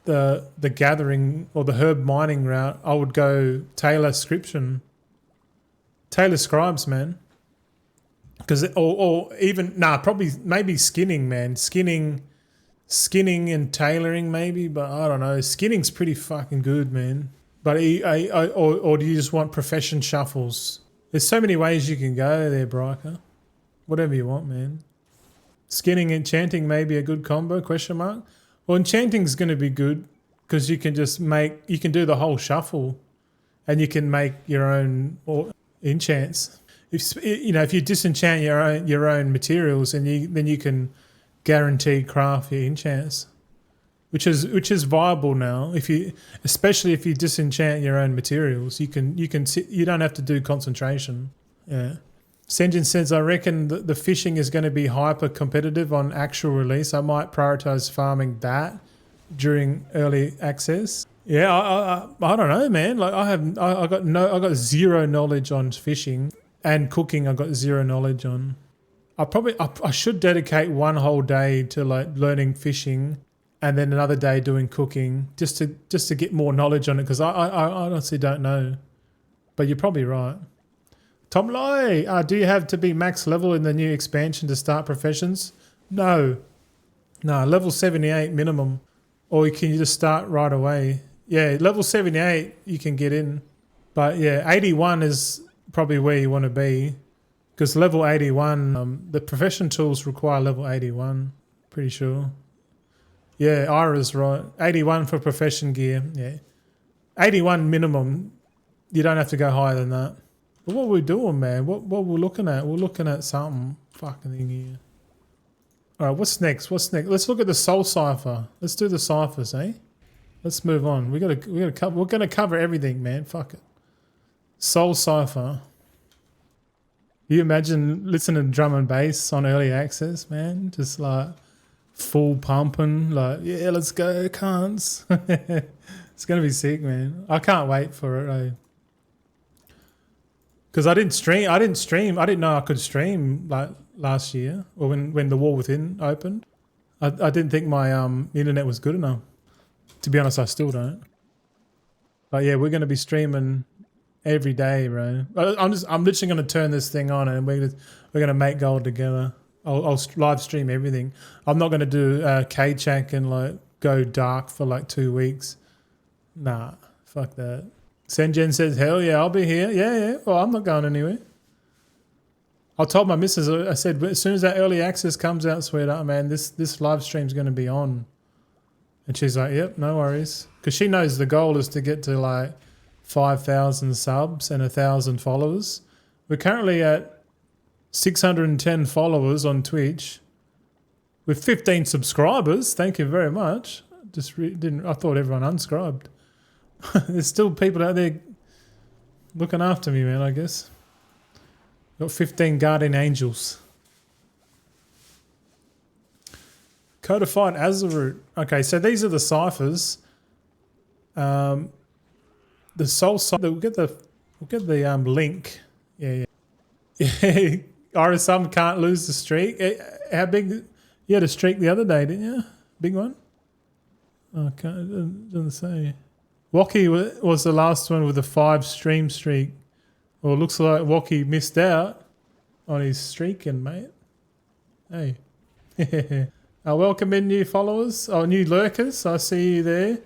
the gathering or the herb mining route, I would go tailor scription. Tailor scribes, man. Because maybe skinning, man. Skinning and tailoring maybe, but I don't know. Skinning's pretty fucking good, man. But or do you just want profession shuffles? There's so many ways you can go there, Bryker. Whatever you want, man. Skinning, enchanting may be a good combo, question mark. Well, enchanting's going to be good because you can do the whole shuffle and you can make your own enchants. If you disenchant your own materials, then you can guarantee craft your enchants, which is viable now. Especially if you disenchant your own materials, you don't have to do concentration. Yeah. Senjin says, I reckon the fishing is going to be hyper competitive on actual release. I might prioritize farming that during early access. Yeah, I don't know, man. Like I got zero knowledge on fishing and cooking. I got zero knowledge on. I should dedicate 1 whole day to like learning fishing and then another day doing cooking, just to get more knowledge on it, because I honestly don't know. But you're probably right. Tom Loy, do you have to be max level in the new expansion to start professions? No, level 78 minimum, or can you just start right away? Yeah, level 78 you can get in, but yeah, 81 is probably where you want to be, because level 81, the profession tools require level 81. Pretty sure. Yeah, Ira's right. 81 for profession gear. Yeah, 81 minimum. You don't have to go higher than that. But what are we doing, man? What we're looking at? We're looking at something fucking thing here. All right, what's next? Let's look at the soul cipher. Let's do the ciphers, eh? Let's move on. We're gonna cover everything, man. Fuck it. Soul cipher. You imagine listening to drum and bass on early access, man? Just like full pumping, like, yeah, let's go, cunts. It's gonna be sick, man. I can't wait for it, eh? Because I didn't stream. I didn't know I could stream like last year, or when the War Within opened. I didn't think my internet was good enough. To be honest, I still don't. But yeah, we're gonna be streaming every day, bro. I'm literally gonna turn this thing on, and we're gonna make gold together. I'll live stream everything. I'm not gonna do K-Chack and like go dark for like 2 weeks. Nah, fuck that. Senjen says, hell yeah, I'll be here. Yeah. Well, I'm not going anywhere. I told my missus, I said, as soon as that early access comes out, sweetheart, man, this live stream's going to be on. And she's like, yep, no worries. Because she knows the goal is to get to like 5,000 subs and 1,000 followers. We're currently at 610 followers on Twitch with 15 subscribers. Thank you very much. I thought everyone unscribed. There's still people out there looking after me, man, I guess. Got 15 guardian angels. Codified Azeroot. Okay, so these are the ciphers. The soul cipher. We'll get the link. Yeah. RSM can't lose the streak. How big? You had a streak the other day, didn't you? Big one? Okay, it doesn't say. Wocky was the last one with a 5 stream streak. Well, it looks like Wocky missed out on his streaking, mate. Hey. Welcome in new followers, new lurkers. I see you there.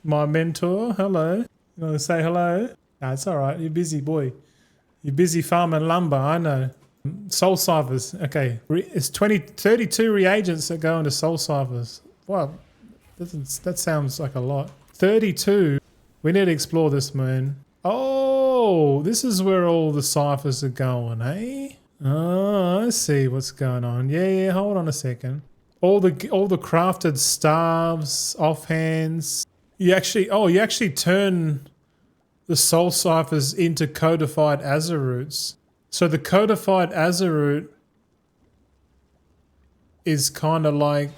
My mentor, hello. You want to say hello? Nah, it's all right. You're busy, boy. You're busy farming lumber, I know. Soul ciphers. Okay. It's 32 reagents that go into soul ciphers. Wow. That sounds like a lot. 32. We need to explore this, man. Oh, this is where all the ciphers are going, eh? Oh, I see what's going on. Yeah, hold on a second. All the crafted staves, offhands. You actually turn the soul ciphers into codified Azeroots. So the codified Azeroot is kind of like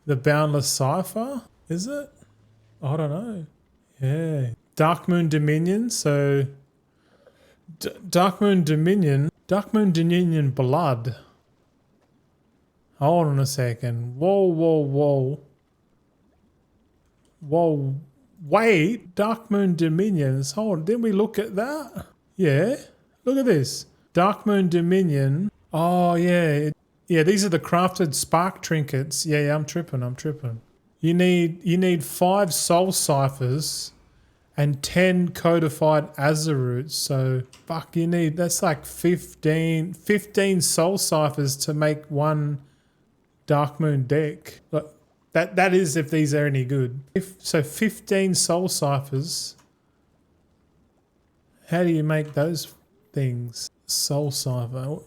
the boundless cipher, is it? I don't know. Yeah. Darkmoon Dominion. So Darkmoon Dominion blood. Hold on a second. Whoa. Wait. Darkmoon Dominions. Hold on. Didn't we look at that? Yeah. Look at this. Darkmoon Dominion. Oh, yeah. Yeah, these are the crafted spark trinkets. Yeah, I'm tripping. You need 5 soul ciphers and 10 codified Azeroots. So fuck, that's like 15 soul ciphers to make one Darkmoon deck. Like that is if these are any good. So 15 soul ciphers. How do you make those things? Soul cipher.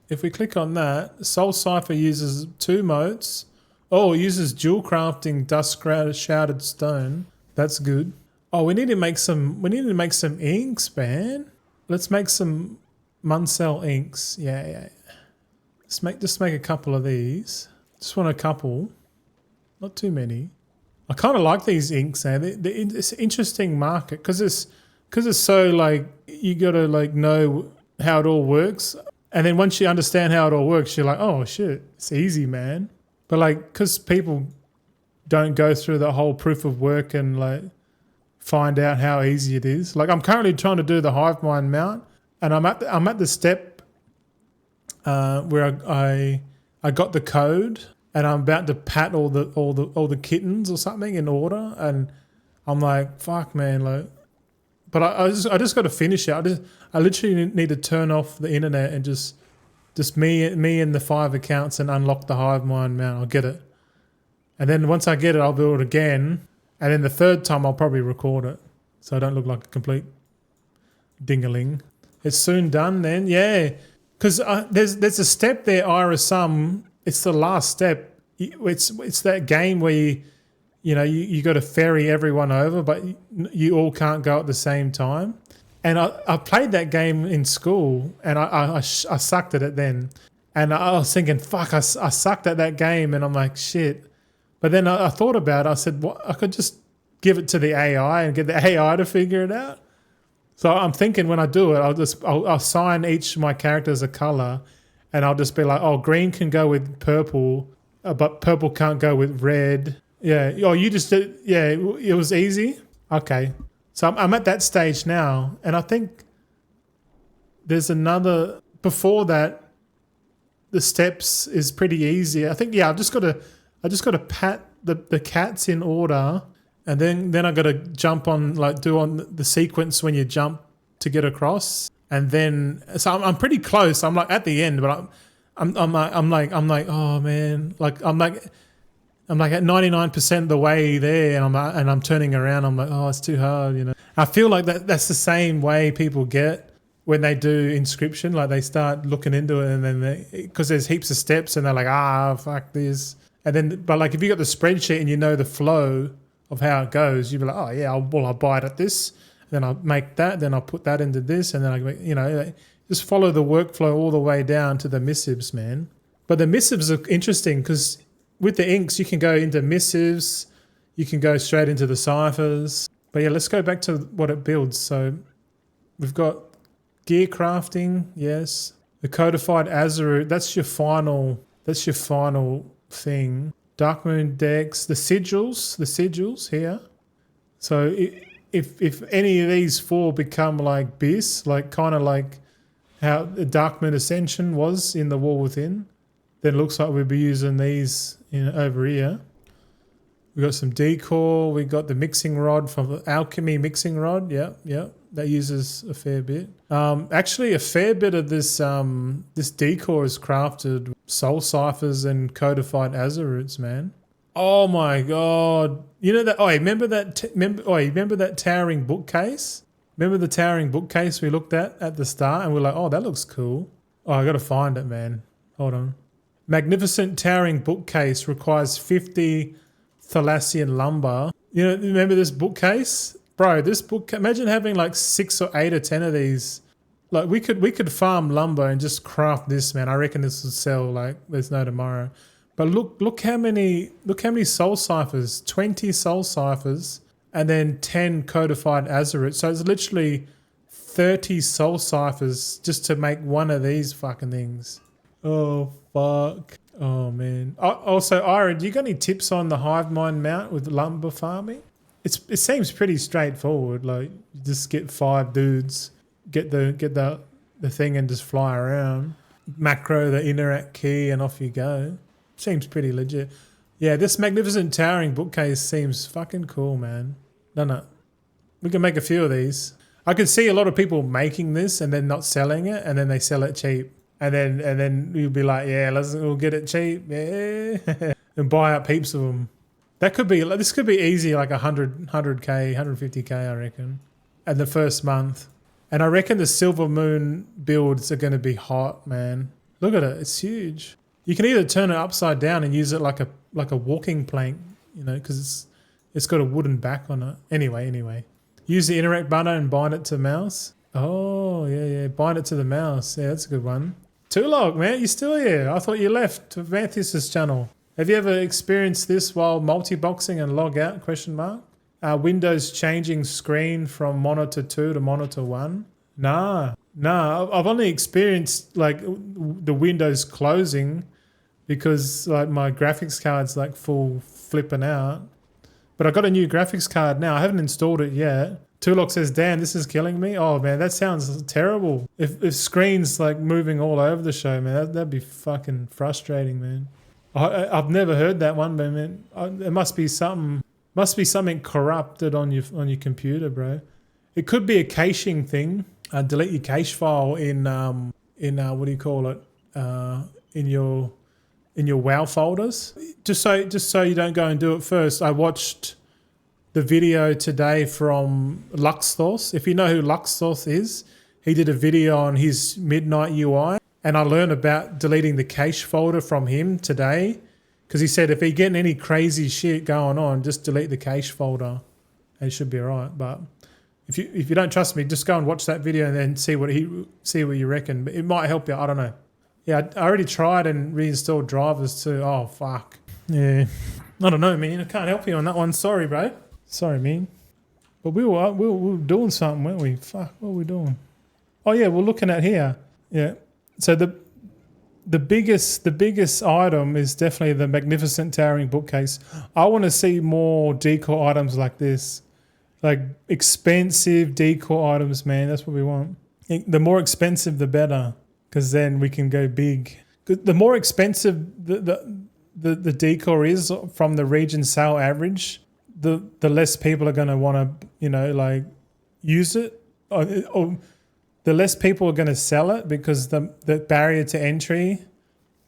If we click on that, Soul Cipher uses 2 modes. Oh, it uses dual crafting dust shrouded stone. That's good. Oh, we need to make some inks, man. Let's make some Muncell inks. Yeah. Just make a couple of these. Just want a couple. Not too many. I kind of like these inks now. It's an interesting market because it's so like you got to like know how it all works. And then once you understand how it all works, you're like, oh shit, it's easy, man. But like, because people don't go through the whole proof of work and like find out how easy it is. Like I'm currently trying to do the hive mind mount, and I'm at the step where I got the code, and I'm about to pat all the kittens or something in order, and I'm like, fuck, man, like. But I just got to finish it. I literally need to turn off the internet and just me and the 5 accounts and unlock the hive mind mount. I'll get it, and then once I get it, I'll build it again, and then the third time I'll probably record it, so I don't look like a complete dingaling. It's soon done then, yeah. Because there's a step there, Irisum. It's the last step. It's that game where you got to ferry everyone over, but you all can't go at the same time. And I played that game in school, and I sucked at it then. And I was thinking, fuck, I sucked at that game, and I'm like, shit. But then I thought about it. I said, what? I could just give it to the AI and get the AI to figure it out. So I'm thinking when I do it, I'll assign each of my characters a color, and I'll just be like, oh, green can go with purple, but purple can't go with red. Yeah. Oh, you just did. Yeah, it was easy. Okay. So I'm at that stage now, and I think there's another before that. The steps is pretty easy. I think I just got to pat the cats in order, and then I got to jump on do the sequence when you jump to get across, and then so I'm pretty close. I'm like at the end, but I'm like oh man, I'm like at 99% of the way there, and I'm turning around. I'm like, oh, it's too hard, I feel like that's the same way people get when they do Inscription. Like they start looking into it, and then because there's heaps of steps, and they're like, fuck this. And then, but like if you got the spreadsheet and you know the flow of how it goes, you'd be like, oh yeah, I'll buy it at this, then I'll make that, then I'll put that into this, and then I just follow the workflow all the way down to the missives, man. But the missives are interesting because with the inks, you can go into missives, you can go straight into the ciphers. But yeah, let's go back to what it builds. So we've got gear crafting, yes. The codified Azeroot, that's your final thing. Darkmoon decks, the sigils here. So if any of these 4 become like this, like kind of like how the Darkmoon Ascension was in the War Within, then it looks like we'll be using these over here. We got some decor. We got the mixing rod from the alchemy mixing rod. Yeah. That uses a fair bit. Actually, a fair bit of this decor is crafted soul ciphers and codified Azeroots, man. Oh my god! You know that? Oh, remember that? Remember that towering bookcase? Remember the towering bookcase we looked at the start, and we're like, oh, that looks cool. Oh, I got to find it, man. Hold on. Magnificent towering bookcase requires 50 Thalassian lumber. Remember this bookcase? Bro, this book, imagine having like 6 or 8 or 10 of these. Like we could farm lumber and just craft this, man. I reckon this would sell like there's no tomorrow. But look how many soul ciphers, 20 soul ciphers, and then 10 codified Azeroot. So it's literally 30 soul ciphers just to make one of these fucking things. Oh fuck. Oh man. Also, Ira, do you got any tips on the hive mind mount with lumber farming? It seems pretty straightforward. Like you just get 5 dudes, get the thing and just fly around. Macro the interact key and off you go. Seems pretty legit. Yeah, this magnificent towering bookcase seems fucking cool, man. No. We can make a few of these. I can see a lot of people making this and then not selling it, and then they sell it cheap. And then you'll be like, yeah, we'll get it cheap, yeah, and buy up heaps of them. This could be easy, like 100k, 150k, I reckon, and the first month. And I reckon the Silver Moon builds are going to be hot, man. Look at it, it's huge. You can either turn it upside down and use it like a walking plank, because it's got a wooden back on it. Anyway, use the interact button and bind it to mouse. Oh yeah, bind it to the mouse. Yeah, that's a good one. Tulog, man, you're still here. I thought you left to Manthieus' channel. Have you ever experienced this while multi-boxing and log out, ? Windows changing screen from monitor 2 to monitor 1? Nah. I've only experienced like the windows closing, because like my graphics card's like full flipping out. But I got a new graphics card now. I haven't installed it yet. Tulok says, damn, this is killing me. Oh man, that sounds terrible. If screen's like moving all over the show, man, that'd be fucking frustrating, man. I've never heard that one, but man, it must be something corrupted on your computer, bro. It could be a caching thing. Delete your cache file in what do you call it? In your WoW folders. Just so you don't go and do it first. I watched the video today from Luxthos. If you know who Luxthos is, he did a video on his Midnight UI, and I learned about deleting the cache folder from him today, because he said if you're getting any crazy shit going on, just delete the cache folder and it should be alright. But if you don't trust me, just go and watch that video and then see what you reckon. But it might help you. I don't know. Yeah, I already tried and reinstalled drivers too. Oh fuck. Yeah, I don't know, man. I can't help you on that one. Sorry, bro. Sorry, man. But we were doing something, weren't we? Fuck, what were we doing? Oh yeah, we're looking at here. Yeah. So the biggest item is definitely the magnificent towering bookcase. I want to see more decor items like this, like expensive decor items, man. That's what we want. The more expensive, the better, because then we can go big. The more expensive the decor is from the region sale average, the less people are going to want to, like use it, or the less people are going to sell it, because the barrier to entry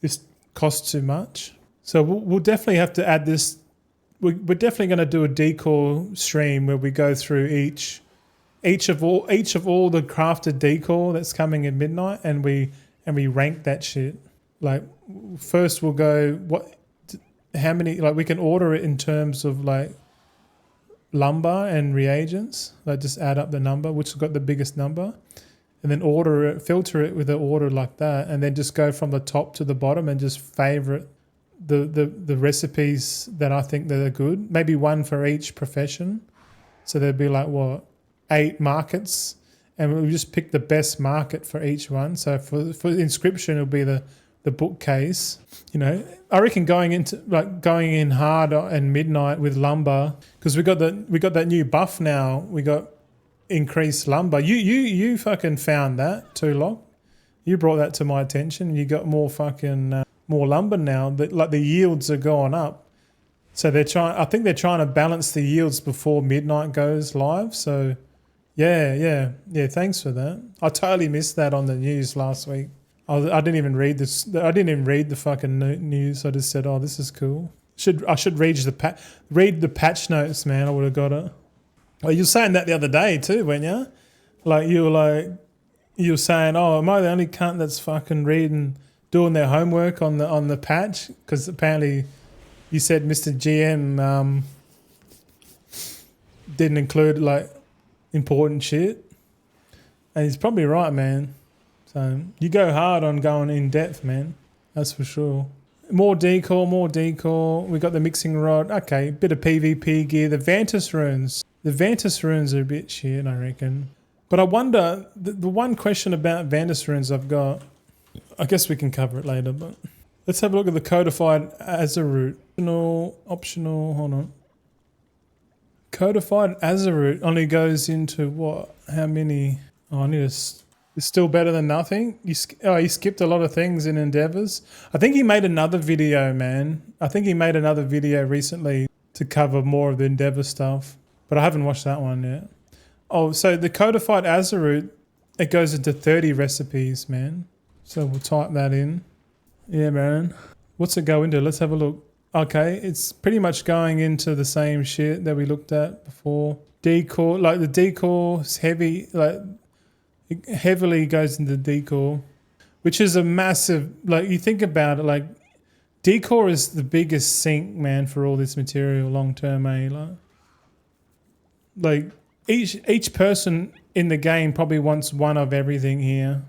just costs too much. So we'll definitely have to add this. We're definitely going to do a decor stream where we go through each of all the crafted decor that's coming at midnight, and we rank that shit. Like first we'll go how many, like we can order it in terms of like lumber and reagents. Like just add up the number, which has got the biggest number, and then filter it with an order like that, and then just go from the top to the bottom and just favorite the recipes that I think that are good. Maybe one for each profession. So there'd be like 8 markets, and we'll just pick the best market for each one. So for Inscription, it'll be the bookcase. I reckon going in hard and midnight with lumber, because we got that new buff now. We got increased lumber. You fucking found that too, Lock. You brought that to my attention. You got more fucking more lumber now. That like the yields are going up. So I think they're trying to balance the yields before midnight goes live. So yeah. Thanks for that. I totally missed that on the news last week. I didn't even read this. I didn't even read the fucking news. I just said, "Oh, this is cool." I should read the patch notes, man. I would have got it. Oh, you were saying that the other day too, weren't you? Like you were saying, "Oh, am I the only cunt that's fucking doing their homework on the patch?" Because apparently, you said Mr. GM didn't include like important shit, and he's probably right, man. So you go hard on going in depth, man. That's for sure. More decor. We got the mixing rod. Okay, bit of PvP gear. The Vantis runes. The Vantis runes are a bit shit, I reckon. But I wonder, the one question about Vantis runes I've got, I guess we can cover it later, but let's have a look at the codified Azeroot. Optional, hold on. Codified Azeroot only goes into what? How many? Oh, I need to... It's still better than nothing. He skipped a lot of things in Endeavours. I think he made another video, man. I think he made another video recently to cover more of the Endeavour stuff, but I haven't watched that one yet. Oh, so the codified Azeroot, it goes into 30 recipes, man. So we'll type that in. Yeah, man. What's it go into? Let's have a look. Okay, it's pretty much going into the same shit that we looked at before. Decor, like the decor's heavy, like it heavily goes into decor, which is a massive, like you think about it, like decor is the biggest sink, man, for all this material long term, eh? Like each person in the game probably wants one of everything here,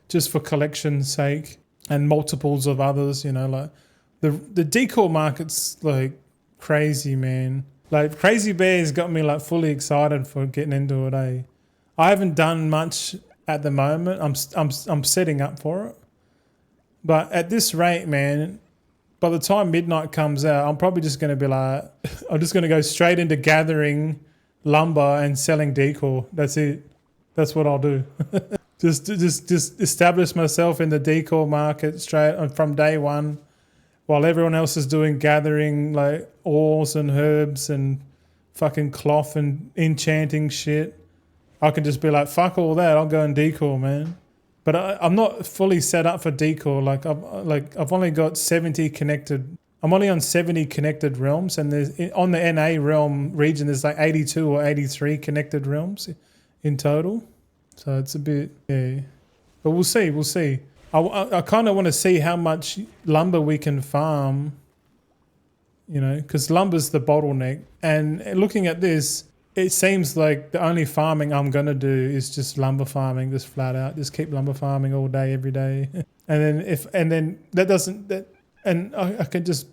just for collection's sake, and multiples of others, like the decor market's like crazy, man. Like Crazy Bear's got me like fully excited for getting into it, eh? I haven't done much at the moment. I'm setting up for it, but at this rate, man, by the time midnight comes out, I'm probably just going to be like, I'm just going to go straight into gathering lumber and selling decor. That's it. That's what I'll do. just establish myself in the decor market straight from day one, while everyone else is doing gathering like ores and herbs and fucking cloth and enchanting shit. I can just be like, fuck all that. I'll go and decor, man. But I'm not fully set up for decor. I've only got 70 connected. I'm only on 70 connected realms, and there's on the NA realm region there's like 82 or 83 connected realms in total. So it's a bit, yeah. But we'll see. We'll see. I kind of want to see how much lumber we can farm. You know, because lumber's the bottleneck. And looking at this, it seems like the only farming I'm going to do is just lumber farming, just flat out. Just keep lumber farming all day, every day. and I can just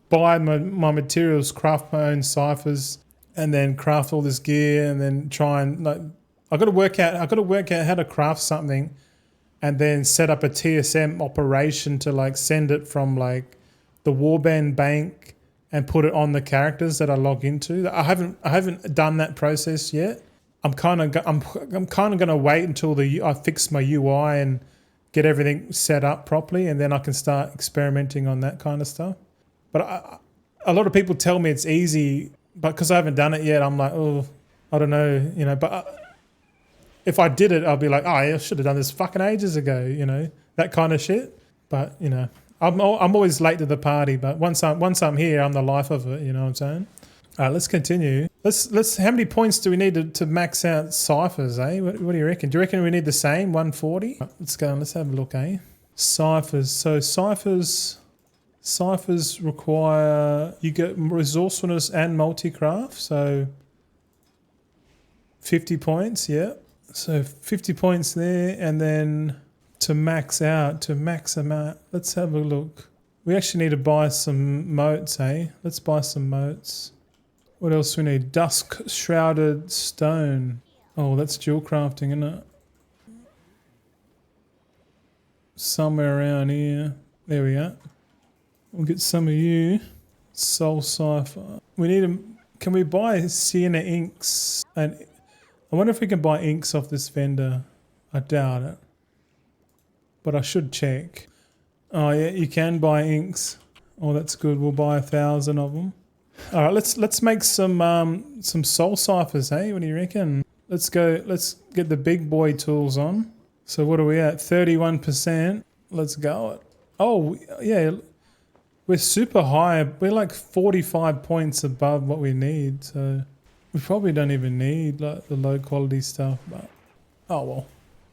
buy my materials, craft my own ciphers, and then craft all this gear, and then try and like, I got to work out how to craft something, and then set up a TSM operation to like send it from like the Warband bank and put it on the characters that I log into. I haven't done that process yet. I'm kind of going to wait until I fix my UI and get everything set up properly, and then I can start experimenting on that kind of stuff. But a lot of people tell me it's easy, but because I haven't done it yet, I'm like, oh, I don't know, you know. But if I did it, I'll be like, oh, I should have done this fucking ages ago, you know, that kind of shit. But you know, I'm always late to the party, but once I'm here, I'm the life of it. You know what I'm saying? All right, let's continue. Let's. How many points do we need to max out ciphers? What do you reckon? Do you reckon we need the same 140? Right, let's go. Let's have a look. Ciphers. So ciphers require you get resourcefulness and multi-craft. So 50 points. Yeah. So 50 points there, and then to max them out, let's have a look. We actually need to buy some moats, Let's buy some moats. What else we need? Dusk shrouded stone. Oh, that's dual crafting, isn't it? Somewhere around here. There we are. We'll get some of you. Soul cipher. We need can we buy sienna inks? And I wonder if we can buy inks off this vendor. I doubt it, but I should check. Oh yeah, you can buy inks. Oh, that's good. We'll buy 1,000 of them. All right, let's make some soul ciphers. What do you reckon? Let's go. Let's get the big boy tools on. So what are we at? 31%. Let's go. Oh yeah, we're super high. We're like 45 points above what we need. So we probably don't even need like the low quality stuff. But oh well,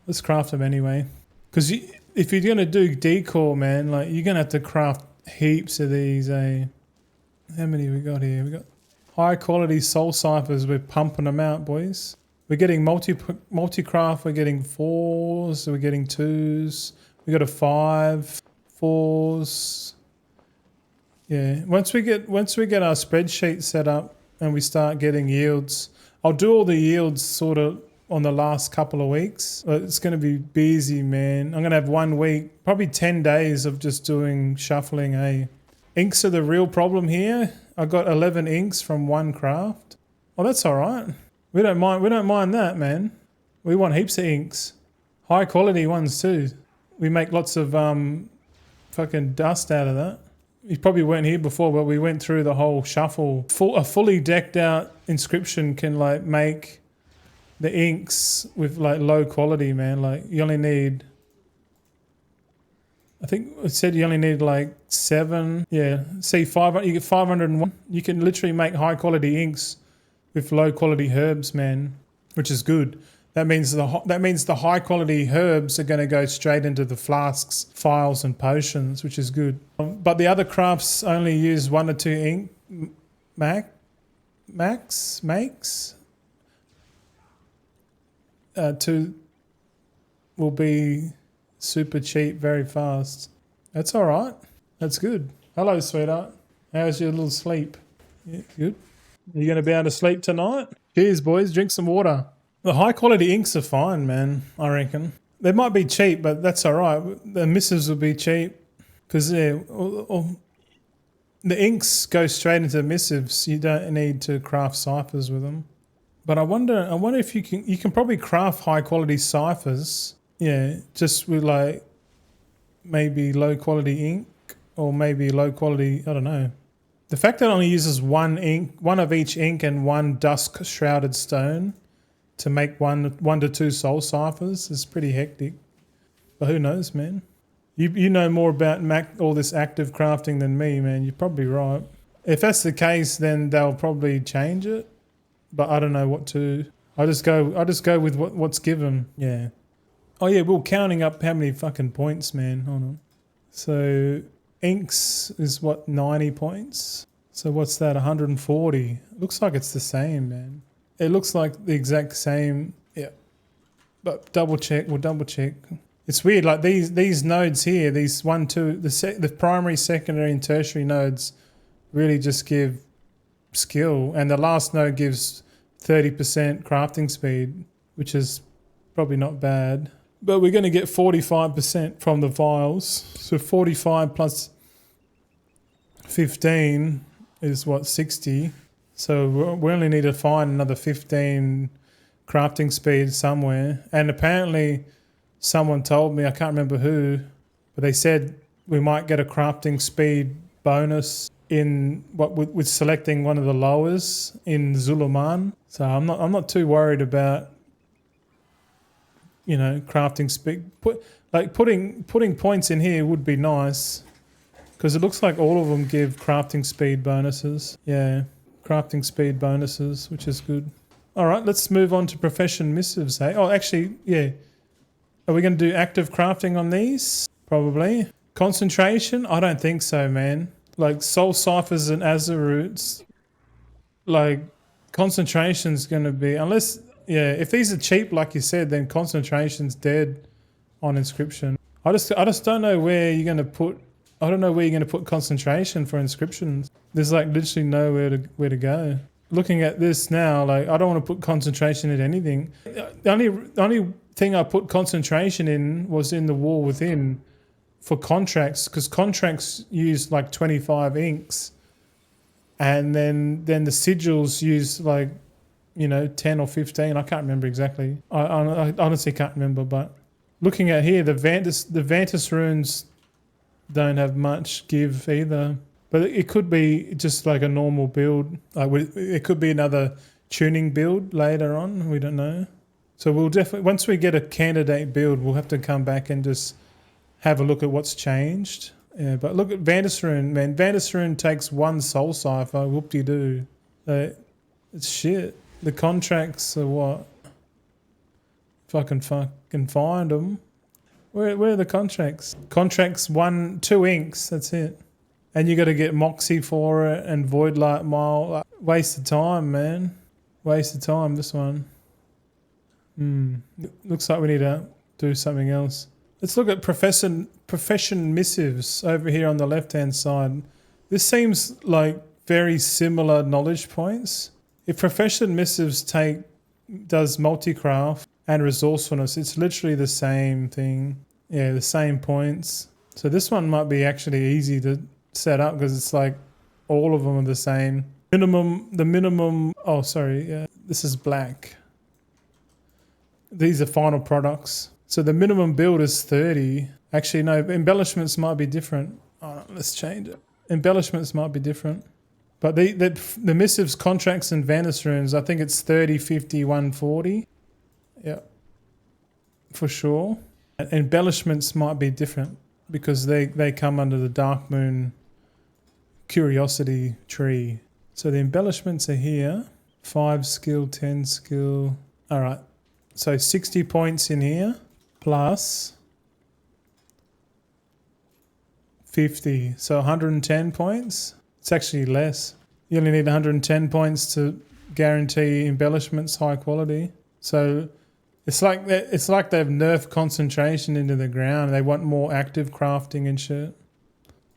let's craft them anyway. Because if you're gonna do decor, man, like you're gonna have to craft heaps of these. How many we got here? We got high quality soul ciphers. We're pumping them out, boys. We're getting multi-craft. We're getting 4s. We're getting 2s. We got a 5, 4s. Yeah. Once we get our spreadsheet set up and we start getting yields, I'll do all the yields sort of on the last couple of weeks. It's going to be busy, man. I'm going to have 1 week, probably 10 days of just doing shuffling. Inks are the real problem here. I got 11 inks from 1 craft. Oh, that's all right. We don't mind that, man. We want heaps of inks. High quality ones too. We make lots of fucking dust out of that. You probably weren't here before, but we went through the whole shuffle. A fully decked out inscription can like make the inks with like low quality, man. Like you only need, I think it said you only need like 7. Yeah, see 500. You get 501. You can literally make high quality inks with low quality herbs, man, which is good. That means the high quality herbs are going to go straight into the flasks, phials, and potions, which is good. But the other crafts only use 1 or 2 ink makes. 2 will be super cheap very fast. That's all right. That's good. Hello, sweetheart. How's your little sleep? Yeah, good. You going to be able to sleep tonight? Cheers, boys. Drink some water. The high quality inks are fine, man, I reckon. They might be cheap, but that's all right. The missives will be cheap because, yeah, the inks go straight into missives. You don't need to craft ciphers with them. But I wonder if you can probably craft high quality ciphers. Yeah, just with like maybe low quality ink or maybe low quality, I don't know. The fact that it only uses one of each ink and one dusk shrouded stone to make one to two soul ciphers is pretty hectic. But who knows, man? You know more about all this active crafting than me, man. You're probably right. If that's the case, then they'll probably change it. But I don't know what to. I just go with what's given. Yeah. Oh yeah, we're counting up how many fucking points, man. Hold on. So inks is what, 90 points. So what's that? 140. Looks like it's the same, man. It looks like the exact same. Yeah. But double check. We'll double check. It's weird. Like these nodes here, these 1, 2, the primary, secondary, and tertiary nodes really just give skill, and the last node gives 30% crafting speed, which is probably not bad. But we're going to get 45% from the vials. So 45 plus 15 is what, 60. So we only need to find another 15 crafting speed somewhere. And apparently someone told me, I can't remember who, but they said we might get a crafting speed bonus in with selecting one of the lowers in Zuluman. So I'm not too worried about, you know, crafting speed. Putting points in here would be nice, because it looks like all of them give crafting speed bonuses. Yeah, crafting speed bonuses, which is good. All right, let's move on to profession missives. Hey, oh, actually, yeah. Are we going to do active crafting on these? Probably. Concentration? I don't think so, man. Like soul ciphers and Azeroots, like concentration's going to be, unless, yeah, if these are cheap, like you said, then concentration's dead on Inscription. I just don't know where you're going to put, I don't know where you're going to put concentration for Inscriptions. There's like literally nowhere where to go. Looking at this now, like I don't want to put concentration in anything. The only thing I put concentration in was in the War Within for contracts, because contracts use like 25 inks, and then the sigils use like, you know, 10 or 15. I can't remember exactly. I honestly can't remember. But looking at here, the Vantis runes don't have much give either. But it could be just like a normal build. Like it could be another tuning build later on. We don't know. So we'll definitely, once we get a candidate build, we'll have to come back and just have a look at what's changed. Yeah, but look at Vantis rune, man. Vantis rune takes one soul cipher. Whoop-de-doo. It's shit. The contracts are what? Fucking find them. Where are the contracts? Contracts 2 inks. That's it. And you got to get Moxie for it and Void Light Mile. Waste of time, man. Waste of time, this one. Looks like we need to do something else. Let's look at profession missives over here on the left-hand side. This seems like very similar knowledge points. If profession missives does multi-craft and resourcefulness, it's literally the same thing. Yeah, the same points. So this one might be actually easy to set up, because it's like all of them are the same. Oh, sorry. Yeah, this is black. These are final products. So the minimum build is 30. Actually, no, embellishments might be different. Oh, let's change it. Embellishments might be different. But the missives, contracts, and Vantis runes, I think it's 30, 50, 140. Yeah, for sure. Embellishments might be different, because they come under the Darkmoon curiosity tree. So the embellishments are here. 5 skill, 10 skill. All right. So 60 points in here plus 50. So 110 points. It's actually less. You only need 110 points to guarantee embellishments high quality. So it's like they've nerfed concentration into the ground. They want more active crafting and shit,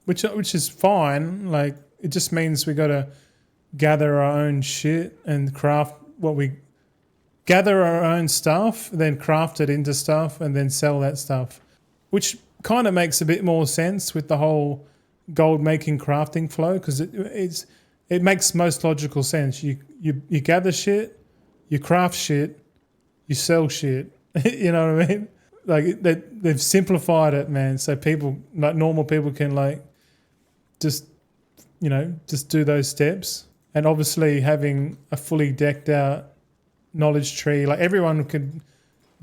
which is fine. Like, it just means we got to gather our own shit and craft what we gather our own stuff, then craft it into stuff, and then sell that stuff, which kind of makes a bit more sense with the whole gold making crafting flow, because it makes most logical sense. You gather shit, you craft shit, you sell shit. You know what I mean? Like they've simplified it, man. So people, like normal people, can like just do those steps. And obviously having a fully decked out knowledge tree, like everyone can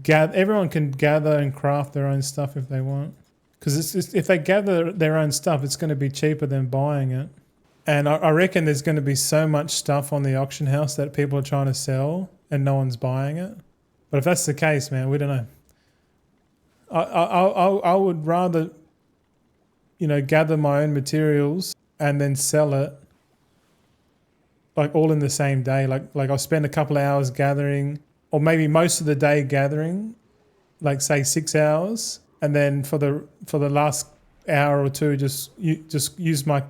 gather and craft their own stuff if they want. Because if they gather their own stuff, it's going to be cheaper than buying it. And I reckon there's going to be so much stuff on the auction house that people are trying to sell and no one's buying it. But if that's the case, man, we don't know. I would rather, gather my own materials and then sell it, like all in the same day. Like I'll spend a couple of hours gathering, or maybe most of the day gathering, like say 6 hours, and then for the last hour or two, just use my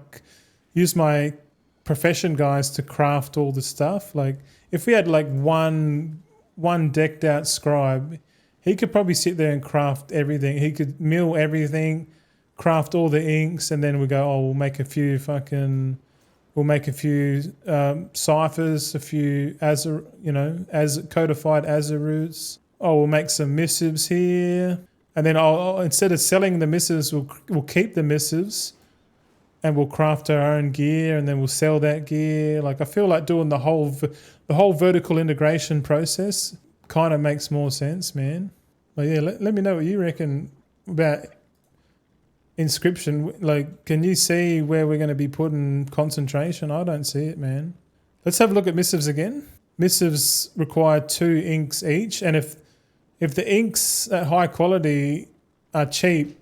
profession guys to craft all the stuff. Like if we had like one decked out scribe, he could probably sit there and craft everything. He could mill everything, craft all the inks, and then we go, we'll make a few ciphers, a few codified Azeroots. We'll make some missives here, and then I'll instead of selling the missives, we'll keep the missives, and we'll craft our own gear, and then we'll sell that gear. Like I feel like doing the whole vertical integration process kind of makes more sense, man. But yeah, let me know what you reckon about Inscription. Like, can you see where we're going to be putting concentration? I don't see it, man. Let's have a look at missives again. Missives require 2 inks each, and if the inks at high quality are cheap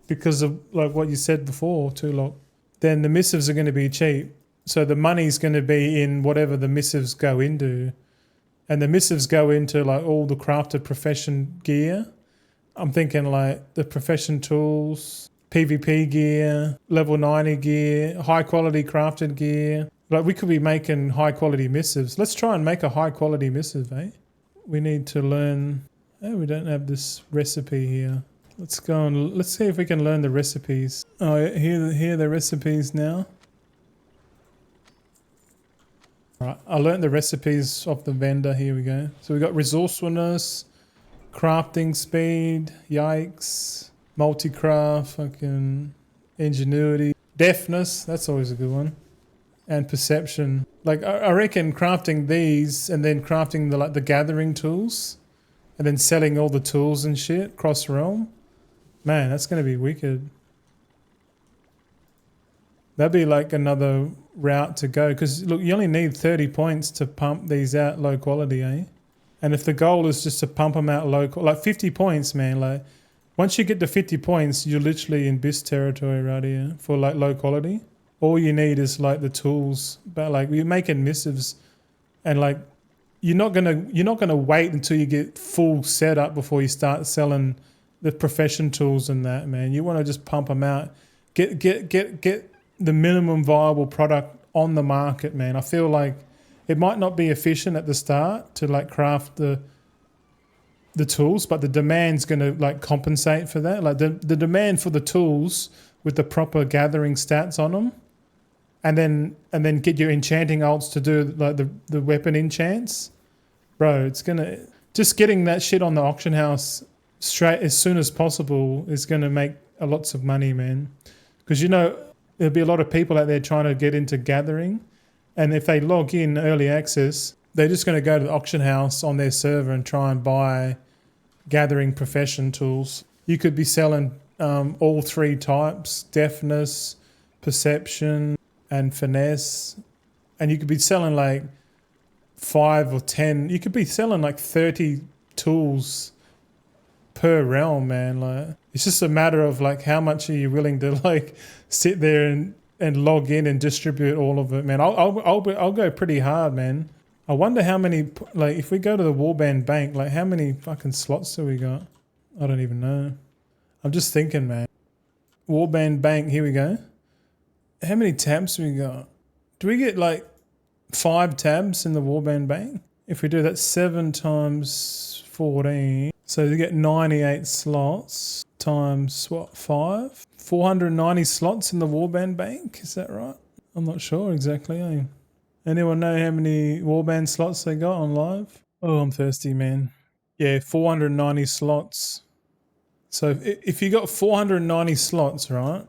because of like what you said before, Tulok, then the missives are going to be cheap. So the money's going to be in whatever the missives go into. And the missives go into like all the crafted profession gear. I'm thinking like the profession tools, PvP gear, level 90 gear, high quality crafted gear. Like we could be making high quality missives. Let's try and make a high quality missive, eh? We need to learn. We don't have this recipe here. Let's go and let's see if we can learn the recipes. Here are the recipes now. Right, I learned the recipes off the vendor. Here we go. So we got resourcefulness, crafting speed, yikes, multi-craft, fucking ingenuity, deafness, that's always a good one, and perception. Like I reckon crafting these and then crafting the gathering tools and then selling all the tools and shit cross realm, man, that's going to be wicked. That'd be like another route to go, because look, you only need 30 points to pump these out low quality, eh? And if the goal is just to pump them out low, like 50 points, man, like once you get to 50 points, you're literally in BIS territory right here for like low quality. All you need is like the tools, but like you're making missives, and like you're not gonna wait until you get full setup before you start selling the profession tools and that, man. You want to just pump them out, get the minimum viable product on the market, man. I feel like it might not be efficient at the start to like craft the tools, but the demand's going to like compensate for that. Like the demand for the tools with the proper gathering stats on them, and then get your enchanting alts to do like the weapon enchants, bro. It's gonna just getting that shit on the auction house straight as soon as possible is gonna make lots of money, man. Because there'll be a lot of people out there trying to get into gathering, and if they log in early access, they're just going to go to the auction house on their server and try and buy gathering profession tools. You could be selling all 3 types: deafness, perception, and finesse, and you could be selling like 5 or 10. You could be selling like 30 tools per realm, man. Like it's just a matter of like how much are you willing to like sit there and log in and distribute all of it, man. I'll go pretty hard, man. I wonder how many, like if we go to the Warband Bank, like how many fucking slots do we got? I don't even know. I'm just thinking, man. Warband Bank, here we go. How many tabs do we got? Do we get like 5 tabs in the Warband Bank? If we do that, 7 times 14. So you get 98 slots times what, 5? 490 slots in the warband bank, is that right? I'm not sure exactly. Anyone know how many warband slots they got on live? Oh, I'm thirsty, man. Yeah, 490 slots. So if you got 490 slots, right?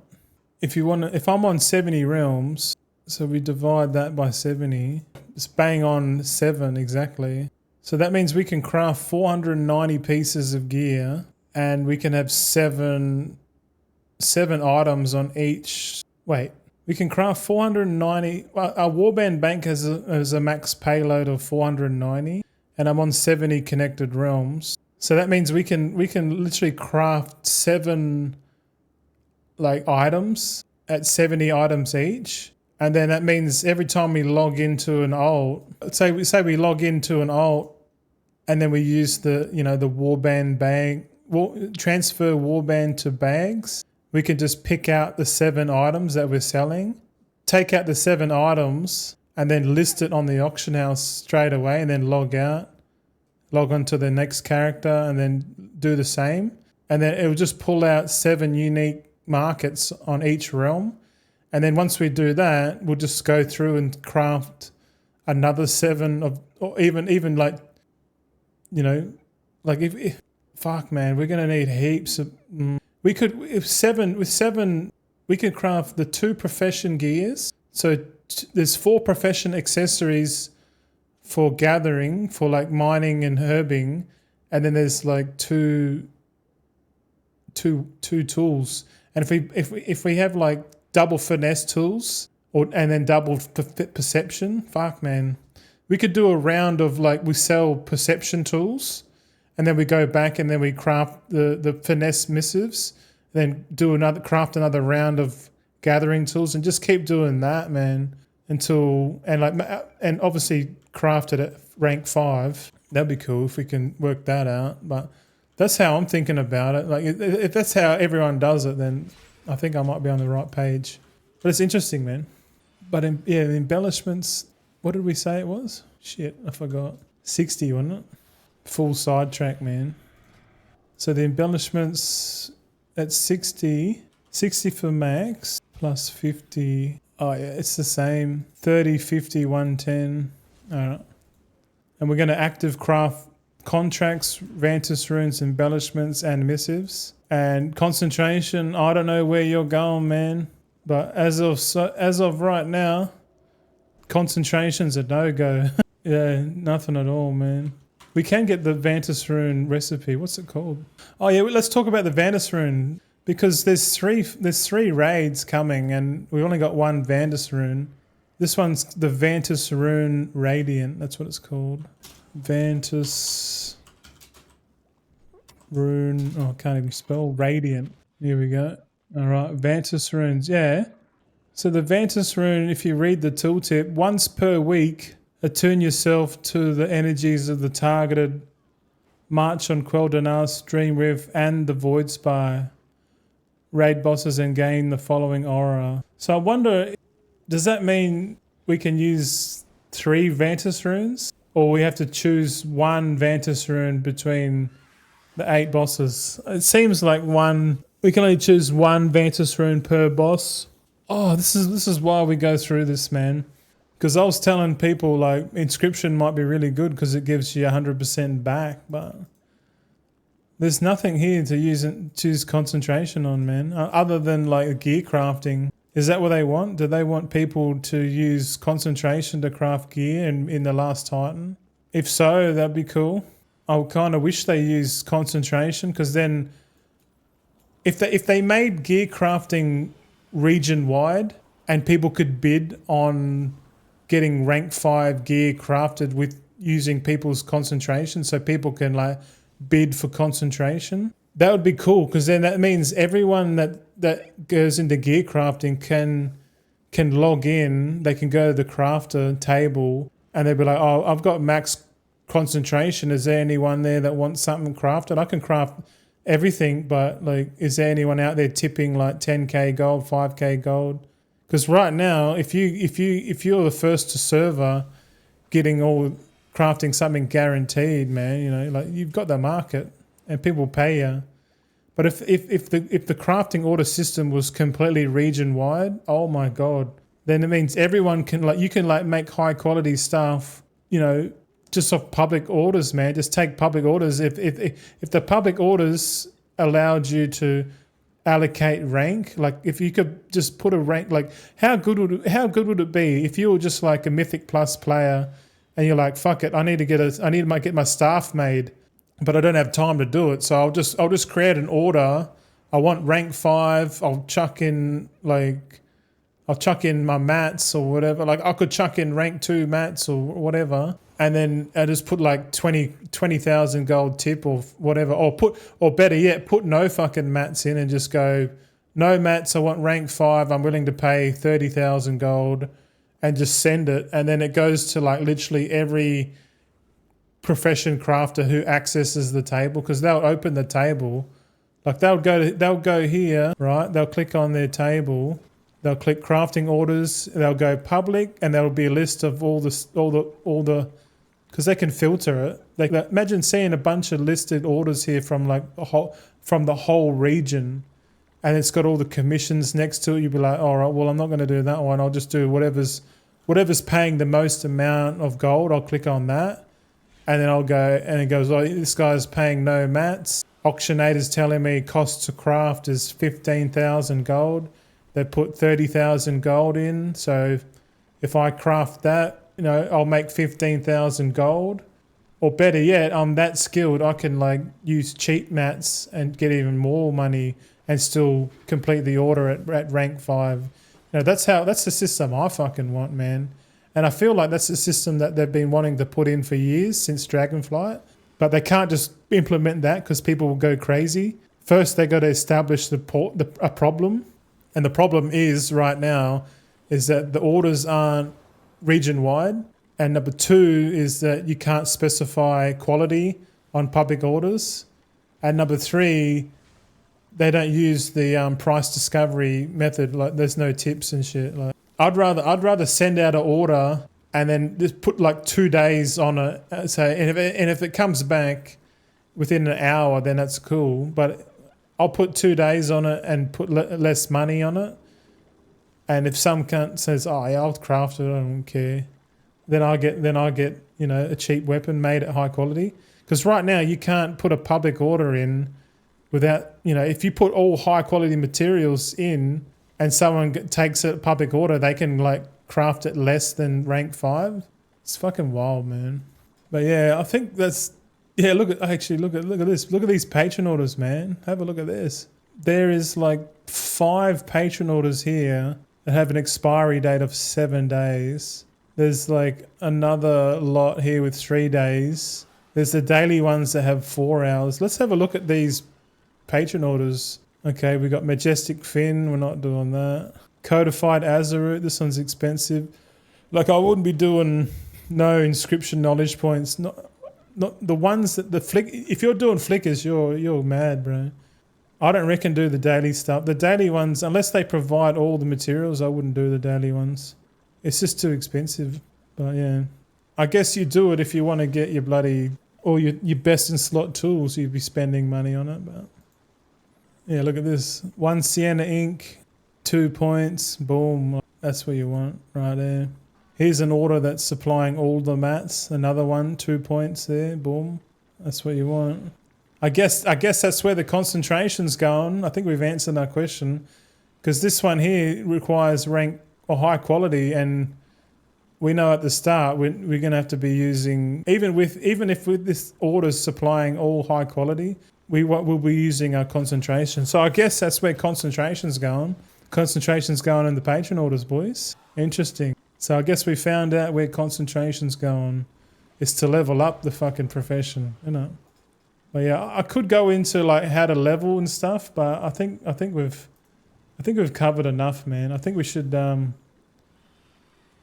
If I'm on 70 realms, so we divide that by 70, it's bang on 7 exactly. So that means we can craft 490 pieces of gear, and we can have seven items on each. Wait, we can craft 490. Our warband bank has a max payload of 490, and I'm on 70 connected realms. So that means we can literally craft 7 like items at 70 items each. And then that means every time we log into an alt, say we log into an alt, and then we use the warband bag, transfer warband to bags. We can just pick out the 7 items that we're selling, take out the 7 items, and then list it on the auction house straight away, and then log out, log on to the next character, and then do the same. And then it will just pull out 7 unique markets on each realm. And then once we do that, we'll just go through and craft another 7 of, or even like, like if fuck man, we're gonna need heaps of. We could with seven we could craft the 2 profession gears. So there's 4 profession accessories for gathering, for like mining and herbing, and then there's like two tools. And if we have like double finesse tools and then double perception, fuck man, we could do a round of like we sell perception tools, and then we go back and then we craft the finesse missives, then craft another round of gathering tools, and just keep doing that, man, and obviously craft it at rank 5. That'd be cool if we can work that out. But that's how I'm thinking about it. Like if that's how everyone does it, then I think I might be on the right page. But it's interesting, man. But the embellishments, what did we say it was? Shit, I forgot. 60, wasn't it? Full sidetrack, man. So the embellishments at 60 for max plus 50. Oh yeah, it's the same. 30, 50, 110. All right. And we're going to active craft contracts, Vantis runes, embellishments, and missives. And concentration, I don't know where you're going, man. But as of right now, concentration's a no-go. Yeah, nothing at all, man. We can get the Vantis rune recipe. What's it called? Oh yeah, let's talk about the Vantis rune, because there's three raids coming, and we only got 1 Vantis rune. This one's the Vantis rune Radiant. That's what it's called. Vantis rune. Oh, I can't even spell Radiant. Here we go. All right, Vantis runes. Yeah. So the Vantis rune, if you read the tooltip, once per week, attune yourself to the energies of the targeted March on Quel'Danas, Dreamriff, and the Voidspire raid bosses, and gain the following aura. So I wonder, does that mean we can use 3 Vantis runes? Or we have to choose 1 Vantis rune between the 8 bosses? It seems like we can only choose 1 Vantis rune per boss. Oh, this is why we go through this, man. Because I was telling people like Inscription might be really good because it gives you 100% back, but there's nothing here to choose concentration on, man, other than like gear crafting. Is that what they want? Do they want people to use concentration to craft gear in the last Titan? If so, that'd be cool. I kind of wish they used concentration, because then if they made gear crafting region wide and people could bid on getting rank 5 gear crafted with using people's concentration, so people can like bid for concentration, that would be cool, because then that means everyone that goes into gear crafting can log in. They can go to the crafter table and they'll be like, oh, I've got max concentration. Is there anyone there that wants something crafted? I can craft everything, but like, is there anyone out there tipping like 10k gold, 5k gold? Because right now, if you're the first to server getting all crafting something guaranteed, man, like you've got the market. and people pay you. But if the crafting order system was completely region wide, oh my god, then it means everyone can you can make high quality stuff, just off public orders, man. Just take public orders. If the public orders allowed you to allocate rank, like if you could just put a rank, like how good would it be if you were just like a Mythic Plus player and you're like, fuck it, I need to get my staff made, but I don't have time to do it, so I'll just create an order. I want rank 5. I'll chuck in my mats or whatever. Like I could chuck in rank 2 mats or whatever, and then I just put like 20,000 gold tip or whatever, or better yet, put no fucking mats in and just go, no mats. I want rank 5. I'm willing to pay 30,000 gold, and just send it, and then it goes to like literally every profession crafter who accesses the table, because they'll open the table, like they'll go here, right? They'll click on their table, they'll click crafting orders, they'll go public, and there'll be a list of all the because they can filter it. Like imagine seeing a bunch of listed orders here from the whole region, and it's got all the commissions next to it. You'd be like, all right, well, I'm not going to do that one. I'll just do whatever's paying the most amount of gold. I'll click on that. And then I'll go, and it goes, oh, this guy's paying no mats. Auctionator's telling me cost to craft is 15,000 gold. They put 30,000 gold in. So if I craft that, I'll make 15,000 gold. Or better yet, I'm that skilled, I can use cheap mats and get even more money and still complete the order at rank 5. That's the system I fucking want, man. And I feel like that's a system that they've been wanting to put in for years since Dragonflight. But they can't just implement that because people will go crazy. First, they got to establish a problem. And the problem is right now is that the orders aren't region-wide. And number 2 is that you can't specify quality on public orders. And number 3, they don't use the price discovery method. Like there's no tips and shit. Like I'd rather send out an order and then just put like 2 days on it. And if it comes back within an hour, then that's cool. But I'll put 2 days on it and put less money on it. And if some cunt says, "Oh yeah, I'll craft it, I don't care," then I get a cheap weapon made at high quality. Because right now you can't put a public order in without if you put all high quality materials in. And someone takes a public order, they can craft it less than rank 5. It's fucking wild, man. But yeah, I think that's look at this. Look at these patron orders, man. Have a look at this. There is 5 patron orders here that have an expiry date of 7 days. There's another lot here with 3 days. There's the daily ones that have 4 hours. Let's have a look at these patron orders. Okay, we got Majestic Fin. We're not doing that. Codified Azeroot. This one's expensive. I wouldn't be doing no Inscription knowledge points. Not the ones that the flick. If you're doing flickers, you're mad, bro. I don't reckon do the daily stuff. The daily ones, unless they provide all the materials, I wouldn't do the daily ones. It's just too expensive. But yeah, I guess you do it if you want to get your bloody or your best in slot tools. You'd be spending money on it, but. Yeah, look at this. 1 Sienna ink, 2 points, boom. That's what you want right there. Here's an order that's supplying all the mats. Another one, 2 points there, boom. That's what you want. I guess that's where the concentration's going. I think we've answered our question. Because this one here requires rank or high quality, and we know at the start we're going to have to be using, even if with this order's supplying all high quality, we'll be using our concentration. So I guess that's where concentration's going. Concentration's going in the patron orders, boys. Interesting. So I guess we found out where concentration's going. It's to level up the fucking profession, But yeah, I could go into how to level and stuff, but I think we've covered enough, man. I think we should go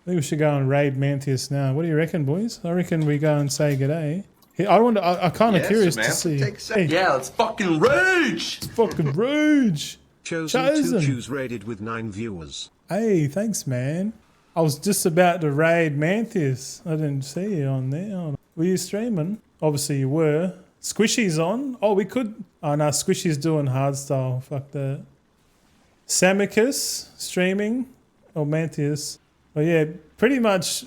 and raid Manthieus now. What do you reckon, boys? I reckon we go and say g'day. I'm kind of curious to see. Yeah, let's fucking rage! Let's fucking rage! Chosen. Choose raided with 9 viewers. Hey, thanks, man. I was just about to raid Manthieus. I didn't see you on there. Were you streaming? Obviously you were. Squishy's on. Oh, we could. Oh no, Squishy's doing hardstyle. Fuck that. Samicus streaming. Or Manthieus. Oh yeah, pretty much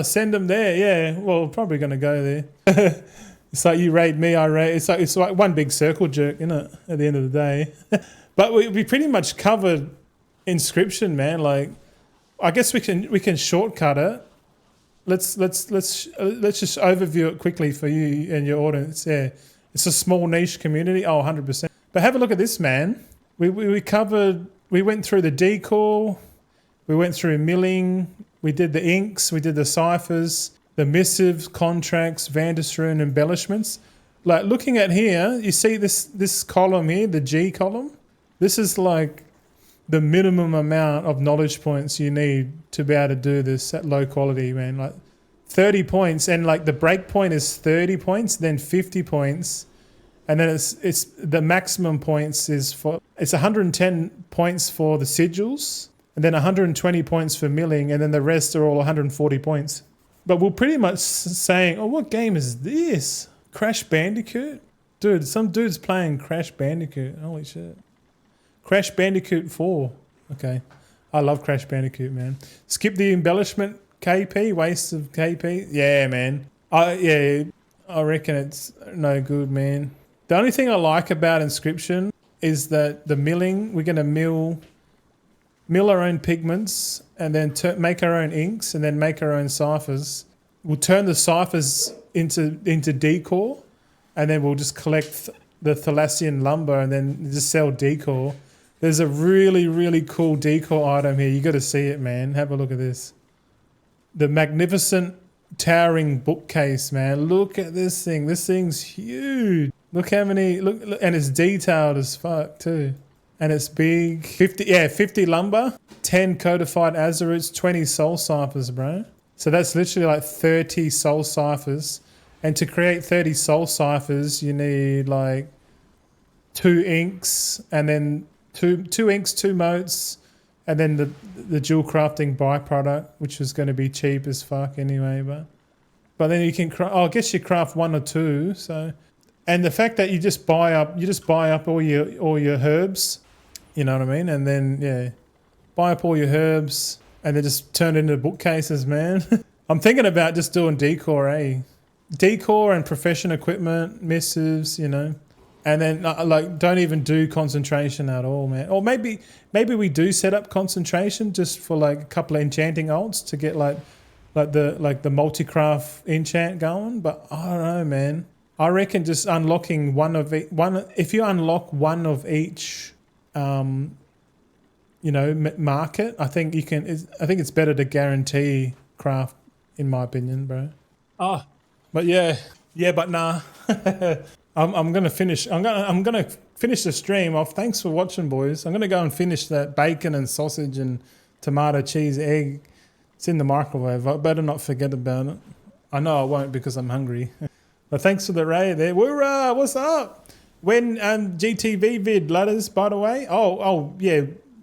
send them there. Yeah, well, probably going to go there. It's like you raid me, I raid. It's like one big circle jerk, isn't it? At the end of the day. But we pretty much covered Inscription, man. Like, I guess we can shortcut it. Let's just overview it quickly for you and your audience. Yeah, it's a small niche community. Oh, 100%. But have a look at this, man. We covered. We went through the decor. We went through milling. We did the inks. We did the ciphers, the missives, contracts, Vandersroon embellishments. Like looking at here, you see this column here, the G column. This is like the minimum amount of knowledge points you need to be able to do this at low quality, man. Like 30 points, and like the break point is 30 points, then 50 points, and then it's the maximum points is for 110 points for the sigils, and then 120 points for milling, and then the rest are all 140 points. But we're pretty much saying, oh, what game is this? Crash Bandicoot? Dude, some dude's playing Crash Bandicoot. Holy shit. Crash Bandicoot 4. Okay. I love Crash Bandicoot, man. Skip the embellishment KP, waste of KP. Yeah, man. I reckon it's no good, man. The only thing I like about Inscription is that the milling, we're going to mill our own pigments and then make our own inks and then make our own ciphers. We'll turn the ciphers into decor, and then we'll just collect the Thalassian lumber and then just sell decor. There's a really, really cool decor item here. You got to see it, man. Have a look at this. The magnificent towering bookcase, man. Look at this thing. This thing's huge. Look how many, look, and it's detailed as fuck too. And it's big. 50 lumber, 10 codified Azeroots, 20 soul ciphers, bro. So that's literally like 30 soul ciphers. And to create 30 soul ciphers, you need like 2 inks, and then two inks, 2 motes, and then the dual crafting byproduct, which is going to be cheap as fuck anyway. But then you can I guess you craft 1 or 2. So, and the fact that you just buy up all your herbs, you know what I mean? And then yeah, buy up all your herbs and then just turn it into bookcases, man. I'm thinking about just doing decor, decor and profession equipment, missives, you know. And then like don't even do concentration at all, man. Or maybe we do set up concentration just for like a couple of enchanting ults to get like the multi-craft enchant going. But I don't know, man. I reckon just unlocking if you unlock one of each market, I think you can. I think it's better to guarantee craft, in my opinion, bro. Oh, but but nah. I'm gonna finish. I'm gonna finish the stream off. Thanks for watching, boys. I'm gonna go and finish that bacon and sausage and tomato, cheese, egg. It's in the microwave. I better not forget about it. I know I won't because I'm hungry. But thanks for the raid there. Woorah, what's up? When GTV vid, ladders, by the way? Oh yeah,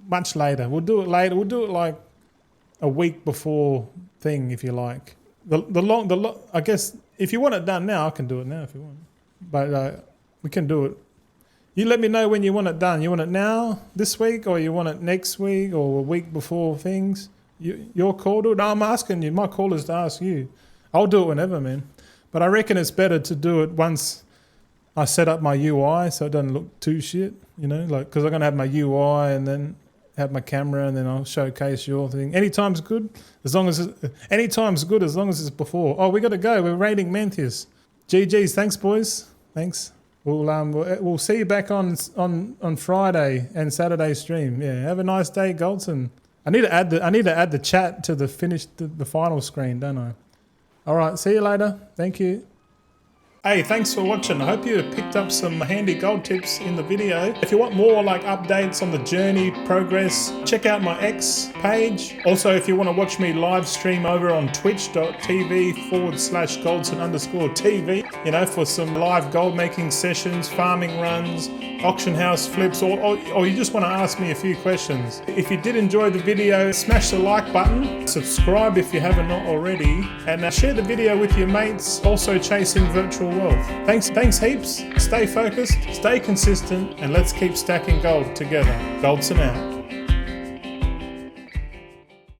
much later. We'll do it later. We'll do it like a week before thing, if you like. I guess if you want it done now, I can do it now if you want. But we can do it. You let me know when you want it done. You want it now, this week, or you want it next week, or a week before things? Your call to it? No, I'm asking you. My call is to ask you. I'll do it whenever, man. But I reckon it's better to do it once I set up my UI so it doesn't look too shit, you know, like, because I'm going to have my UI and then have my camera and then I'll showcase your thing. Anytime's good as long as it's before. Oh, we got to go. We're raiding Manthieus. GG's. Thanks, boys. Thanks. We'll see you back on Friday and Saturday stream. Yeah. Have a nice day, Goldson. I need to add the chat to the final screen, don't I? All right. See you later. Thank you. Hey, thanks for watching. I hope you picked up some handy gold tips in the video. If you want more like updates on the journey, progress, check out my X page. Also, if you want to watch me live stream over on twitch.tv/Goldson_TV, you know, for some live gold making sessions, farming runs, auction house flips, or you just want to ask me a few questions. If you did enjoy the video, smash the like button, subscribe if you haven't already, and share the video with your mates also chasing virtual wealth. Thanks heaps. Stay focused, stay consistent, and let's keep stacking gold together. Goldson out.